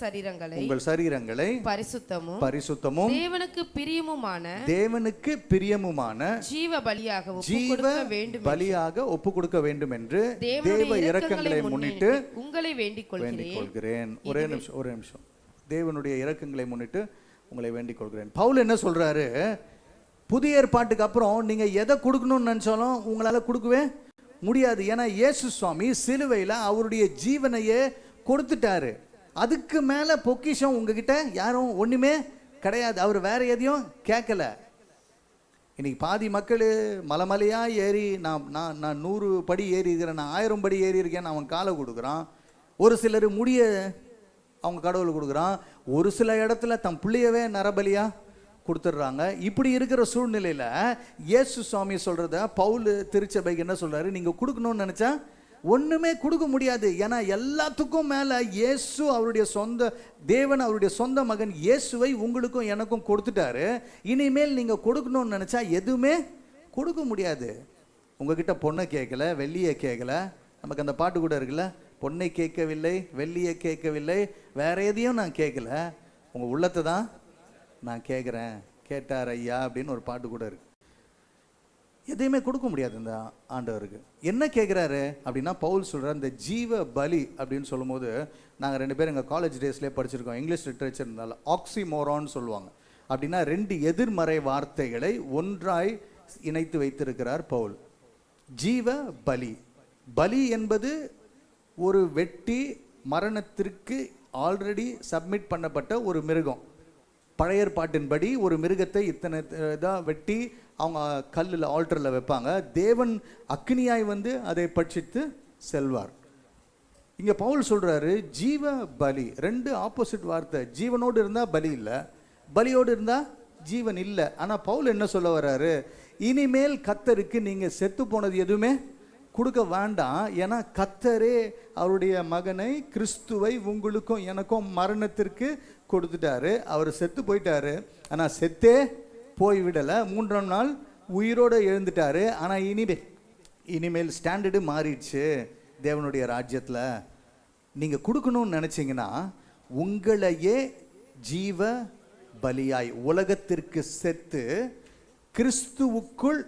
சரீரங்களை பரிசுத்தமும் தேவனுக்கு பிரியமுமான ஜீவ பலியாக ஒப்பு கொடுக்க வேண்டும் என்று தேவ இரக்கங்களை முன்னிட்டு உங்களை வேண்டிக் கொள்கிறேன். ஒரே நிமிஷம். தேவனுடைய இரக்கங்களை முன்னிட்டு உங்களை வேண்டிக் கொள்கிறேன். பவுல் என்ன சொல்றாரு? புதிய ஏற்பாட்டுக்கு அப்புறம் நீங்க எதை கொடுக்கணும்னு நினைச்சாலும் உங்களால கொடுக்கவே முடியாது. ஏன்னா இயேசு சுவாமி சிலுவையில் அவருடைய ஜீவனையே கொடுத்துட்டாரு. அதுக்கு மேல பொக்கிஷம் உங்ககிட்ட யாரும் ஒண்ணுமே கிடையாது. அவர் வேற எதையும் கேட்கல. இன்னைக்கு பாதி மக்கள் மலைமலையா ஏறி நான் 100 படி ஏறி இருக்கிறேன், நான் 1000 படி ஏறி இருக்கேன், அவன் காலை கொடுக்குறான். ஒரு சிலர் முடிய அவங்க கடவுள் கொடுக்குறான். ஒரு சில இடத்துல தன் பிள்ளையவே நரபலியா கொடுத்துட்றாங்க. இப்படி இருக்கிற சூழ்நிலையில இயேசு சுவாமி சொல்றத பவுல் திருச்சபைக்கு என்ன சொல்றாரு? நீங்க கொடுக்கணும்னு நினைச்சா ஒண்ணுமே கொடுக்க முடியாது. ஏன்னா எல்லாத்துக்கும் மேல இயேசு அவருடைய சொந்த தேவன், அவருடைய சொந்த மகன் இயேசுவை உங்களுக்கும் எனக்கும் கொடுத்துட்டாரு. இனிமேல் நீங்க கொடுக்கணும்னு நினைச்சா எதுவுமே கொடுக்க முடியாது. உங்ககிட்ட பொண்ணை கேட்கல, வெள்ளியை கேட்கல. நமக்கு அந்த பாட்டு கூட இருக்குல்ல, பொண்ணை கேட்கவில்லை, வெள்ளியை கேட்கவில்லை, வேற எதையும் நான் கேட்கல, உங்க உள்ளத்தை தான் நான் கேட்குறேன், கேட்டார் ஐயா அப்படின்னு ஒரு பாட்டு கூட இருக்கு. எதையுமே கொடுக்க முடியாது இந்த ஆண்டவருக்கு. என்ன கேட்குறாரு அப்படின்னா, பவுல் சொல்கிறார், இந்த ஜீவ பலி அப்படின்னு சொல்லும் போது நாங்கள் 2 பேரும் எங்கள் காலேஜ் டேஸ்லேயே படிச்சிருக்கோம். இங்கிலீஷ் லிட்ரேச்சர் இருந்தால ஆக்சிமோரான்னு சொல்லுவாங்க. அப்படின்னா 2 எதிர்மறை வார்த்தைகளை ஒன்றாய் இணைத்து வைத்திருக்கிறார் பவுல். ஜீவ பலி, பலி என்பது ஒரு வெட்டி மரணத்திற்கு ஆல்ரெடி சப்மிட் பண்ணப்பட்ட ஒரு மிருகம். பழைய ஏற்பாட்டின்படி ஒரு மிருகத்தை இத்தனை இதாக வெட்டி அவங்க கல்லில் ஆல்டரில் வைப்பாங்க. தேவன் அக்னியாய் வந்து அதை பட்சித்து செல்வார். இங்கே பவுல் சொல்கிறாரு ஜீவ பலி. 2 ஆப்போசிட் வார்த்தை. ஜீவனோடு இருந்தால் பலி இல்லை, பலியோடு இருந்தால் ஜீவன் இல்லை. ஆனால் பவுல் என்ன சொல்ல வர்றாரு? இனிமேல் கர்த்தருக்கு நீங்கள் செத்து போனது எதுவுமே கொடுக்க வேண்டாம். ஏன்னா கர்த்தரே அவருடைய மகனை கிறிஸ்துவை உங்களுக்கும் எனக்கும் மரணத்திற்கு கொடுத்துட்டாரு. அவர் செத்து போயிட்டாரு. ஆனால் செத்தே போய் விடலை, 3ஆம் நாள் உயிரோடு எழுந்துட்டாரு. ஆனால் இனிமேல் ஸ்டாண்டர்டு மாறிடுச்சு தேவனுடைய ராஜ்யத்தில். நீங்கள் கொடுக்கணும்னு நினச்சிங்கன்னா உங்களையே ஜீவ பலியாய் உலகத்திற்கு செத்து கிறிஸ்துவுக்குள்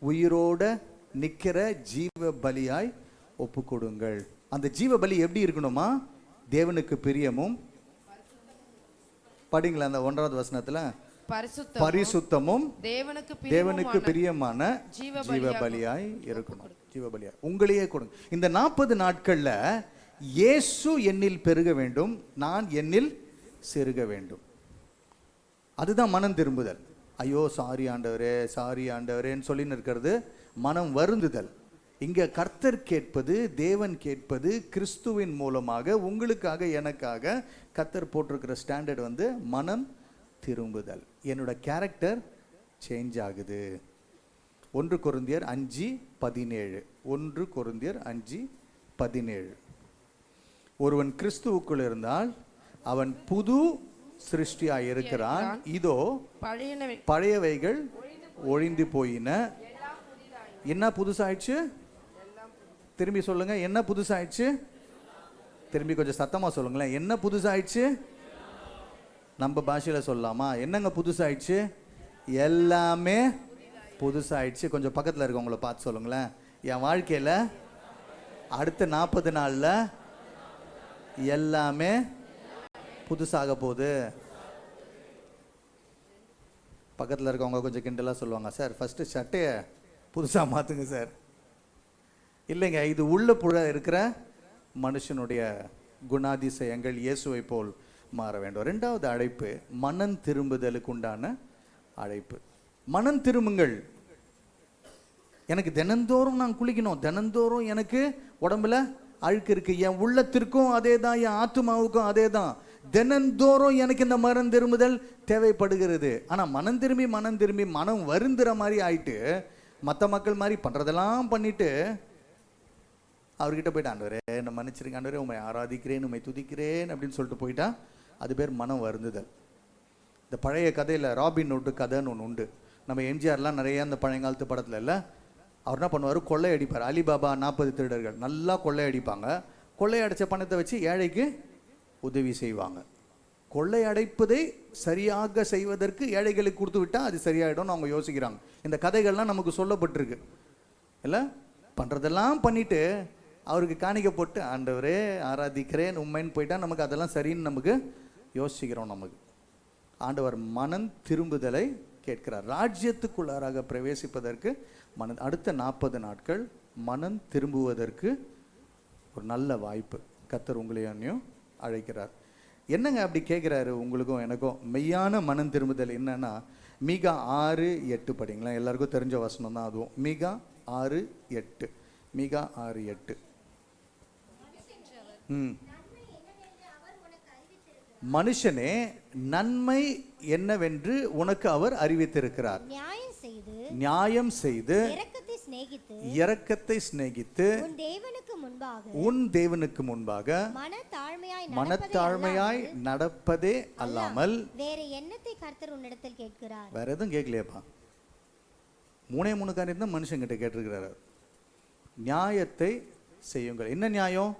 உயிரோட நிற்கிற ஜீவ பலியாய் ஒப்பு கொடுங்கள். அந்த ஜீவ பலி எப்படி இருக்கணுமா? தேவனுக்கு பிரியமும், படிங்களா அந்த 1வது வசனத்துல, பரிசுத்தமும் தேவனுக்கு பிரியமான ஜீவ பலியாய் இருக்கணும். ஜீவ பலியாய் உங்களையே கொடுங்க. இந்த 40 நாட்கள்ல இயேசு என்னில் பெருக வேண்டும், நான் என்னில் செருக வேண்டும். அதுதான் மனம் திரும்புதல். ஐயோ சாரி ஆண்டவரே, சாரி ஆண்டவரேன்னு சொல்லின்னு இருக்கிறது மனம் வருந்துதல். இங்க கர்த்தர் கேட்பது, தேவன் கேட்பது கிறிஸ்துவின் மூலமாக உங்களுக்காக எனக்காக கர்த்தர் போட்டிருக்கிற ஸ்டாண்டர்ட் வந்து மனம் திரும்புதல். என்னோட கேரக்டர் சேஞ்ச் ஆகுது. 1 கொரிந்தியர் 5:17. 1 கொரிந்தியர் 5:17. ஒருவன் கிறிஸ்துவுக்குள் இருந்தால் அவன் புது சிருஷ்டியாய் இருக்கிறான். இதோ பழையவைகள் ஒழிந்து போயின, என்ன புதுசாயிடுச்சு? திரும்பி சொல்லுங்க, என்ன புதுசாயிடுச்சு? திரும்பி கொஞ்சம் சத்தமா சொல்லுங்களேன், என்ன புதுசாயிடுச்சு? நம்ம பாஷையில சொல்லலாமா? என்னங்க புதுசாயிடுச்சு? எல்லாமே புதுசாயிடுச்சு. கொஞ்சம் பக்கத்தில் இருக்கவங்கள பார்த்து சொல்லுங்களேன், என் வாழ்க்கையில் அடுத்த 40 நாளில் எல்லாமே புதுசாக போகுது. பக்கத்தில் இருக்கவங்க கொஞ்சம் கிண்டலாக சொல்லுவாங்க, சார் ஃபஸ்ட்டு சட்டையை புதுசாக மாற்றுங்க சார். இல்லைங்க, இது உள்ள புழ இருக்கிற மனுஷனுடைய குணாதிசயங்கள் இயேசுவை போல் மாற வேண்டும். 2வது அழைப்பு மனம் திரும்புதலுக்கு உண்டான அழைப்பு. மனம் திரும்புங்கள். எனக்கு தினந்தோறும் நான் குளிக்கணும், தினந்தோறும் எனக்கு உடம்புல அழுக்கு இருக்கு, என் உள்ளத்திற்கும் அதே தான், என் ஆத்மாவுக்கும் அதே தான். தினந்தோறும் எனக்கு இந்த மனம் திரும்புதல் தேவைப்படுகிறது. ஆனால் மனம் திரும்பி மனம் வருந்துற மாதிரி ஆயிட்டு மற்ற மக்கள் மாதிரி பண்ணுறதெல்லாம் பண்ணிட்டு அவர்கிட்ட போயிட்டு, ஆண்டவரே என்னை மன்னிச்சிருங்க ஆண்டவரே, உண்மை ஆராதிக்கிறேன், உண்மை துதிக்கிறேன் அப்படின்னு சொல்லிட்டு போயிட்டா அது பேர் மனம் வருந்துதல். இந்த பழைய கதையில் ராபின் ஹுட் கதைன்னு ஒன்று உண்டு. நம்ம எம்ஜிஆர்லாம் நிறைய அந்த பழையங்காலத்து படத்தில் இல்லை, அவர் என்ன பண்ணுவார், கொள்ளையடிப்பார். அலிபாபா 40 திருடர்கள் நல்லா கொள்ளையடிப்பாங்க. கொள்ளையடித்த பணத்தை வச்சு ஏழைக்கு உதவி செய்வாங்க. கொள்ளையடைப்பதை சரியாக செய்வதற்கு ஏழைகளுக்கு கொடுத்து விட்டால் அது சரியாயிடும்னு அவங்க யோசிக்கிறாங்க. இந்த கதைகள்லாம் நமக்கு சொல்லப்பட்டிருக்கு இல்லை. பண்ணுறதெல்லாம் பண்ணிட்டு அவருக்கு காணிக்க போட்டு ஆண்டவரே ஆராதிக்கிறேன் உண்மைன்னு போயிட்டா நமக்கு அதெல்லாம் சரின்னு நமக்கு யோசிக்கிறோம். நமக்கு ஆண்டவர் மனம் திரும்புதலை கேட்கிறார். ராஜ்யத்துக்குள்ளாராக பிரவேசிப்பதற்கு அடுத்த 40 நாட்கள் மனம் திரும்புவதற்கு ஒரு நல்ல வாய்ப்பு கர்த்தர் உங்களையும் அழைக்கிறார். என்னங்க அப்படி கேட்குறாரு உங்களுக்கும் எனக்கும்? மெய்யான மனம் திரும்புதல் என்னன்னா, மீகா 6:8 படிங்களா, எல்லாருக்கும் தெரிஞ்ச வசனம் தான் அதுவும். மீகா 6:8. மீகா 6:8. மனுஷனே நன்மை என்னவென்று உனக்கு அவர் அறிவித்திருக்கிறார். நியாயம் செய்து இரக்கத்தை சிநேகித்து உன் தேவனுக்கு முன்பாக மனத்தாழ்மையாய் நடப்பதே அல்லாமல் வேற என்னத்தை கர்த்தர் உன்னிடத்தில் கேட்கிறார்? வேற எதுவும் கேட்கலையப்பா. 3 காரியம் தான் மனுஷங்கிட்ட கேட்டிருக்கிறார். நியாயத்தை செய்யுங்கள். என்ன நியாயம்?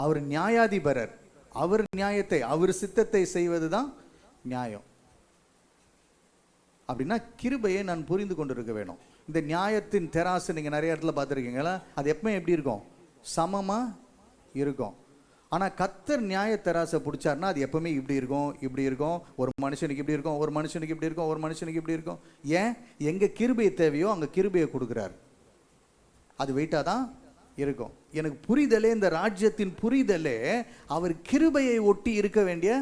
அவர் நியாயாதிபரர். அவர் நியாயத்தை, அவர் சித்தத்தை செய்வது தான் நியாயம். அப்படின்னா கிருபையை நான் புரிந்து கொண்டிருக்க வேணும். இந்த நியாயத்தின் தெராசு நீங்கள் நிறைய இடத்துல பார்த்துருக்கீங்களா? அது எப்பவுமே எப்படி இருக்கும்? சமமாக இருக்கும். ஆனால் கர்த்தர் நியாய தெராசை பிடிச்சார்னா அது எப்பவுமே இப்படி இருக்கும், இப்படி இருக்கும். ஒரு மனுஷனுக்கு இப்படி இருக்கும், ஒரு மனுஷனுக்கு இப்படி இருக்கும், ஒரு மனுஷனுக்கு இப்படி இருக்கும். ஏன்? எங்கே கிருபை தேவையோ அங்கே கிருபையை கொடுக்குறாரு. அது வெயிட்டாக தான் இருக்கும். எனக்கு புரிதலே, இந்த ராஜ்யத்தின் புரிதலே அவர் கிருபையை ஒட்டி இருக்க வேண்டிய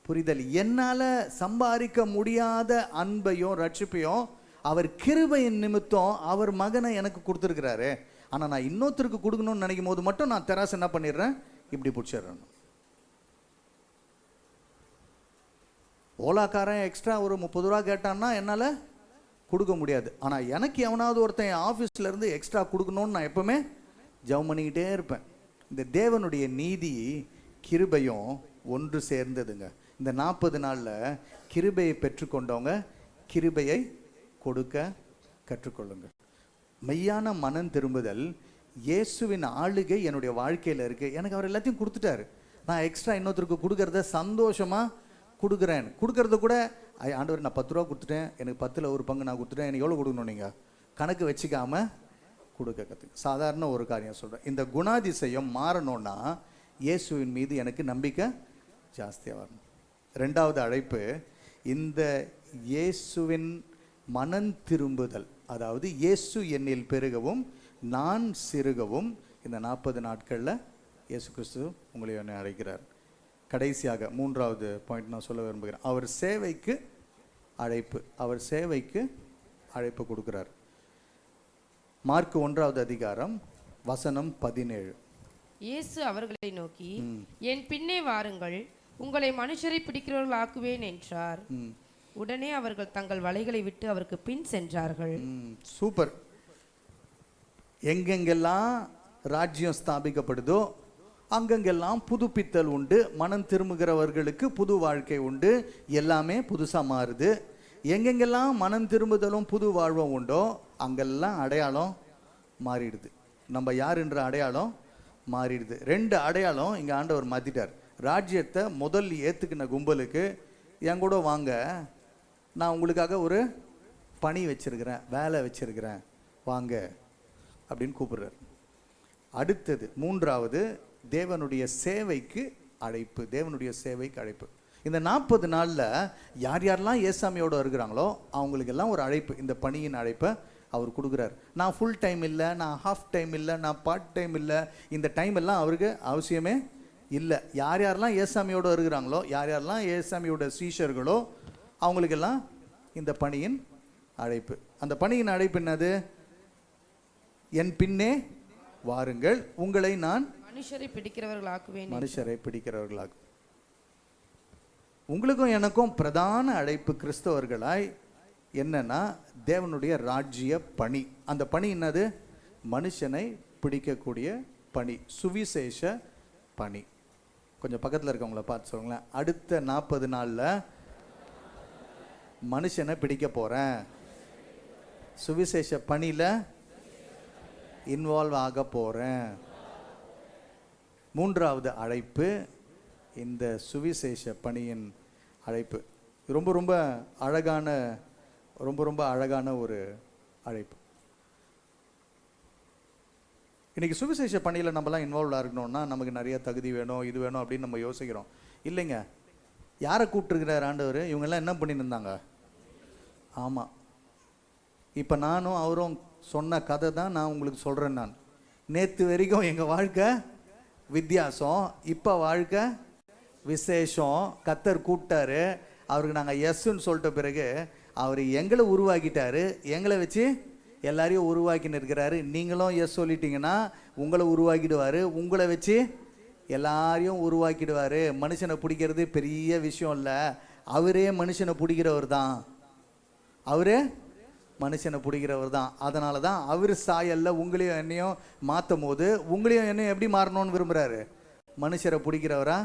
புரிதல். என்னால் சம்பாதிக்க முடியாத அன்பையும் ரட்சிப்பையும் அவர் கிருபையின் நிமித்தம் அவர் மகனை எனக்கு கொடுத்துருக்கிறாரு. ஆனால் நான் இன்னொருத்தருக்கு கொடுக்கணும்னு நினைக்கும் போது மட்டும் நான் தெராசு என்ன பண்ணிடுறேன், இப்படி பிடிச்சிடுறேன். ஓலாக்காரன் எக்ஸ்ட்ரா ஒரு 30 ரூபா கேட்டான்னா என்னால் கொடுக்க முடியாது. ஆனால் எனக்கு எவனாவது ஒருத்தன் என் ஆஃபீஸில் இருந்து எக்ஸ்ட்ரா கொடுக்கணும்னு நான் எப்பவுமே ஜெபம் பண்ணிக்கிட்டே இருப்பேன். இந்த தேவனுடைய நீதி கிருபையும் ஒன்று சேர்ந்ததுங்க. இந்த 40 நாளில் கிருபையை பெற்றுக்கொண்டவங்க கிருபையை கொடுக்க கற்றுக்கொள்ளுங்கள். மெய்யான மனம் திரும்புதல், இயேசுவின் ஆளுகை என்னுடைய வாழ்க்கையில் இருக்குது. எனக்கு அவர் எல்லாத்தையும் கொடுத்துட்டாரு, நான் எக்ஸ்ட்ரா இன்னொருத்தருக்கு கொடுக்கறத சந்தோஷமாக கொடுக்குறேன். கொடுக்கறத கூட ஆண்டவர் நான் 10 ரூபா கொடுத்துட்டேன், எனக்கு 10ல் ஒரு பங்கு நான் கொடுத்துட்டேன், எனக்கு எவ்வளோ கொடுக்கணும் நீங்கள் கணக்கு வச்சுக்காம கொடுக்க கற்றுக்கு. சாதாரண ஒரு காரியம் சொல்கிறேன், இந்த குணாதிசயம் மாறணும்னா இயேசுவின் மீது எனக்கு நம்பிக்கை ஜாஸ்தியாக வரணும். 2வது அழைப்பு, இந்த இயேசுவின் மனம் திரும்புதல், அதாவது இயேசு என்னில் பெருகவும் நான் சிறுகவும். இந்த 40 நாட்களில் இயேசு கிறிஸ்து உங்களை என்னை அழைக்கிறார். கடைசியாக 3வது பாயிண்ட் நான் சொல்ல விரும்புகிறேன், அவர் சேவைக்கு அழைப்பு. அவர் சேவைக்கு அழைப்பு கொடுக்குறார். மார்க் 1வது அதிகாரம் வசனம் 17. இயேசு அவர்களை நோக்கி, என் பின்னே வாருங்கள், உங்களை மனுஷரை பிடிக்கிறவர்கள் ஆக்குவேன் என்றார். உடனே அவர்கள் தங்கள் வலைகளை விட்டு அவருக்கு பின் சென்றார்கள். சூப்பர். எங்கெங்கெல்லாம் ராஜ்யம் ஸ்தாபிக்கப்படுதோ அங்கெங்கெல்லாம் புதுப்பித்தல் உண்டு, மனம் திரும்புகிறவர்களுக்கு புது வாழ்க்கை உண்டு, எல்லாமே புதுசாக மாறுது. எங்கெங்கெல்லாம் மனம் திரும்புதலும் புது வாழ்வும் உண்டோ அங்கெல்லாம் அடையாளம் மாறிடுது. நம்ம யாருன்ற அடையாளம் மாறிடுது. 2 அடையாளம் இங்கே ஆண்டவர் மாற்றிட்டார். ராஜ்யத்தை முதல் ஏற்றுக்கின கும்பலுக்கு, என் கூட வாங்க, நான் உங்களுக்காக ஒரு பணி வச்சிருக்கிறேன், வேலை வச்சிருக்கிறேன், வாங்க அப்படின்னு கூப்பிடுறார். அடுத்தது 3வது, தேவனுடைய சேவைக்கு அழைப்பு. தேவனுடைய சேவைக்கு அழைப்பு. இந்த 40 நாளில் யார் யாரெல்லாம் ஏசாமியோடு இருக்கிறாங்களோ அவங்களுக்கெல்லாம் ஒரு அழைப்பு, இந்த பணியின் அழைப்பை அவர் கொடுக்குறார். நான் ஃபுல் டைம் இல்லை, நான் ஹாஃப் டைம் இல்லை, நான் பார்ட் டைம் இல்லை, இந்த டைம் எல்லாம் அவருக்கு அவசியமே இல்லை. யார் யாரெல்லாம் ஏசாமியோடு இருக்கிறாங்களோ, யார் யாரெல்லாம் ஏசாமியோட சீஷர்களோ அவங்களுக்கெல்லாம் இந்த பணியின் அழைப்பு. அந்த பணியின் அழைப்பு என்னது? என் பின்னே வாருங்கள், உங்களை நான் மனுஷரை பிடிக்கிறவர்களாக்குவேன். மனுஷரை பிடிக்கிறவர்களாக்கு. உங்களுக்கும் எனக்கும் பிரதான அழைப்பு கிறிஸ்தவர்களாய் என்னன்னா தேவனுடைய ராஜ்ய பணி. அந்த பணி என்னது? மனுஷனை பிடிக்கக்கூடிய பணி, சுவிசேஷ பணி. கொஞ்சம் பக்கத்தில் இருக்கவங்கள பார்த்து சொல்லுங்களேன், அடுத்த 40 நாளில் மனுஷனை பிடிக்க போகிறேன், சுவிசேஷ பணியில் இன்வால்வ் ஆக போகிறேன். 3வது அழைப்பு, இந்த சுவிசேஷ பணியின் அழைப்பு. ரொம்ப ரொம்ப அழகான, ரொம்ப ரொம்ப அழகான ஒரு அழைப்பு. இன்றைக்கி சுவிசேஷ பணியில் நம்மலாம் இன்வால்வ்டாக இருக்கணும்னா நமக்கு நிறைய தகுதி வேணும், இது வேணும் அப்படின்னு நம்ம யோசிக்கிறோம். இல்லைங்க, யாரை கூப்பிட்டுருக்கிறார் ஆண்டவர்? இவங்கெல்லாம் என்ன பண்ணிட்டு இருந்தாங்க? ஆமாம், இப்போ நானும் அவரும் சொன்ன கதை தான் நான் உங்களுக்கு சொல்கிறேன். நான் நேற்று வரைக்கும் எங்கள் வாழ்க்கை வித்தியாசம், இப்போ வாழ்க்கை விசேஷம். கத்தர் கூப்பிட்டாரு, அவருக்கு நாங்கள் எஸ்ன்னு சொல்லிட்ட பிறகு அவர் எங்களை உருவாக்கிட்டாரு, எங்களை வச்சு எல்லாரையும் உருவாக்கின்னு இருக்கிறாரு. நீங்களும் எஸ் சொல்லிட்டீங்கன்னா உங்களை உருவாக்கிடுவார், உங்களை வச்சு எல்லாரையும் உருவாக்கிடுவார். மனுஷனை பிடிக்கிறது பெரிய விஷயம் இல்லை, அவரே மனுஷனை பிடிக்கிறவர் தான், அவரே மனுஷனை பிடிக்கிறவர் தான். அதனால தான் அவர் சாயல்ல உங்களையும் என்னையும் மாற்றும் போது உங்களையும் என்னையும் எப்படி மாறணும்னு விரும்புகிறாரு? மனுஷரை பிடிக்கிறவரா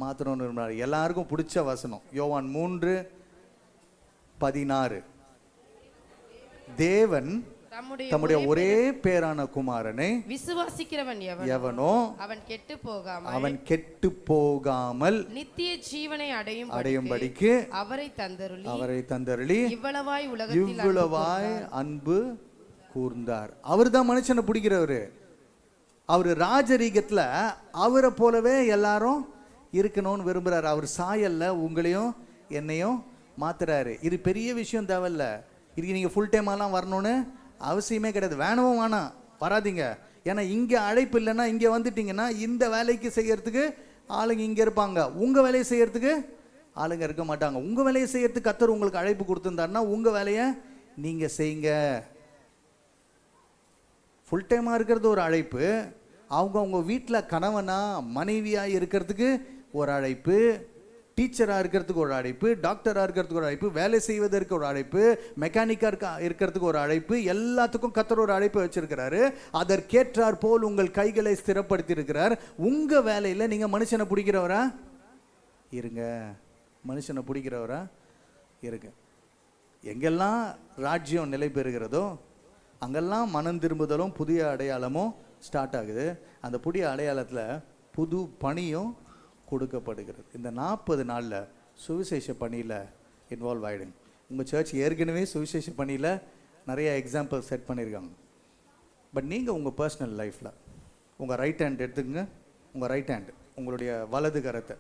மாற்றணும்னு விரும்புகிறாரு. எல்லாருக்கும் பிடிச்ச வசனம் யோவான் 3:16. தேவன் தம்முடைய ஒரே பேரான குமாரனை விசுவாசிக்கிறவன் எவனோ அவன் கெட்டு போகாமல் நித்திய ஜீவனை அடையும்படிக்கு அவரை தந்தருளி இவ்வளவாய் அன்பு கூர்ந்தார். அவர் தான் மனுஷனை பிடிக்கிறவரு. அவர் ராஜரீகத்துல அவரை போலவே எல்லாரும் இருக்கணும்னு விரும்புறாரு. அவர் சாயல்ல உங்களையும் என்னையும் மாத்துறாரு. இது பெரிய விஷயம் தேவையில்ல. இதுக்கு நீங்க ஃபுல் டைமாலாம் வரணும்னு அவசியமே கிடையாது. வேணவும் வேணாம், வராதிங்க. ஏன்னா இங்கே அழைப்பு இல்லைன்னா இங்கே வந்துட்டீங்கன்னா இந்த வேலைக்கு செய்யறதுக்கு ஆளுங்க இங்கே இருப்பாங்க, உங்கள் வேலையை செய்யறதுக்கு ஆளுங்க இருக்க மாட்டாங்க. உங்கள் வேலையை செய்யறதுக்கு கர்த்தர் உங்களுக்கு அழைப்பு கொடுத்துருந்தாருன்னா உங்கள் வேலையை நீங்கள் செய்யுங்க. ஃபுல் டைமாக இருக்கிறது ஒரு அழைப்பு, அவங்க வீட்டில் கணவனா மனைவியாக இருக்கிறதுக்கு ஒரு அழைப்பு, டீச்சராக இருக்கிறதுக்கு ஒரு அழைப்பு, டாக்டராக இருக்கிறதுக்கு ஒரு அழைப்பு, வேலை செய்வதற்கு ஒரு அழைப்பு, மெக்கானிக்காக இருக்கிறதுக்கு ஒரு அழைப்பு, எல்லாத்துக்கும் கர்த்தர் ஒரு அழைப்பு வச்சிருக்கிறாரு. அதற்கேற்றார் போல் உங்கள் கைகளை ஸ்திரப்படுத்தி இருக்கிறார். உங்கள் வேலையில் நீங்கள் மனுஷனை பிடிக்கிறவரா இருங்க. மனுஷனை பிடிக்கிறவரா இருக்கு. எங்கெல்லாம் ராஜ்யம் நிலை பெறுகிறதோ அங்கெல்லாம் மனம் திரும்புதலும் புதிய அடையாளமும் ஸ்டார்ட் ஆகுது. அந்த புதிய அடையாளத்தில் புது பணியும் கொடுக்கப்படுகிறது. இந்த 40 நாளில் சுவிசேஷ பணியில் இன்வால்வ் ஆகிடுங்க. உங்கள் சர்ச் ஏற்கனவே சுவிசேஷ பணியில் நிறைய எக்ஸாம்பிள் செட் பண்ணியிருக்காங்க. பட் நீங்கள் உங்கள் பர்சனல் லைஃப்பில் உங்கள் ரைட் ஹேண்ட் எடுத்துக்கங்க. உங்கள் ரைட் ஹேண்டு, உங்களுடைய வலது கரத்தை,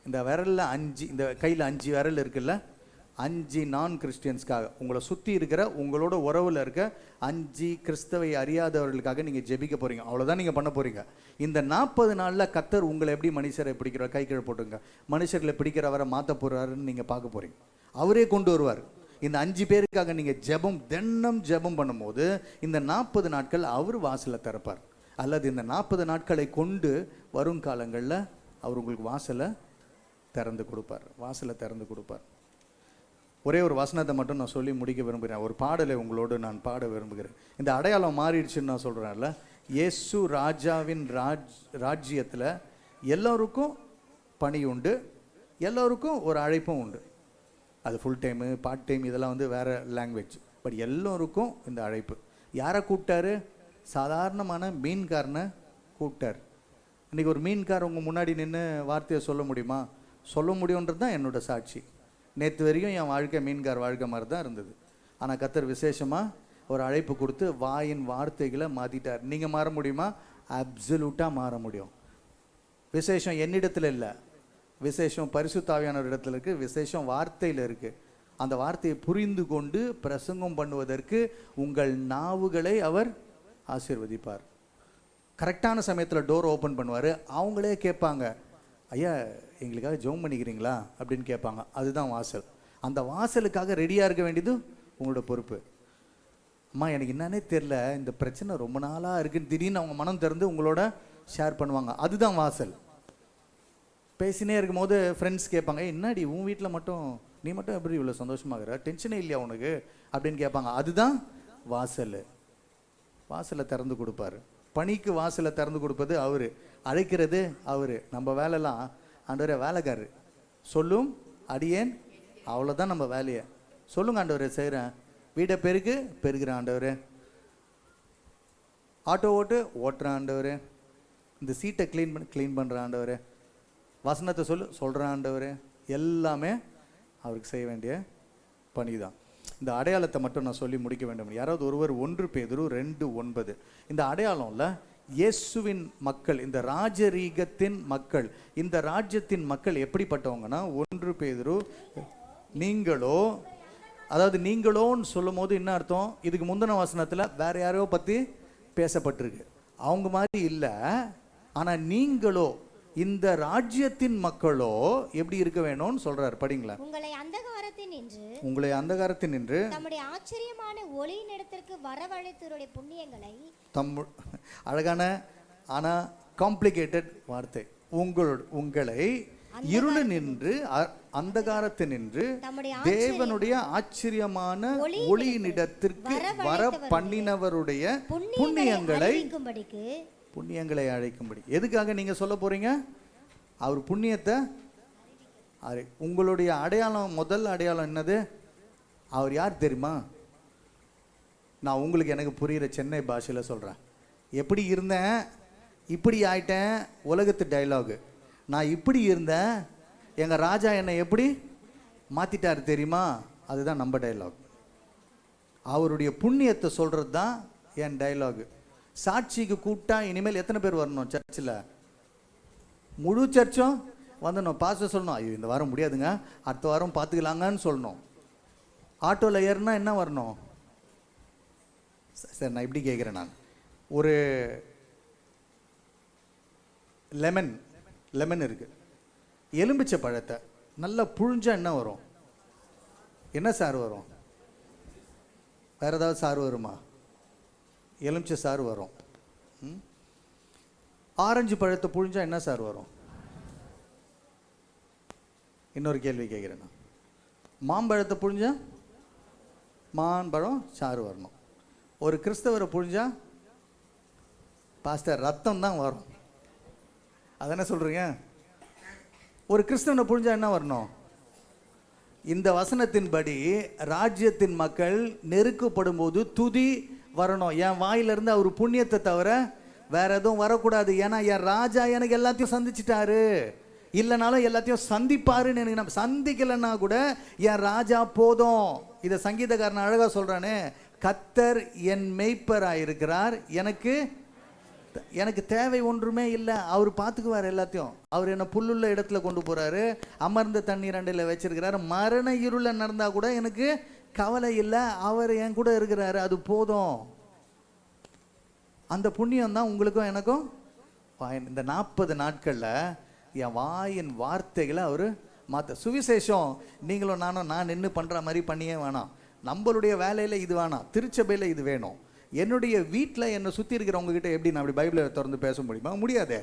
இந்த விரலில் 5, இந்த கையில் 5 விரல் இருக்குல்ல, 5 நான் கிறிஸ்டியன்ஸ்க்காக, உங்களை சுற்றி இருக்கிற உங்களோட உறவில் இருக்க 5 கிறிஸ்தவை அறியாதவர்களுக்காக நீங்கள் ஜெபிக்க போகிறீங்க. அவ்வளோதான் நீங்கள் பண்ண போகிறீங்க. இந்த 40 நாளில் கர்த்தர் உங்களை எப்படி மனுஷரை பிடிக்கிறார், கை கீழே போட்டுங்க, மனுஷர்களை பிடிக்கிறவரை மாற்ற போகிறாருன்னு நீங்கள் பார்க்க போகிறீங்க. அவரே கொண்டு வருவார். இந்த 5 பேருக்காக நீங்கள் தினம் ஜெபம் பண்ணும்போது இந்த 40 நாட்கள் அவர் வாசலை திறப்பார். அல்லது இந்த 40 நாட்களை கொண்டு வரும் காலங்களில் அவர் உங்களுக்கு வாசலை திறந்து கொடுப்பார். ஒரே ஒரு வசனத்தை மட்டும் நான் சொல்லி முடிக்க விரும்புகிறேன். ஒரு பாடலை உங்களோடு நான் பாட விரும்புகிறேன். இந்த அடையாளம் மாறிடுச்சுன்னு நான் சொல்கிறேன்ல, இயேசு ராஜாவின் ராஜ்யத்தில் எல்லோருக்கும் பணி உண்டு, எல்லோருக்கும் ஒரு அழைப்பும் உண்டு. அது ஃபுல் டைமு, பார்ட் டைம், இதெல்லாம் வேறு லாங்குவேஜ். பட் எல்லோருக்கும் இந்த அழைப்பு. யாரை கூப்பிட்டாரு? சாதாரணமான மீன்காரனை கூப்பிட்டார். இன்றைக்கி ஒரு மீன்கார் உங்கள் முன்னாடி நின்று வார்த்தையை சொல்ல முடியுமா? சொல்ல முடியுன்றது தான் என்னோட சாட்சி. நேற்று வரைக்கும் என் வாழ்க்கை மீன்கார் வாழ்க்கை மாதிரி தான் இருந்தது. ஆனால் கர்த்தர் விசேஷமாக ஒரு அழைப்பு கொடுத்து வாயின் வார்த்தைகளை மாற்றிட்டார். நீங்கள் மாற முடியுமா? அப்சல்யூட்டாக மாற முடியும். விசேஷம் என்னிடத்தில் இல்லை, விசேஷம் பரிசுத்த ஆவியானவர் இடத்துல இருக்குது, விசேஷம் வார்த்தையில் இருக்குது. அந்த வார்த்தையை புரிந்து கொண்டு பிரசங்கம் பண்ணுவதற்கு உங்கள் நாவுகளை அவர் ஆசீர்வதிப்பார். கரெக்டான சமயத்தில் டோர் ஓப்பன் பண்ணுவார். அவங்களே கேட்பாங்க, ஐயா எங்களுக்காக ஜெபம் பண்ணிக்கிறீங்களா அப்படின்னு கேட்பாங்க. அதுதான் வாசல். அந்த வாசலுக்காக ரெடியாக இருக்க வேண்டியது உங்களோட பொறுப்பு. அம்மா எனக்கு என்னன்னே தெரில, இந்த பிரச்சனை ரொம்ப நாளாக இருக்குன்னு திடீர்னு அவங்க மனம் திறந்து உங்களோட ஷேர் பண்ணுவாங்க. அதுதான் வாசல். பேசினே இருக்கும்போது ஃப்ரெண்ட்ஸ் கேட்பாங்க, என்னடி உன் வீட்டில் மட்டும் நீ மட்டும் எப்படி இவ்வளோ சந்தோஷமாகிற, டென்ஷனே இல்லையா உனக்கு அப்படின்னு கேட்பாங்க. அதுதான் வாசல். வாசலை திறந்து கொடுப்பாரு. பணிக்கு வாசலை திறந்து கொடுப்பது அவர், அழைக்கிறது அவர். நம்ம வேலைலாம் ஆண்டவரே வேலைக்காரரு சொல்லும் அடியேன், அவ்வளோதான் நம்ம வேலையை. சொல்லுங்க ஆண்டவரே செய்கிறேன். வீட்டை பெருகிறேன் ஆண்டவரே, ஆட்டோ ஓட்டுறேன் ஆண்டவரே, இந்த சீட்டை க்ளீன் பண்ணுறேன் ஆண்டவரே, வசனத்தை சொல்கிறேன் ஆண்டவரே. எல்லாமே அவருக்கு செய்ய வேண்டிய பணி தான். இந்த அடையாளத்தை மட்டும் நான் சொல்லி முடிக்க வேண்டும். யாராவது ஒருவர் 1 பேதுரு 2:9, இந்த அடையாளம்ல இயேசுவின் மக்கள், இந்த ராஜரீகத்தின் மக்கள், இந்த ராஜ்யத்தின் மக்கள் எப்படிப்பட்டவங்கன்னா, 1 பேதுரு நீங்களோ, அதாவது நீங்களோன்னு சொல்லும் போது என்ன அர்த்தம்? இதுக்கு முந்தின வசனத்தில் வேற யாரையோ பற்றி பேசப்பட்டிருக்கு. அவங்க மாதிரி இல்லை. ஆனால் நீங்களோ, இந்த ராஜ்யத்தின் மக்களோ எப்படி இருக்க வேணும்னு சொல்றாரு. படிங்களா? உங்களை அந்தகாரத்தில் நின்று நம்முடைய ஆச்சரியமான ஒளியின் இடத்திற்கு வரவழைத்தவருடைய புண்ணியங்களை, அழகான ஆனா காம்ப்ளிகேட்டட் வார்த்தை, உங்களை இருளு நின்று அந்தகாரத்தில் நின்று தேவனுடைய ஆச்சரியமான ஒளியினிடத்திற்கு வர பண்ணினவருடைய புண்ணியங்களை அழைக்கும்படி. எதுக்காக நீங்க சொல்ல போறீங்க? அவர் புண்ணியத்தை. உங்களுடைய அடையாளம், முதல் அடையாளம் என்னது? அவர் யார் தெரியுமா? நான் உங்களுக்கு எனக்கு புரிகிற சென்னை பாஷையில் சொல்கிறேன். எப்படி இருந்தேன் இப்படி ஆயிட்டேன், உலகத்து டைலாகு. நான் இப்படி இருந்தேன், எங்கள் ராஜா என்னை எப்படி மாற்றிட்டார் தெரியுமா? அதுதான் நம்ம டைலாக். அவருடைய புண்ணியத்தை சொல்கிறது தான் என் டைலாகு. சாட்சிக்கு கூப்பிட்டா இனிமேல் எத்தனை பேர் வரணும்? சர்ச்சில் முழு சர்ச்சும் வந்துடணும். பாஸ்டர் சொல்லணும், ஐயோ இந்த வாரம் முடியாதுங்க, அடுத்த வாரம் பார்த்துக்கலாங்கன்னு சொல்லணும். ஆட்டோவில் ஏறுனா என்ன வரணும்? சார் நான் இப்படி கேட்குறேன். நான் ஒரு லெமன் இருக்குது, எலும்பிச்சை பழத்தை நல்லா புழிஞ்சா என்ன வரும்? என்ன சாறு வரும்? வேறு ஏதாவது சாறு வருமா? எலுமிச்சை சாறு வரும். ஆரஞ்சு பழத்தை புழிஞ்சா என்ன சாறு வரும்? இன்னொரு கேள்வி கேட்குறேன். நான் மாம்பழத்தை புழிஞ்சா மாம்பழம் சாறு வரணும். ஒரு கிறிஸ்தவரை புழிஞ்சா பாஸ்டர் ரத்தம் தான் வரும். அதென்ன சொல்கிறீங்க? ஒரு கிறிஸ்தவனை புழிஞ்சா என்ன வரணும்? இந்த வசனத்தின்படி ராஜ்யத்தின் மக்கள் நெருக்கப்படும் போது துதி வரணும். என் வாயிலிருந்து அவர் புண்ணியத்தை தவிர வேற எதுவும் வரக்கூடாது. ஏன்னா என் ராஜா எனக்கு எல்லாத்தையும் சந்திச்சிட்டாரு, இல்லைனாலும் எல்லாத்தையும் சந்திப்பாருன்னு எனக்கு நம்ம சந்திக்கலைன்னா கூட என் ராஜா போதும். இதை சங்கீதக்காரன் அழகா சொல்றானே, கர்த்தர் என் மெய்ப்பராக இருக்கிறார், எனக்கு தேவை ஒன்றுமே இல்லை, அவர் பார்த்துக்குவார் எல்லாத்தையும். அவர் என்ன புல்லுள்ள இடத்துல கொண்டு போறாரு, அமர்ந்த தண்ணீர் அண்டையில் வச்சிருக்கிறாரு, மரண இருள நடந்தா கூட எனக்கு கவலை இல்லை, அவர் என் கூட இருக்கிறாரு, அது போதும். அந்த புண்ணியம் தான் உங்களுக்கும் எனக்கும். இந்த 40 நாட்கள்ல என் வாயின் வார்த்தைகளை அவர் மாற்ற. சுவிசேஷம் நீங்களும் நானும் நான் நின்று பண்ற மாதிரி பண்ணியே வேணாம். நம்மளுடைய வேலையில இது வேணாம், திருச்சபையில இது வேணும். என்னுடைய வீட்டில் என்னை சுற்றி இருக்கிறவங்க கிட்ட எப்படி நான் அப்படி பைபிளை திறந்து பேச முடியுமா? முடியாதே.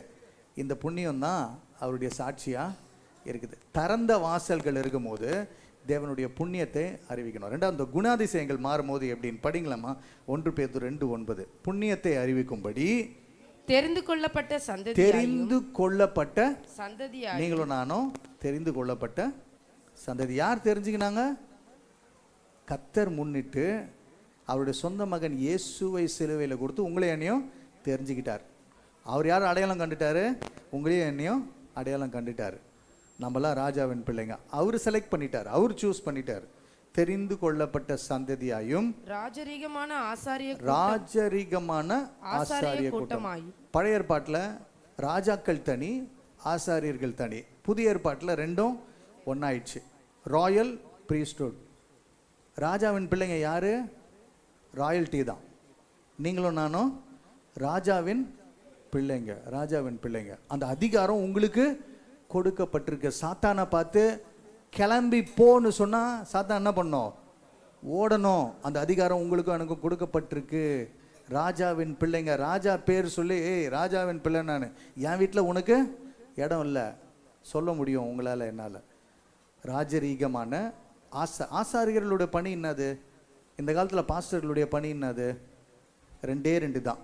இந்த புண்ணியம் தான் அவருடைய சாட்சியாக இருக்குது. திறந்த வாசல்கள் இருக்கும்போது தேவனுடைய புண்ணியத்தை அறிவிக்கணும். ரெண்டாவது, அந்த குணாதிசயங்கள் மாறும்போது எப்படின்னு படிங்களாமா. 1 பேதுரு 2:9 புண்ணியத்தை அறிவிக்கும்படி தெரிந்து கொள்ளப்பட்ட சந்ததியாய் நீங்களும் நானும் தெரிந்து கொள்ளப்பட்ட சந்ததி. யார் தெரிஞ்சுக்கினாங்க? கர்த்தர் முன்னிட்டு அவருடைய சொந்த மகன் இயேசுவை சிலுவையில் கொடுத்து உங்களை என்னையும் தெரிஞ்சுக்கிட்டார். அவர் யார் அடையாளம் கண்டுட்டாரு? உங்களையும் என்னையும் அடையாளம் கண்டுட்டார். நம்மளாம் ராஜாவின் பிள்ளைங்க. அவர் செலக்ட் பண்ணிட்டார், அவர் சூஸ் பண்ணிட்டார். தெரிந்து கொள்ளப்பட்ட சந்ததியாயும் ராஜரீகமான ஆசாரிய கூட்டமாய். பழைய ஏற்பாட்டில் ராஜாக்கள் தனி, ஆசாரியர்கள் தனி. புதிய ஏற்பாட்டில் ரெண்டும் ஒன்னாயிடுச்சு. Royal priesthood. ராஜாவின் பிள்ளைங்க யாரு? ராயல்டி தான். நீங்களும் நானும் ராஜாவின் பிள்ளைங்க, ராஜாவின் பிள்ளைங்க. அந்த அதிகாரம் உங்களுக்கு கொடுக்கப்பட்டிருக்கு. சாத்தானை பார்த்து கிளம்பி போன்னு சொன்னா சாத்தான் என்ன பண்ணோம்? ஓடணும். அந்த அதிகாரம் உங்களுக்கும் எனக்கும் கொடுக்கப்பட்டிருக்கு. ராஜாவின் பிள்ளைங்க. ராஜா பேர் சொல்லி, ஏய் ராஜாவின் பிள்ளை நான், என் வீட்டில் உனக்கு இடம் இல்லை சொல்ல முடியும் உங்களால், என்னால். ராஜரீகமான ஆசாரியர்களுடைய பணி என்னது? இந்த காலத்தில் பாஸ்டர்களுடைய பணி என்னது? 2 தான்.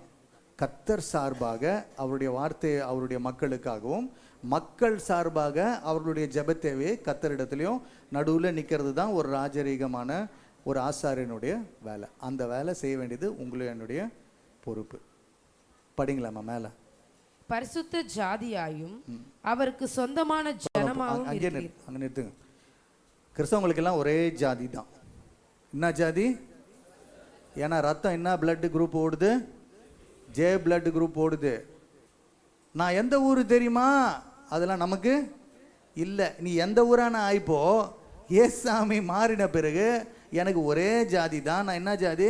கர்த்தர் சார்பாக அவருடைய வார்த்தையை அவருடைய மக்களுக்காகவும், மக்கள் சார்பாக அவர்களுடைய ஜெபத்தேவையை கர்த்தரிடத்துலையும் நடுவில் நிற்கிறது தான் ஒரு ராஜரீகமான ஒரு ஆசாரியனுடைய வேலை. அந்த வேலை செய்ய வேண்டியது உங்களுடைய என்னுடைய பொறுப்பு. படிங்களாமா மேலே. பரிசுத்த ஜாதியாயும் அவருக்கு சொந்தமான ஜனமாகவும். அங்கே நிறுத்துங்க. கிறிஸ்தவங்களுக்கெல்லாம் ஒரே ஜாதி தான். என்ன ஜாதி? ஏன்னா ரத்தம் என்ன பிளட் குரூப் ஓடுது? ஜே பிளட் குரூப் ஓடுது. நான் எந்த ஊர் தெரியுமா? அதெல்லாம் நமக்கு இல்லை. நீ எந்த ஊரான ஆயிப்போ, ஏசாமி மாறின பிறகு எனக்கு ஒரே ஜாதி தான். நான் என்ன ஜாதி?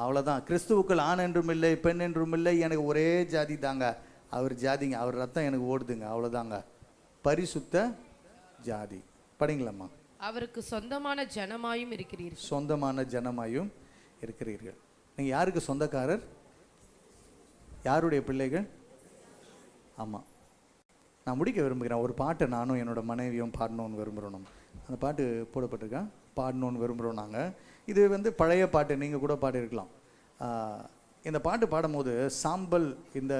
அவ்வளோதான். கிறிஸ்துவுக்குள் ஆண் என்றும் இல்லை பெண் என்றும் இல்லை, எனக்கு ஒரே ஜாதி தாங்க. அவர் ஜாதிங்க, அவர் ரத்தம் எனக்கு ஓடுதுங்க, அவ்வளோதாங்க. பரிசுத்த ஜாதி. படிங்களாம்மா. அவருக்கு சொந்தமான ஜனமாயும் இருக்கிறீர்கள். சொந்தமான ஜனமாயும் இருக்கிறீர்கள். நீங்கள் யாருக்கு சொந்தக்காரர்? யாருடைய பிள்ளைகள்? ஆமாம். நான் முடிக்க விரும்புகிறேன். ஒரு பாட்டை நானும் என்னோட மனைவியும் பாடணும்னு விரும்புகிறோம். அந்த பாட்டு போடப்பட்டிருக்கேன், பாடணும்னு விரும்புகிறோம் நாங்கள். இது பழைய பாட்டு, நீங்கள் கூட பாடியிருக்கலாம். இந்த பாட்டு பாடும்போது இந்த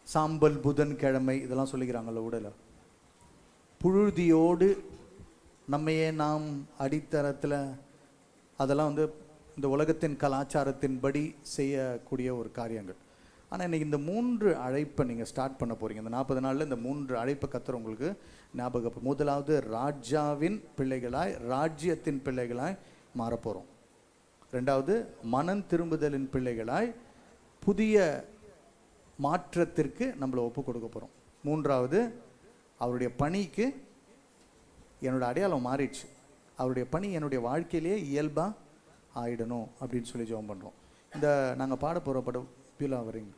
சாம்பல் புதன்கிழமை இதெல்லாம் சொல்லிக்கிறாங்கல்ல, உடலை புழுதியோடு நம்மையே நாம் அடித்தரத்தில், அதெல்லாம் இந்த உலகத்தின் கலாச்சாரத்தின்படி செய்யக்கூடிய ஒரு காரியங்கள். ஆனால் இன்றைக்கி இந்த 3 அழைப்பை நீங்கள் ஸ்டார்ட் பண்ண போகிறீங்க. இந்த 40 நாளில் இந்த 3 அழைப்பை கர்த்தர் உங்களுக்கு ஞாபகம். முதலாவது, ராஜாவின் பிள்ளைகளாய், ராஜ்யத்தின் பிள்ளைகளாய் மாறப்போகிறோம். ரெண்டாவது, மனம் திரும்புதலின் பிள்ளைகளாய் புதிய மாற்றத்திற்கு நம்மளை ஒப்பு கொடுக்க போகிறோம். மூன்றாவது, அவருடைய பணிக்கு என்னோடய அடையாளம் மாறிடுச்சு, அவருடைய பணி என்னுடைய வாழ்க்கையிலேயே இயல்பாக ஆயிடணும் அப்படின்னு சொல்லி ஜெபம் பண்ணுறோம். இந்த நாங்கள் பாட போகிற பாட்டு பியூலா வரீங்க.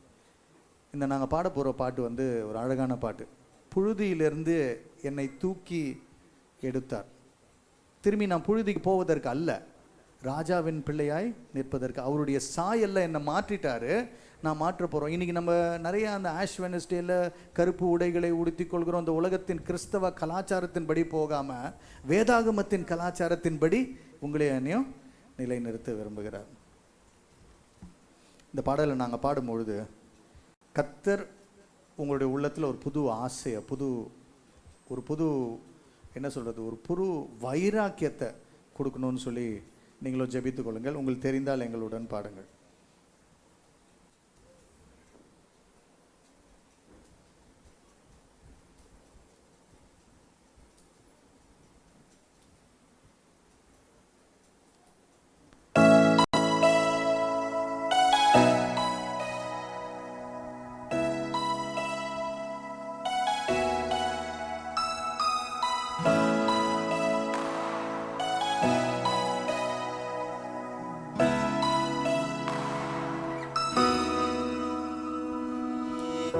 இந்த நாங்கள் பாட போகிற பாட்டு ஒரு அழகான பாட்டு. புழுதியிலிருந்து என்னை தூக்கி எடுத்தார். திரும்பி நான் புழுதிக்கு போவதற்கு அல்ல, ராஜாவின் பிள்ளையாய் நிற்பதற்கு. அவருடைய சாயல்ல என்னை மாற்றிட்டாரு, நான் மாற்ற போகிறோம். இன்றைக்கி நம்ம நிறைய அந்த ஆஷ் வெனஸ்டேல கருப்பு உடைகளை உடுத்தி கொள்கிறோம். அந்த உலகத்தின் கிறிஸ்தவ கலாச்சாரத்தின்படி போகாமல் வேதாகமத்தின் கலாச்சாரத்தின்படி உங்களை என்னையும் நிலைநிறுத்த விரும்புகிறார். இந்த பாடலை நாங்கள் பாடும்பொழுது கர்த்தர் உங்களுடைய உள்ளத்தில் ஒரு புது ஆசையை, ஒரு புது என்ன சொல்கிறது, ஒரு புது வைராக்கியத்தை கொடுக்கணும்னு சொல்லி நீங்களும் ஜெபித்து கொள்ளுங்கள். உங்களுக்கு தெரிந்தால் எங்களுடன் பாடுங்கள்.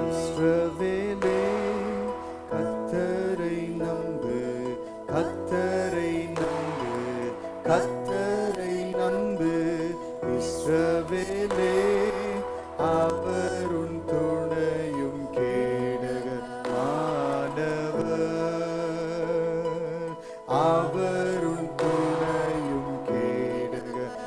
இஸ்ரவேலே, கர்த்தரை நம்பு, கர்த்தரை நம்பு, கர்த்தரை நம்பு. இஸ்ரவேலே, அவர் உன் துணையும் கேடகமானவர், அவர் உன் துணையும் கேடகமானவர்.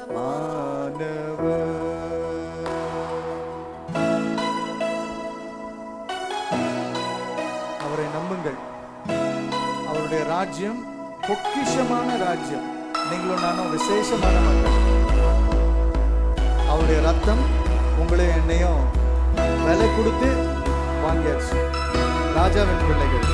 அவரை நம்புங்கள். அவருடைய ராஜ்யம் பொக்கிஷமான ராஜ்யம். நீங்களும் நானும் விசேஷமான மக்கள். அவருடைய ரத்தம் உங்களையும் என்னையும் விலை கொடுத்து வாங்கியாச்சு. ராஜாவின் பிள்ளைகள்.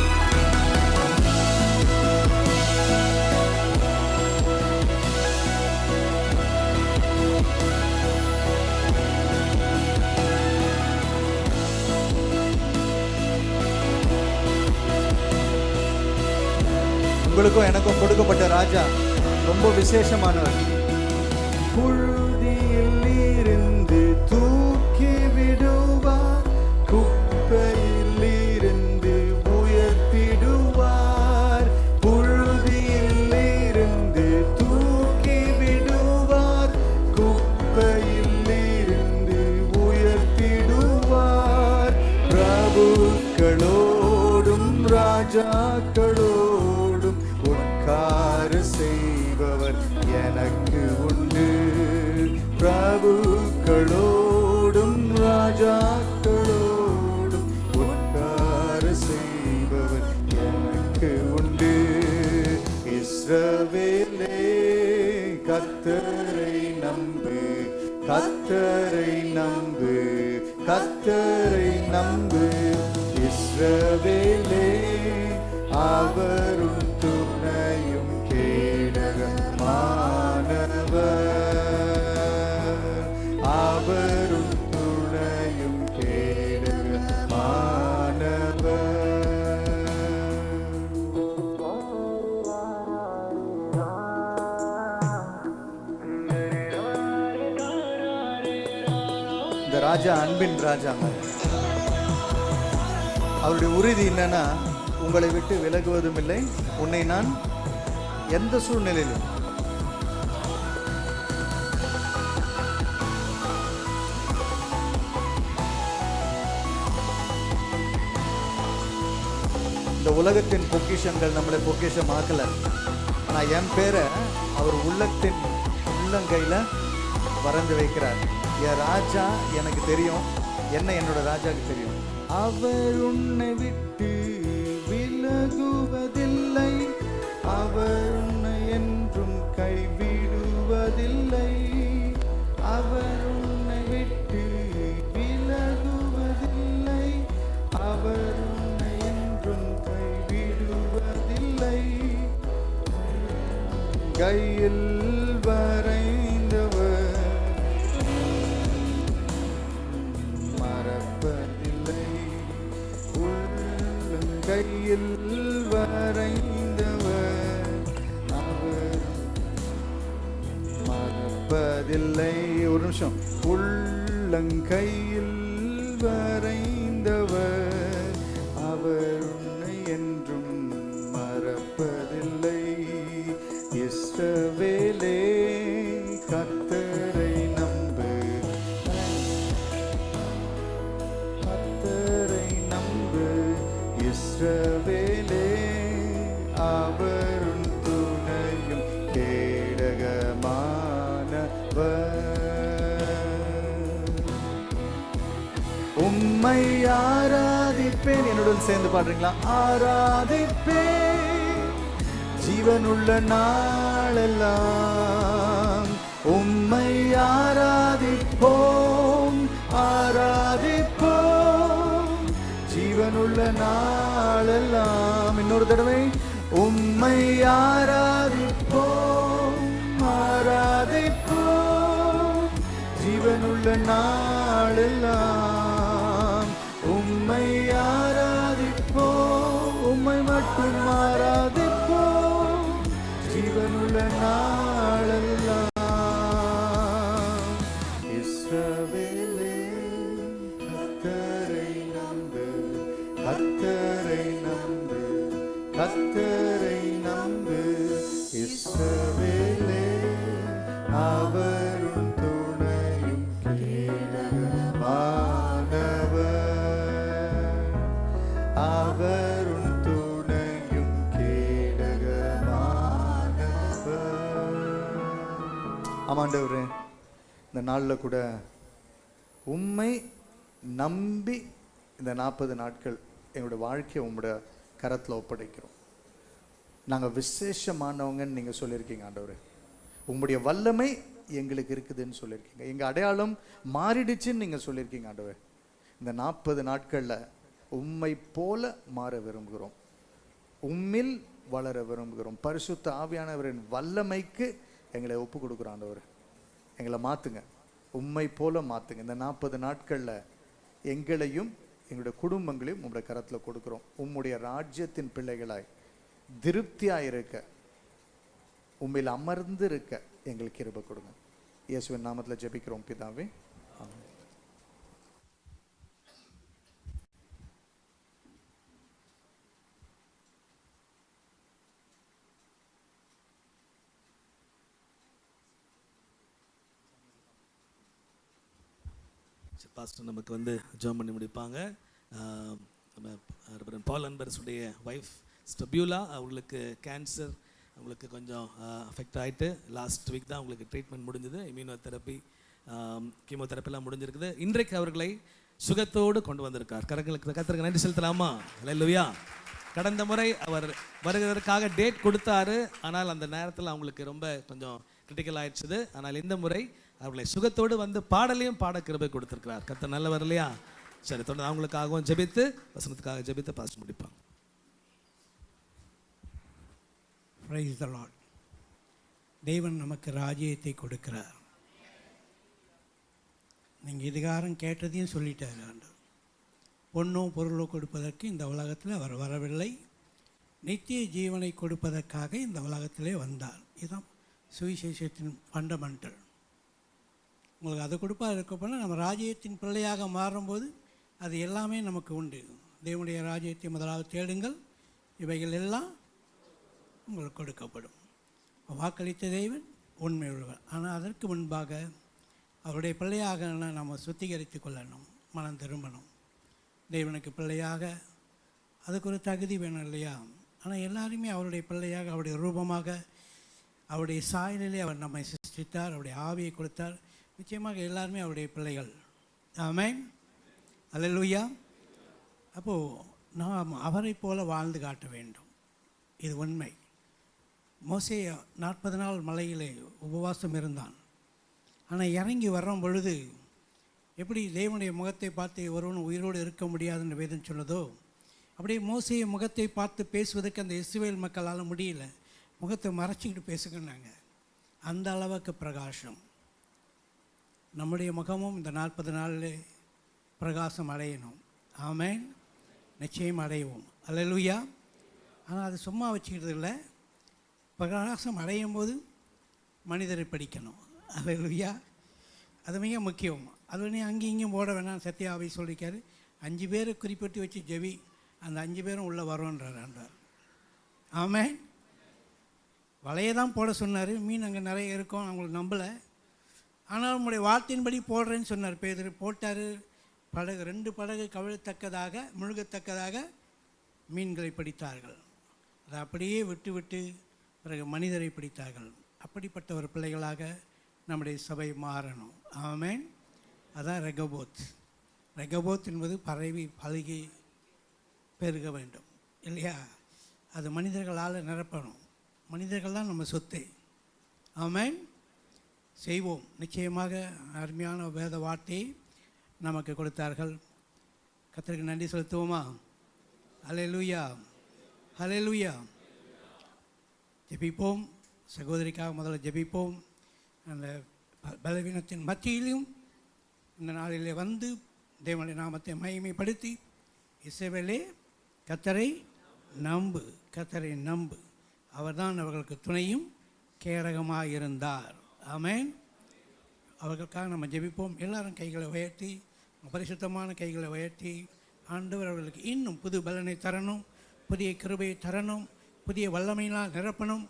உங்களுக்கும் எனக்கும் கொடுக்கப்பட்ட ராஜா ரொம்ப விசேஷமானவர். புழுதியில் இருந்து தூக்கி விடுவார், குப்பையில் இருந்து உயர்த்திடுவார். புழுதியில் இருந்து தூக்கி விடுவார், குப்பையில் இருந்து உயர்த்திடுவார். பிரபுக்களோடும் ராஜாக்களோடும் உட்கார செய்பவர் எனக்கு உண்டு. பிரபுக்களோடும் ராஜாக்களோடும் உட்கார செய்பவர் எனக்கு உண்டு. இஸ்ரவேலே, கர்த்தரை நம்பு, கர்த்தரை நம்பு, கர்த்தரை நம்பு. இஸ்ரவேலே, அவரும் துணையும் கேடகமானவர், அவரும் துணையும் கேடகமானவர். இந்த ராஜா அன்பின் ராஜாங்க. அவருடைய உறுதி என்னன்னா, உங்களை விட்டு விலகுவதும் இல்லை, உன்னை நான் எந்த சூழ்நிலையிலும் இந்த உலகத்தின் பொக்கிஷங்கள் நம்மளை பொக்கிஷம் ஆக்கல. ஆனால் என் பேரை அவர் உள்ளத்தின் உள்ளங்கையில வரைந்து வைக்கிறார். என் ராஜா எனக்கு தெரியும், என்ன என்னோட ராஜாவுக்கு தெரியும். அவர் உன்னை விட்டு விலகுவதில்லை, அவர் உன்னை என்றும் கைவிடுவதில்லை. அவர் உன்னை விட்டு விலகுவதில்லை, அவர் உன்னை என்றும் கைவிடுவதில்லை. கையில் வரைந்தவர் மறப்பதில்லை, கையில் வரைந்தவர் அவர் மறப்பதில்லை. ஒரு நிமிஷம். உள்ளங்கையில் வரைந்தவர் அவர் உன்னை என்றும் மறப்பதில்லை. இஸ்ரவேலே, கர்த்தரை நம்பு, கர்த்தரை நம்பு. இஸ்ரவேலே, அவர் உன் துணையும் கேடகமானவர். உம்மை ஆராதிப்பேன். என்னுடன் சேர்ந்து பாடுறீங்களா? ஆராதிப்பேன், ஜீவனுள்ள நாளெல்லாம் உம்மை ஆராதிப்போம் ஆராதிப்போம். ஜீவனுள்ள நாளெல்லாம் இன்னொரு தடவை உம்மை ஆராதிப்போம் ஆராதிப்போம். ஜீவனுள்ள நாளெல்லாம் உம்மை ஆராதிப்போம் உம்மை மட்டும் ஆராதிப்போம். ஜீவனுள்ள நாளெல்லாம் இஸ்ரவேலே கர்த்தரை நம்பு கர்த்தரை நம்பு கர்த்தரை நம்பு. இஸ்ரவேலே அவரும் துணையும் கேடகமானவர் அவரும் துணையும் கேடகமானவர். ஆமாண்டவரே, இந்த நாளில் கூட உம்மை நம்பி இந்த 40 நாட்கள் எங்களுடைய வாழ்க்கையை உங்களுடைய கரத்தில் ஒப்படைக்கிறோம். நாங்கள் விசேஷமானவங்கன்னு நீங்கள் சொல்லியிருக்கீங்க ஆண்டவரே. உங்களுடைய வல்லமை எங்களுக்கு இருக்குதுன்னு சொல்லியிருக்கீங்க. எங்கள் அடையாளம் மாறிடுச்சுன்னு நீங்கள் சொல்லியிருக்கீங்க ஆண்டவரே. இந்த 40 நாட்களில் உம்மை போல மாற விரும்புகிறோம், உம்மில் வளர விரும்புகிறோம். பரிசுத்த ஆவியானவரின் வல்லமைக்கு எங்களை ஒப்பு கொடுக்குறோம் ஆண்டவரே. எங்களை மாற்றுங்க, உம்மை போல மாற்றுங்க. இந்த 40 நாட்களில் எங்களையும் எங்களுடைய குடும்பங்களையும் உங்களுடைய கரத்தில் கொடுக்குறோம். உம்முடைய ராஜ்யத்தின் பிள்ளைகளாய் திருப்தியாக இருக்க, உம்மில் அமர்ந்து இருக்க எங்களுக்கு கிருபை கொடுங்க. இயேசுவின் நாமத்தில் ஜெபிக்கிறோம் பிதாவே, ஆமென். பாஸ்டர் நமக்கு ஜெபம் பண்ணி முடிப்பாங்க. நம்ம பால் அன்பர்ஸுடைய ஒய்ஃப் ஸ்டபியூலா, அவங்களுக்கு கேன்சர், அவங்களுக்கு கொஞ்சம் அஃபெக்ட் ஆகிட்டு லாஸ்ட் வீக் தான் அவங்களுக்கு ட்ரீட்மெண்ட் முடிஞ்சது. இம்யூனோதெரப்பி, கீமோதெரப்பிலாம் முடிஞ்சிருக்குது. இன்றைக்கு அவர்களை சுகத்தோடு கொண்டு வந்திருக்கார். கர்த்தருக்கு நன்றி செலுத்தலாமா? அல்லேலூயா. கடந்த முறை அவர் வருகிறதற்காக டேட் கொடுத்தாரு, ஆனால் அந்த நேரத்தில் அவங்களுக்கு ரொம்ப கொஞ்சம் கிரிட்டிக்கல் ஆயிடுச்சுது. ஆனால் இந்த முறை அவர்களை சுகத்தோடு பாடலையும் பாட கிருபை கொடுத்திருக்கிறார். கர்த்தர் நல்லவர் இல்லையா? சரி, தொடர்ந்து அவங்களுக்காகவும் ஜெபித்து வசனத்துக்காக ஜெபித்து பாஸ்டர் முடிப்பாங்க. Praise the Lord. தேவன் நமக்கு ராஜ்யத்தை கொடுக்கிறார். நீங்கள் இதுகாரம் கேட்டதையும் சொல்லிட்டார் ஆண்டவர். பொண்ணோ பொருளோ கொடுப்பதற்கு இந்த உலகத்தில் அவர் வரவில்லை, நித்திய ஜீவனை கொடுப்பதற்காக இந்த உலகத்திலே வந்தார். இதுதான் சுவிசேஷத்தின் ஃபண்டமெண்டல். உங்களுக்கு அதை கொடுப்பா இருக்கப்போனால் நம்ம ராஜ்யத்தின் பிள்ளையாக மாறும்போது அது எல்லாமே நமக்கு உண்டு. தேவனுடைய ராஜ்யத்தை முதலாவது தேடுங்கள், இவைகள் எல்லாம் உங்களுக்கு கொடுக்கப்படும். வாக்களித்த தேவன் உண்மை உள்ளவர். ஆனால் அதற்கு முன்பாக அவருடைய பிள்ளையாக நம்ம சுத்திகரித்து கொள்ளணும், மனம் திரும்பணும். தேவனுக்கு பிள்ளையாக அதுக்கு ஒரு தகுதி வேணும் இல்லையா? ஆனால் எல்லாருமே அவருடைய பிள்ளையாக, அவருடைய ரூபமாக, அவருடைய சாயலிலே அவர் நம்மை சிருஷ்டித்தார், அவருடைய ஆவியை கொடுத்தார். நிச்சயமாக எல்லாருமே அவருடைய பிள்ளைகள். ஆமென், அல்லேலூயா. அப்போது நாம் அவரை போல வாழ்ந்து காட்ட வேண்டும். இது உண்மை. மோசே 40 நாள் மலையிலே உபவாசம் இருந்தான். ஆனால் இறங்கி வரும் பொழுது எப்படி தேவனுடைய முகத்தை பார்த்து ஒருவன் உயிரோடு இருக்க முடியாதுன்னு வேதம் சொன்னதோ, அப்படியே மோசைய முகத்தை பார்த்து பேசுவதற்கு அந்த இஸ்ரவேல் மக்களால் முடியல. முகத்தை மறைச்சிக்கிட்டு பேசுகிறாங்க. அந்த அளவுக்கு பிரகாசம். நம்முடைய முகமும் இந்த 40 நாளில் பிரகாசம் அடையணும். ஆமென், நிச்சயம் அடைவோம். அல்லேலூயா. ஆனால் அது சும்மா வச்சுக்கிறது இல்லை. பிரகாசம் அடையும் போது மனிதரை படிக்கணும். அல்லேலூயா. அது மிக முக்கியம். அது நீ அங்கேயும் இங்கேயும் போட வேணாம். சத்யாவை சொல்லிக்காரு, 5 பேரை குறிப்பிட்டு வச்சு ஜெபி, அந்த 5 பேரும் உள்ளே வரோன்றார் ஆண்டார். ஆமென். வலையை தான் போட சொன்னார். மீன் அங்கே நிறைய இருக்கும், அவங்களுக்கு நம்பலை. ஆனால் உங்களுடைய வார்த்தையின்படி போடுறேன்னு சொன்னார். பேதுரு போட்டார். படகு 2 படகு கவிழத்தக்கதாக, முழுகத்தக்கதாக மீன்களை பிடித்தார்கள். அதை அப்படியே விட்டு விட்டு பிறகு மனிதரை பிடித்தார்கள். அப்படிப்பட்ட ஒரு பிள்ளைகளாக நம்முடைய சபை மாறணும். ஆமென். அதான் ரெகபோத். ரெகபோத் என்பது பரவி பழகி பெருக வேண்டும் இல்லையா? அது மனிதர்களால் நிரப்பணும். மனிதர்கள் தான் நம்ம சொத்து. ஆமென். செய்வோம். நிச்சயமாக அருமையான வேத வார்த்தையை நமக்கு கொடுத்தார்கள். கர்த்தருக்கு நன்றி செலுத்துவோமா? ஹல்லேலூயா, ஹல்லேலூயா. ஜெபிப்போம். சகோதரிக்காக முதல்ல ஜெபிப்போம். அந்த பலவீனத்தின் மத்தியிலும் இந்த நாளிலே வந்து தேவனுடைய நாமத்தை மகிமைப்படுத்தி, இஸ்ரவேலே கர்த்தரை நம்பு, கர்த்தரை நம்பு, அவர்தான் அவர்களுக்கு துணையும் கேடகமாக இருந்தார். ஆமென். அவர்களுக்காக நம்ம ஜெபிப்போம். எல்லாரும் கைகளை உயர்த்தி, பரிசுத்தமான கைகளை உயர்த்தி, ஆண்டவர் அவர்களுக்கு இன்னும் புது பலனை தரணும், புதிய கிருபையை தரணும், புதிய வல்லமையினால் நிரப்பணும்.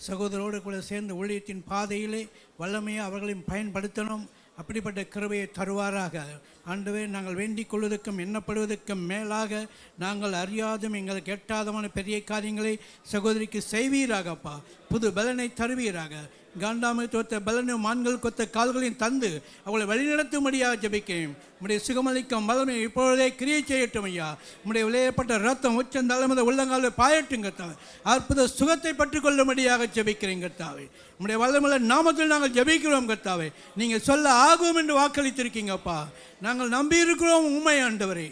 சகோதரோடு கூட சேர்ந்து ஊழியத்தின் பாதையிலே வல்லமையை அவர்களையும் பயன்படுத்தணும். அப்படிப்பட்ட கிருபையை தருவாராக. ஆண்டவே, நாங்கள் வேண்டிக் கொள்வதற்கும் எண்ணப்படுவதற்கும் மேலாக நாங்கள் அறியாதும் எங்களுக்கு எட்டாதமான பெரிய காரியங்களை சகோதரிக்கு செய்வீராகப்பா. புது பலனை தருவீராக. காண்டாமை தோத்த பலனும் மான்கள் கொத்த கால்களையும் தந்து அவளை வழிநடத்தும்படியாக ஜெபிக்கிறேன். உம்முடைய சுகமளிக்கும் வல்லமை இப்பொழுதே கிரியை செய்யட்டும் ஐயா. உம்முடைய விளையப்பட்ட ரத்தம் உச்சந்தலைமுத உள்ளங்காலில் பாயட்டும் கர்த்தாவே. அற்புத சுகத்தை பற்றுக்கொள்ளும்படியாக ஜெபிக்கிறேன் கர்த்தாவே. உம்முடைய வல்லமுள்ள நாமத்தில் நாங்கள் ஜெபிக்கிறோம் கர்த்தாவே. நீங்கள் சொல்ல ஆகும் என்று வாக்களித்திருக்கீங்கப்பா. நாங்கள் நம்பியிருக்கிறோம் உண்மை ஆண்டவரே.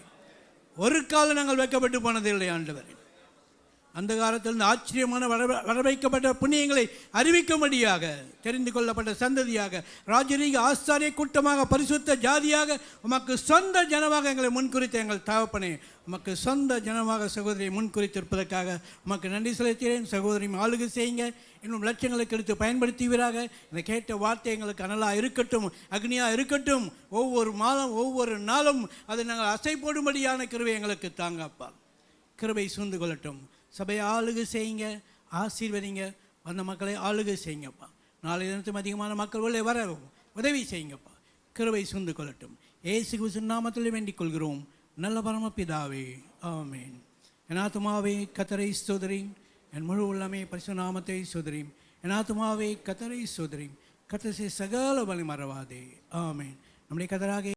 ஒரு காலம் நாங்கள் வைக்கப்பட்டு போனதில்லை ஆண்டவரே. அந்த காலத்திலிருந்து ஆச்சரியமான வரவைக்கப்பட்ட புண்ணியங்களை அறிவிக்கும்படியாக தெரிந்து கொள்ளப்பட்ட சந்ததியாக, ராஜரீக ஆசாரிய கூட்டமாக, பரிசுத்த ஜாதியாக, உமக்கு சொந்த ஜனமாக எங்களை முன்குறித்த எங்கள் தகப்பனே, உமக்கு சொந்த ஜனமாக சகோதரியை முன்குறித்திருப்பதற்காக உமக்கு நன்றி செலுத்துகிறேன். சகோதரியும் ஆளுகை செய்யுங்க. இன்னும் லட்சங்களுக்கு எடுத்து பயன்படுத்துவீராக. இந்த கேட்ட வார்த்தை எங்களுக்கு அனலாக இருக்கட்டும், அக்னியாக இருக்கட்டும். ஒவ்வொரு மாதம் ஒவ்வொரு நாளும் அதை நாங்கள் அசை போடும்படியான கிருபை எங்களுக்கு தாங்கப்பா. கிருபை சூழ்ந்து கொள்ளட்டும். சபையை ஆளுகை செய்யுங்க, ஆசீர்வதிங்க. வந்த மக்களை ஆளுகை செய்யுங்கப்பா. நாளை தினத்தும் அதிகமான மக்கள் உள்ளே வர உதவி செய்யுங்கப்பா. கிருபை சூழ்ந்து கொள்ளட்டும். இயேசு கிறிஸ்துவின் நாமத்தில் வேண்டிக் கொள்கிறோம் நல்ல பரமபிதாவே, ஆமென். என் ஆத்துமாவே கர்த்தரை ஸ்தோத்திரி, என் முழு உள்ளமே பரிசுத்த நாமத்தை ஸ்தோத்திரி. என் ஆத்துமாவே கர்த்தரை ஸ்தோத்திரி, கர்த்தர் செய்த சகல பலி மறவாதே, ஆமென். நம்முடைய கர்த்தராகிய